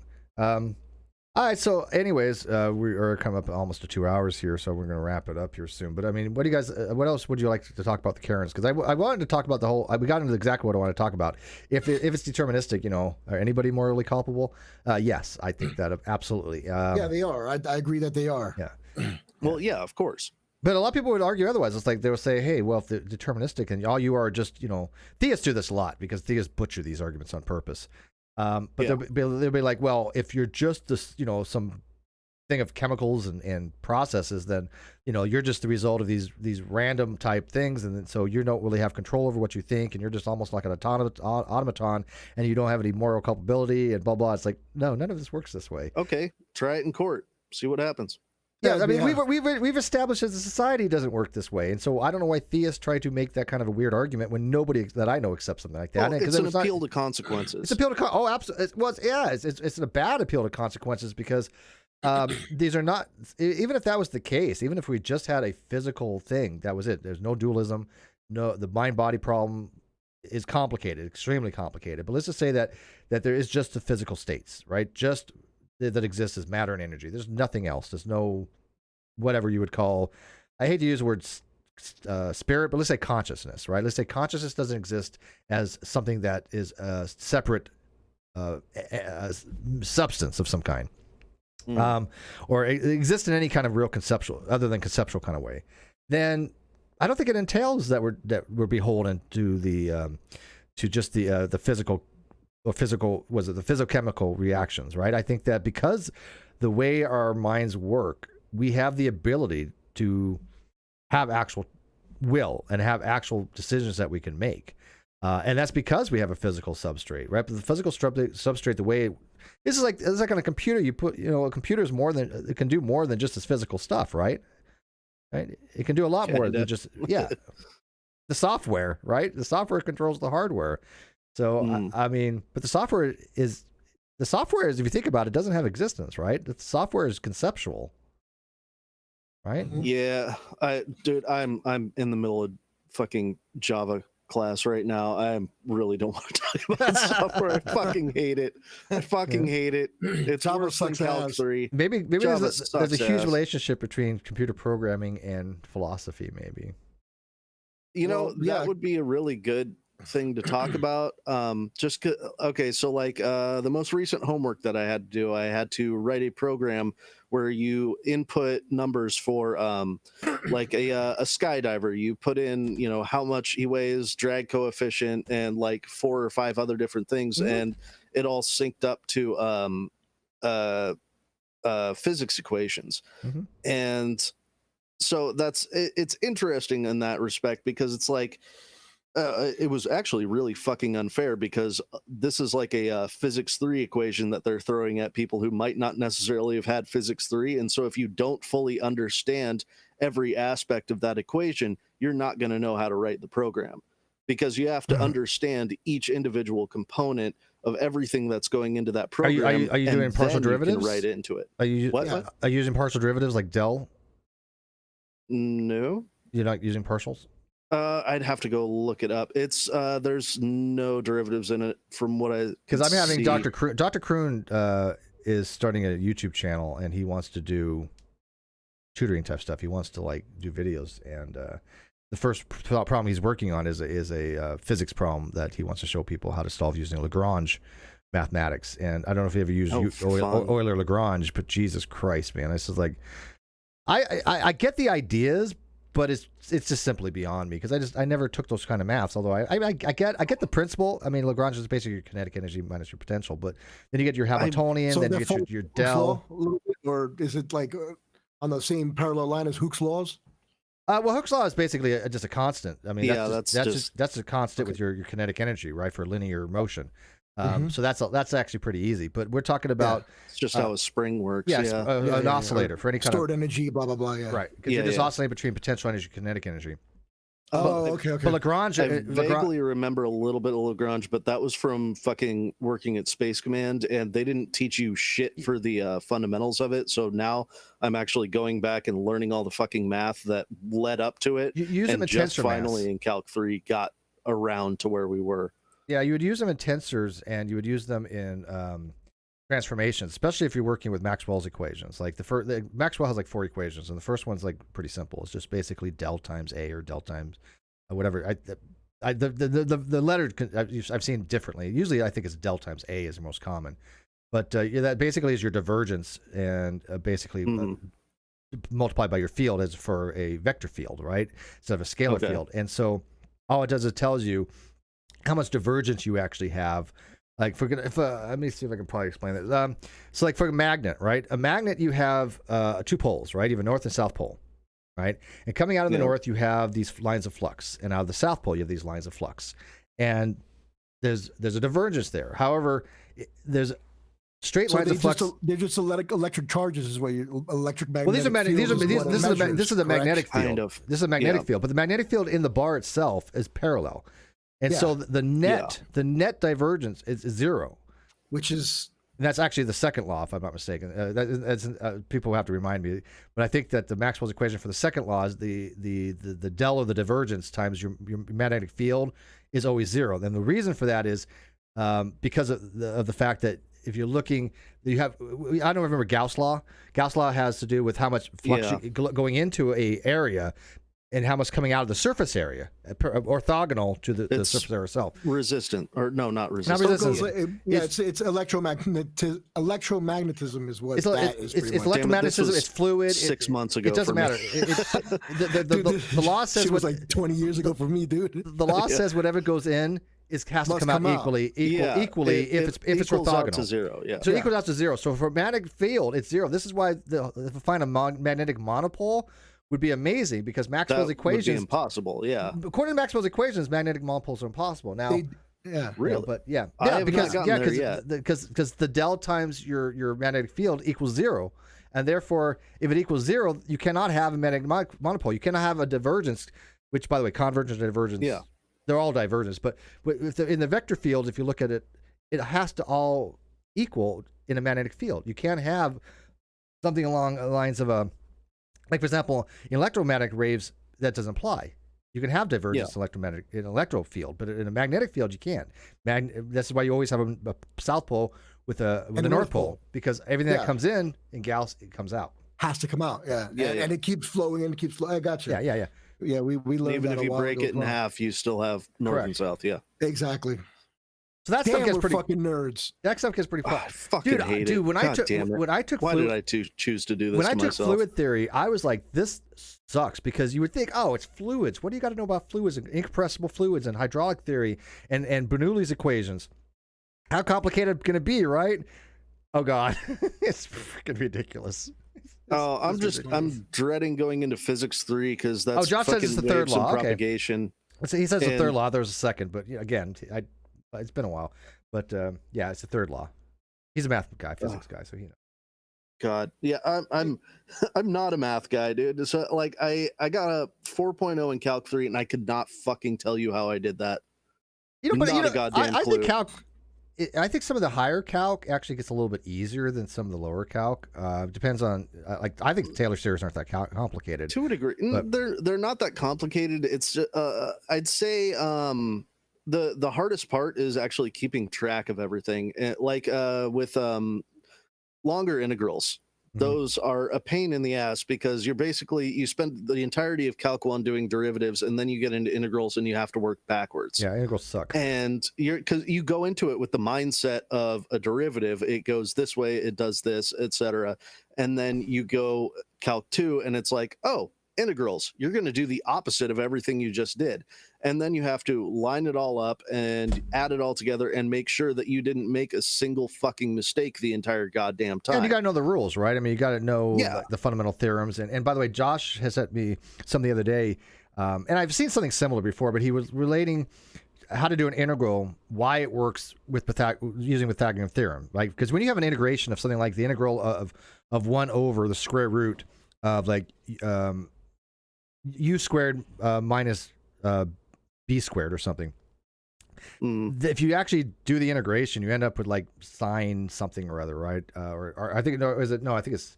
All right, so anyways, we are coming up almost to 2 hours here, so we're going to wrap it up here soon. But I mean, what do you guys? What else would you like to talk about the Karens? Because I wanted to talk about the whole. We got into exactly what I want to talk about. If it's deterministic, are anybody morally culpable? Yes, I think that absolutely. Yeah, they are. I agree that they are. Yeah. Well, yeah, of course. But a lot of people would argue otherwise. It's like they would say, hey, well, if they're deterministic and all you are just, theists do this a lot because theists butcher these arguments on purpose. But they'll be like, well, if you're just this, some thing of chemicals and processes, then, you're just the result of these random type things. And so you don't really have control over what you think. And you're just almost like an automaton and you don't have any moral culpability and blah, blah. It's like, no, none of this works this way. Okay. Try it in court. See what happens. Yeah, I mean, we've established as a society it doesn't work this way, and so I don't know why theists try to make that kind of a weird argument when nobody that I know accepts something like that. Well, it's an appeal to consequences. It's appeal to absolutely. Well, it's a bad appeal to consequences because these are not. Even if that was the case, even if we just had a physical thing, that was it. There's no dualism. No, the mind-body problem is complicated, extremely complicated. But let's just say that there is just the physical states, right? Just that exists as matter and energy. There's nothing else. There's no whatever you would call, I hate to use the word spirit, but let's say consciousness, right? Let's say consciousness doesn't exist as something that is a separate substance of some kind, or it exists in any kind of real conceptual, other than conceptual kind of way. Then I don't think it entails that we're beholden to to just the physical. Or the physicochemical reactions, right? I think that because the way our minds work, we have the ability to have actual will and have actual decisions that we can make. And that's because we have a physical substrate, right? But the physical substrate, the way it's like on a computer, you put, a computer is it can do more than just this physical stuff, right? Right? It can do a lot more than just, the software, right? The software controls the hardware. So, I mean, but the software is, if you think about it, doesn't have existence, right? The software is conceptual, right? Yeah, I'm in the middle of fucking Java class right now. I really don't want to talk about software. I fucking hate it. Hate it. It's worse than Calc 3. Maybe there's a huge relationship between computer programming and philosophy, maybe. That would be a really good thing to talk about. So like the most recent homework that I had to do, I had to write a program where you input numbers for like a skydiver. You put in how much he weighs, drag coefficient, and like 4 or 5 other different things, and it all synced up to physics equations. And so it's interesting in that respect because it's like it was actually really fucking unfair because this is like a physics 3 equation that they're throwing at people who might not necessarily have had physics 3. And so if you don't fully understand every aspect of that equation, you're not going to know how to write the program because you have to understand each individual component of everything that's going into that program. Are you doing partial derivatives? You can write into it. Are you using partial derivatives like Del? No. You're not using partials? I'd have to go look it up. It's there's no derivatives in it from what I because I'm having Dr. Kroon. Dr. Kroon is starting a YouTube channel and he wants to do tutoring type stuff. He wants to like do videos and the first problem he's working on is a physics problem that he wants to show people how to solve using Lagrange mathematics. And I don't know if you ever used Euler Lagrange, but Jesus Christ, man, this is like I get the ideas. but it's just simply beyond me because I never took those kind of maths. Although I get the principle. I mean, Lagrange is basically your kinetic energy minus your potential, but then you get your Hamiltonian, then you get your del. Or is it like on the same parallel line as Hooke's laws? Well, Hooke's law is basically just a constant. I mean, Yeah, that's a constant with your kinetic energy, right, for linear motion. So that's actually pretty easy. But we're talking about it's just how a spring works. Yes, an oscillator for any kind stored energy, blah blah blah. Yeah, right. Because you just oscillate between potential energy and kinetic energy. Okay. But Lagrange, I vaguely remember a little bit of Lagrange, but that was from fucking working at Space Command, and they didn't teach you shit for the fundamentals of it. So now I'm actually going back and learning all the fucking math that led up to it. You use them in just tensor finally maths. in Calc 3 got around to where we were. Yeah, you would use them in tensors, and you would use them in transformations, especially if you're working with Maxwell's equations. Like Maxwell has like 4 equations, and the first one's like pretty simple. It's just basically del times A or del times whatever. The letter I've seen differently. Usually, I think it's del times A is the most common, but that basically is your divergence, and basically multiplied by your field as for a vector field, right, instead of a scalar field. And so all it does is tells you how much divergence you actually have. Like let me see if I can probably explain this. So like for a magnet, right? A magnet, you have 2 poles, right? You have a north and south pole, right? And coming out of the north, you have these lines of flux, and out of the south pole, you have these lines of flux. And there's a divergence there. However, there's straight lines of flux. They're just electric charges, is what you electric magnetic. Well, this is a magnetic field. Kind of. This is a magnetic field, but the magnetic field in the bar itself is parallel. And so the net divergence is 0, which is, and that's actually the second law, if I'm not mistaken. People have to remind me, but I think that the Maxwell's equation for the second law is the del of the divergence times your magnetic field is always 0. And the reason for that is because of the fact that if you're looking, I don't remember Gauss law. Gauss law has to do with how much flux going into a area, and how much coming out of the surface area, orthogonal to the surface area itself. Resistant, or no, not resistant. Not resistant. It's electromagnetism. Electromagnetism is what that is. It's electromagnetism. It's fluid. 6 months ago. It doesn't matter. The law says it was like 20 years ago for me, dude. The law says whatever goes in has to come out equally if it's orthogonal to 0. Yeah. So it equals out to 0. So for a magnetic field, it's 0. This is why if we find a magnetic monopole would be amazing, because Maxwell's equations would be impossible. Yeah. According to Maxwell's equations, magnetic monopoles are impossible. Now, really, but because the del times your magnetic field equals 0, and therefore, if it equals 0, you cannot have a magnetic monopole. You cannot have a divergence, which, by the way, convergence and divergence, they're all divergence. But in the vector field, if you look at it, it has to all equal in a magnetic field. You can't have something along the lines of like, for example, in electromagnetic waves, that doesn't apply. You can have divergence in an electro field, but in a magnetic field, you can't. That's why you always have a south pole with a north pole, because everything that comes in Gauss, it comes out. Has to come out, and it keeps flowing and it keeps flowing. I got you. Yeah, we learned even that if you break it in half, you still have north and south. Yeah, exactly. So that stuff gets pretty fucking nerds. That stuff gets pretty fun. I fucking hate it. When I took why did I choose to do this? When I took myself? fluid theory, I was like, this sucks, because you would think, oh, it's fluids. What do you got to know about fluids and incompressible fluids and hydraulic theory and Bernoulli's equations? How complicated can it be, right? Oh God, it's freaking ridiculous. I'm dreading going into physics 3, because that's Josh says it's the third law. Propagation. Okay. He says the third law. There's a second, but again, it's been a while. But it's the third law. He's a math guy, physics guy, so he knows. God, yeah, I'm not a math guy, dude. So like, I got a 4.0 in Calc 3, and I could not fucking tell you how I did that. I think Calc. I think some of the higher calc actually gets a little bit easier than some of the lower calc. Depends on I think Taylor series aren't that complicated to a degree. They're not that complicated. It's just, I'd say the hardest part is actually keeping track of everything. Like with longer integrals. Those are a pain in the ass, because you spend the entirety of Calc 1 doing derivatives, and then you get into integrals and you have to work backwards. Yeah, integrals suck. And because you go into it with the mindset of a derivative, it goes this way, it does this, etc. And then you go Calc 2, and it's like, oh, integrals. You're going to do the opposite of everything you just did. And then you have to line it all up and add it all together and make sure that you didn't make a single fucking mistake the entire goddamn time. And you got to know the rules, right? I mean, you got to know the fundamental theorems. And by the way, Josh has sent me some the other day, and I've seen something similar before, but he was relating how to do an integral, why it works with using Pythagorean theorem, right? Because when you have an integration of something like the integral of 1 over the square root of like u squared minus b squared or something. If you actually do the integration, you end up with like sine something or other, right? Or I think I think it's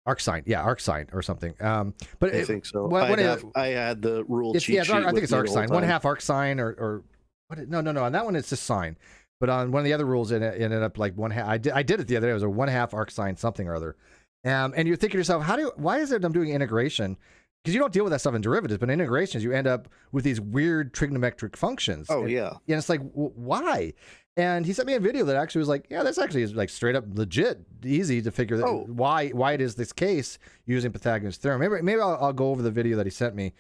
arcsine, arcsine or something. But I think so. I had the rule cheat sheet. I think it's arcsine, 1/2 arcsine or what? No. On that one, it's just sine. But on one of the other rules, it ended up like 1/2. I did it the other day. It was a 1/2 arcsine something or other. And you're thinking to yourself, why is it I'm doing integration? Because you don't deal with that stuff in derivatives, but in integrations, you end up with these weird trigonometric functions. Oh, and it's like, why? And he sent me a video that actually was like, that's actually like straight up legit easy to figure out why it is this case using Pythagorean's theorem. Maybe I'll go over the video that he sent me,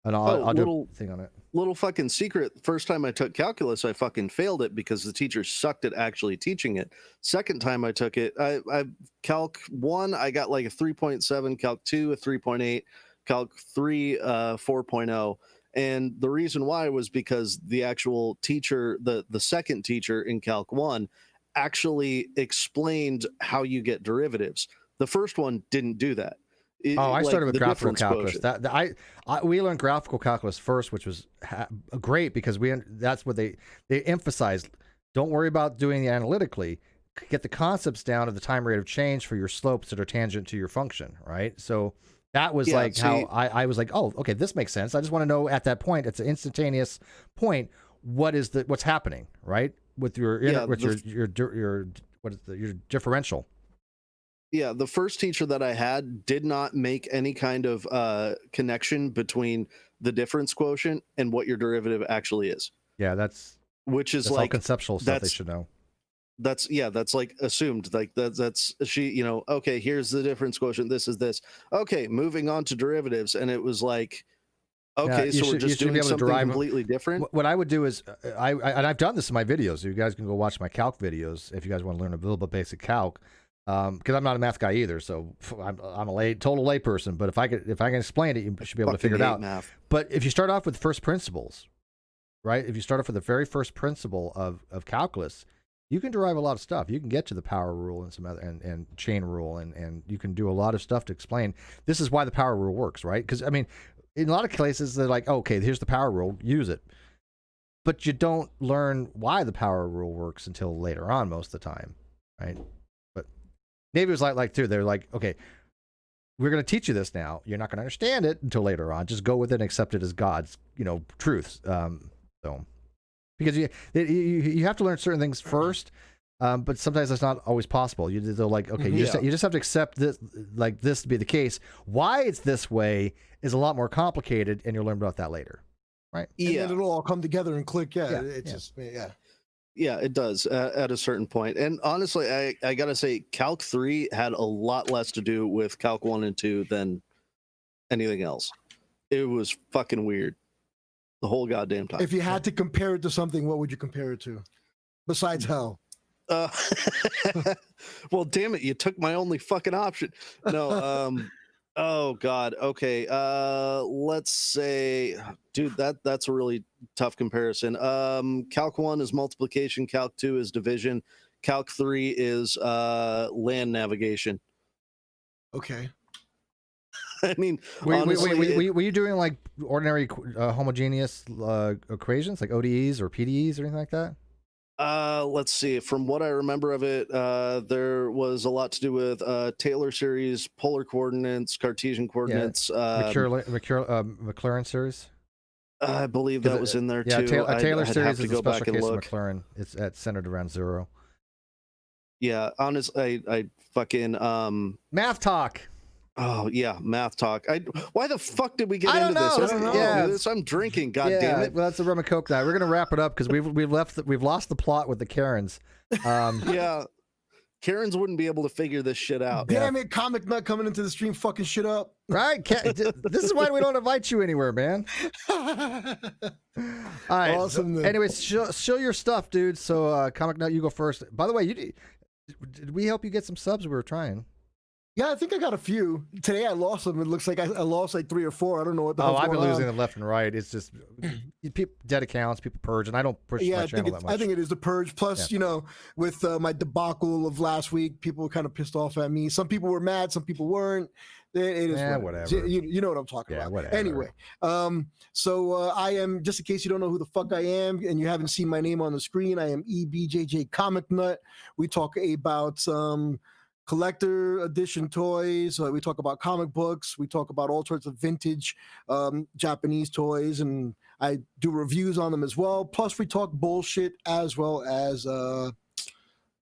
and I'll do a thing on it. Little fucking secret. First time I took calculus, I fucking failed it because the teacher sucked at actually teaching it. Second time I took it, I Calc 1, I got like a 3.7, Calc 2, a 3.8, Calc 3, 4.0. And the reason why was because the actual teacher, the second teacher in Calc 1, actually explained how you get derivatives. The first one didn't do that. I started with graphical calculus. We learned graphical calculus first, which was great because that's what they emphasized. Don't worry about doing it analytically. Get the concepts down of the time rate of change for your slopes that are tangent to your function, right? So that was how I was like, oh, okay, this makes sense. I just want to know at that point, it's an instantaneous point, what's happening, right? With your differential. Yeah, the first teacher that I had did not make any kind of connection between the difference quotient and what your derivative actually is. Yeah, that's like conceptual stuff they should know. That's like assumed. Like that's okay, here's the difference quotient. This is this. Okay, moving on to derivatives, and it was like, okay, so we're just doing something completely different. What I would do is, I've done this in my videos. You guys can go watch my calc videos if you guys want to learn a little bit basic calc. Because I'm not a math guy either, so I'm a total lay person. But if I can explain it, you should be able to figure it out. Math. But if you start off with first principles, right? If you start off with the very first principle of calculus, you can derive a lot of stuff. You can get to the power rule and some other and chain rule, and you can do a lot of stuff to explain. This is why the power rule works, right? Because I mean, in a lot of cases, they're like, okay, here's the power rule, use it. But you don't learn why the power rule works until later on, most of the time, right? Maybe it was like too. They're like, okay, we're going to teach you this now. You're not going to understand it until later on. Just go with it and accept it as God's, truth. So, because you have to learn certain things first, but sometimes that's not always possible. They're like, okay, you just have to accept this, like this to be the case. Why it's this way is a lot more complicated, and you'll learn about that later, right? And then it'll all come together and click. Yeah, it does at a certain point. And honestly, I got to say, Calc 3 had a lot less to do with Calc 1 and 2 than anything else. It was fucking weird the whole goddamn time. If you had to compare it to something, what would you compare it to? Besides hell? Well, damn it, you took my only fucking option. No, oh God. Okay. Let's say, dude, that's a really tough comparison. Calc 1 is multiplication, Calc 2 is division, Calc 3 is land navigation. Okay. I mean, honestly, were you doing like ordinary homogeneous equations like ODEs or PDEs or anything like that? Let's see. From what I remember of it, there was a lot to do with Taylor series, polar coordinates, Cartesian coordinates. Maclaurin series. I believe that was in there too. A Taylor series is a special case of Maclaurin. It's centered around zero. Yeah, honestly, I fucking math talk. Oh yeah, math talk. Why the fuck did we get into this? I don't know. Yeah, I'm drinking. God damn it. Well, that's the Rum and Coke Night. We're gonna wrap it up because we've lost the plot with the Karens. Yeah. Karens wouldn't be able to figure this shit out. Damn it, Comic Nut coming into the stream fucking shit up. Right? This is why we don't invite you anywhere, man. All right. Awesome. Anyways, show your stuff, dude. So, Comic Nut, you go first. By the way, did we help you get some subs? We were trying. Yeah, I think I got a few. Today I lost them. It looks like I lost like 3 or 4. I don't know what the hell's I've been going on. losing them left and right. It's just people, dead accounts, people purge, and I don't push my channel that much. I think it is the purge. Plus, with my debacle of last week, people were kind of pissed off at me. Some people were mad, some people weren't. It is whatever. You know what I'm talking about. Whatever. Anyway, so I am, just in case you don't know who the fuck I am and you haven't seen my name on the screen, I am EBJJ Comic Nut. We talk about collector edition toys. We talk about comic books. We talk about all sorts of vintage Japanese toys, and I do reviews on them as well. Plus, we talk bullshit as well as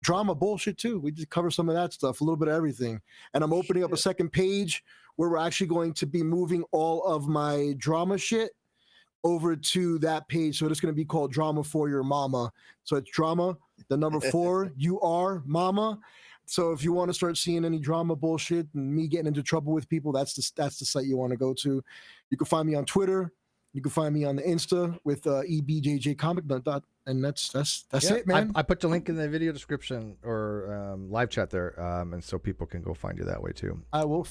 drama bullshit too. We just cover some of that stuff, a little bit of everything. And I'm opening up a second page where we're actually going to be moving all of my drama shit over to that page. So it's going to be called Drama for Your Mama. So it's drama, the number 4, you are mama. So if you want to start seeing any drama bullshit and me getting into trouble with people, that's the site you want to go to. You can find me on Twitter. You can find me on the Insta with EBJJ Comic Nut. And that's it, man. I put the link in the video description or live chat there, and so people can go find you that way too. I will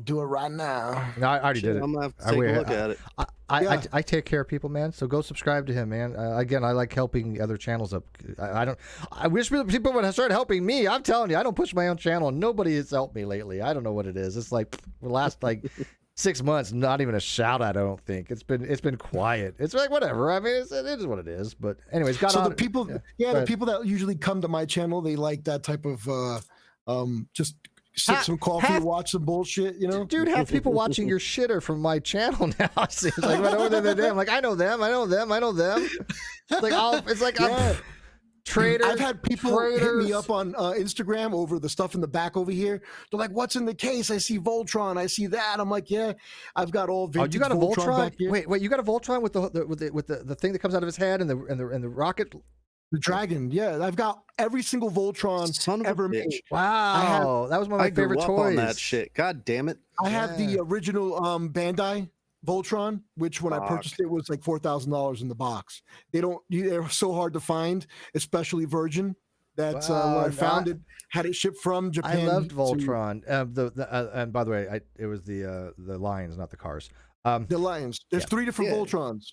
do it right now. No, I already did it. I'm gonna have to take a look at it. I take care of people, man. So go subscribe to him, man. Again, I like helping other channels up. I wish people would start helping me. I'm telling you, I don't push my own channel. Nobody has helped me lately. I don't know what it is. It's like the last 6 months, not even a shout out. I don't think it's been quiet. It's like whatever. I mean, it is what it is. But anyways, the people, the people that usually come to my channel, they like that type of just sip some coffee, watch some bullshit. Dude, half people watching your shit are from my channel now. It seems like I'm like, I know them. It's like I'm traders. I've had people hit me up on Instagram over the stuff in the back over here. They're like, "What's in the case? I see Voltron. I see that." I'm like, "Yeah, I've got all vintage." You got a Voltron back here. Wait, you got a Voltron with the thing that comes out of his head and the rocket. The dragon, yeah, I've got every single Voltron ever made. Wow, that was one of my favorite toys. On that shit. God damn it! I have the original Bandai Voltron, which when I purchased it was like $4,000 in the box. They're so hard to find, especially Virgin. That's when I found it, had it shipped from Japan. I loved Voltron. And by the way, it was the Lions, not the cars. The Lions. There's 3 different Voltrons.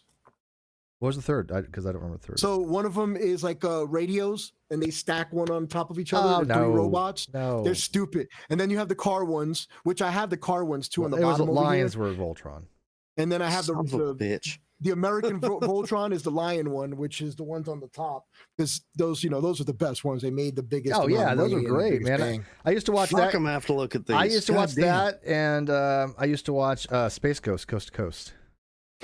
What was the third? Because I don't remember the third. So one of them is like radios, and they stack one on top of each other. They're 3 robots. No, they're stupid. And then you have the car ones, which I have the car ones too on the bottom. It was Lions were Voltron. And then I have the bitch. The American Voltron is the Lion one, which is the ones on the top, because those are the best ones. They made the biggest. Oh yeah, those are great, man. I used to watch that. I'm gonna have to look at these. I used to watch that, and I used to watch Space Ghost, Coast to Coast.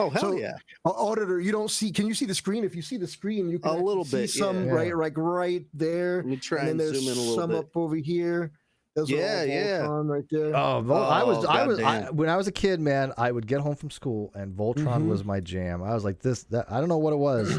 Oh hell yeah! Auditor, you don't see? Can you see the screen? If you see the screen, you can a little see bit. Some right there. Let me try and then zoom in a little some bit. Up over here. Those are all right there. Oh, when I was a kid, man, I would get home from school and Voltron was my jam. I was like that. I don't know what it was,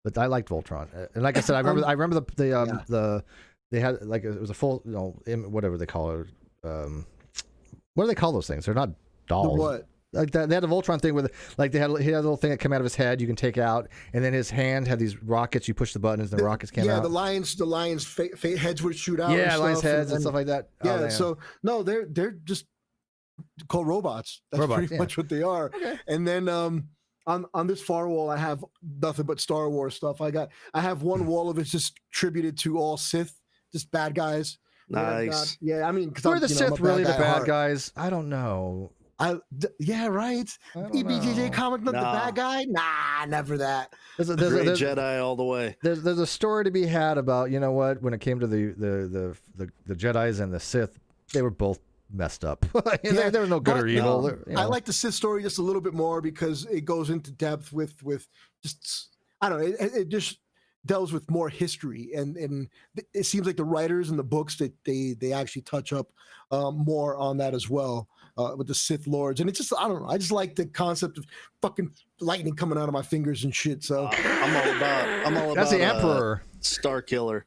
but I liked Voltron. And like I said, I remember they had like it was a full whatever they call it. What do they call those things? They're not dolls. The what? Like that, they had a Voltron thing with, like he had a little thing that came out of his head you can take out, and then his hand had these rockets. You push the buttons, and the rockets came out. Yeah, the lions' heads would shoot out. Yeah, and lions' stuff, heads and stuff like that. Yeah, so no, they're just called robots. That's pretty much what they are. Okay. And then on this far wall, I have nothing but Star Wars stuff. I have one wall of it's just tributed to all Sith, just bad guys. Nice. Yeah, I mean, were the Sith really the bad guys? I don't know. Yeah, right. EBJJ Comic Nut, the bad guy? Nah, never that. There's Jedi all the way. There's a story to be had about, you know what, when it came to the Jedis and the Sith, they were both messed up. There was no good or evil. No. I like the Sith story just a little bit more because it goes into depth with just, I don't know, it just delves with more history, and it seems like the writers in the books that they actually touch up more on that as well. With the Sith Lords, and it's just, I don't know, I just like the concept of fucking lightning coming out of my fingers and shit. So I'm all about that's the Emperor. Star Killer.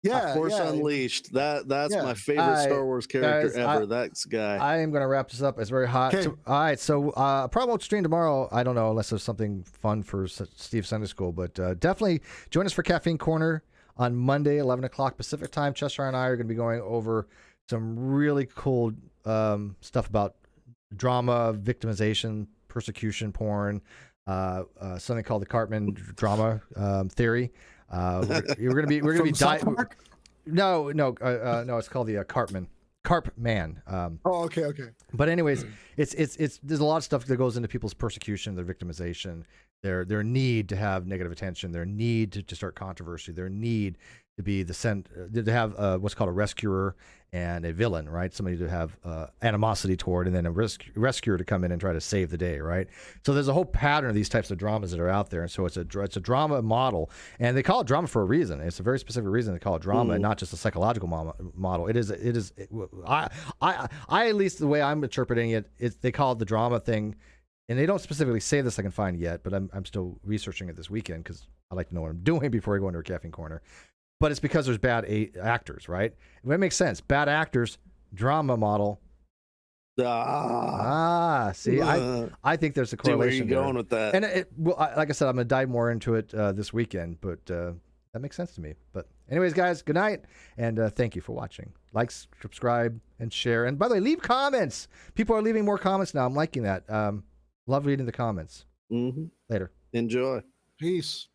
Yeah, Force yeah. Unleashed. That's Yeah. my favorite All right, Star Wars character guys, ever. That's the guy. I am going to wrap this up. It's very hot. Okay. So, all right. So probably won't stream tomorrow. I don't know unless there's something fun for Steve Sunday School. But definitely join us for Caffeine Corner on Monday, 11 o'clock Pacific time. Chester and I are going to be going over some really cool stuff about drama, victimization, persecution, porn, something called the Cartman drama theory. We're going to be South Park? No, it's called the Carp Man. Oh, okay. But anyways, it's there's a lot of stuff that goes into people's persecution, their victimization, their need to have negative attention, their need to start controversy, their need to be to have what's called a rescuer and a villain, right? Somebody to have animosity toward, and then a rescuer to come in and try to save the day, right? So there's a whole pattern of these types of dramas that are out there, and so it's a drama model, and they call it drama for a reason. It's a very specific reason they call it drama, and not just a psychological model. I at least the way I'm interpreting it, they call it the drama thing, and they don't specifically say this I can find yet, but I'm still researching it this weekend because I like to know what I'm doing before I go into a caffeine corner. But it's because there's bad actors, right? That makes sense. Bad actors, drama model. See, I think there's a correlation. Where are you going with that? And like I said, I'm going to dive more into it this weekend, but that makes sense to me. But anyways, guys, good night, and thank you for watching. Like, subscribe, and share. And by the way, leave comments. People are leaving more comments now. I'm liking that. Love reading the comments. Mm-hmm. Later. Enjoy. Peace.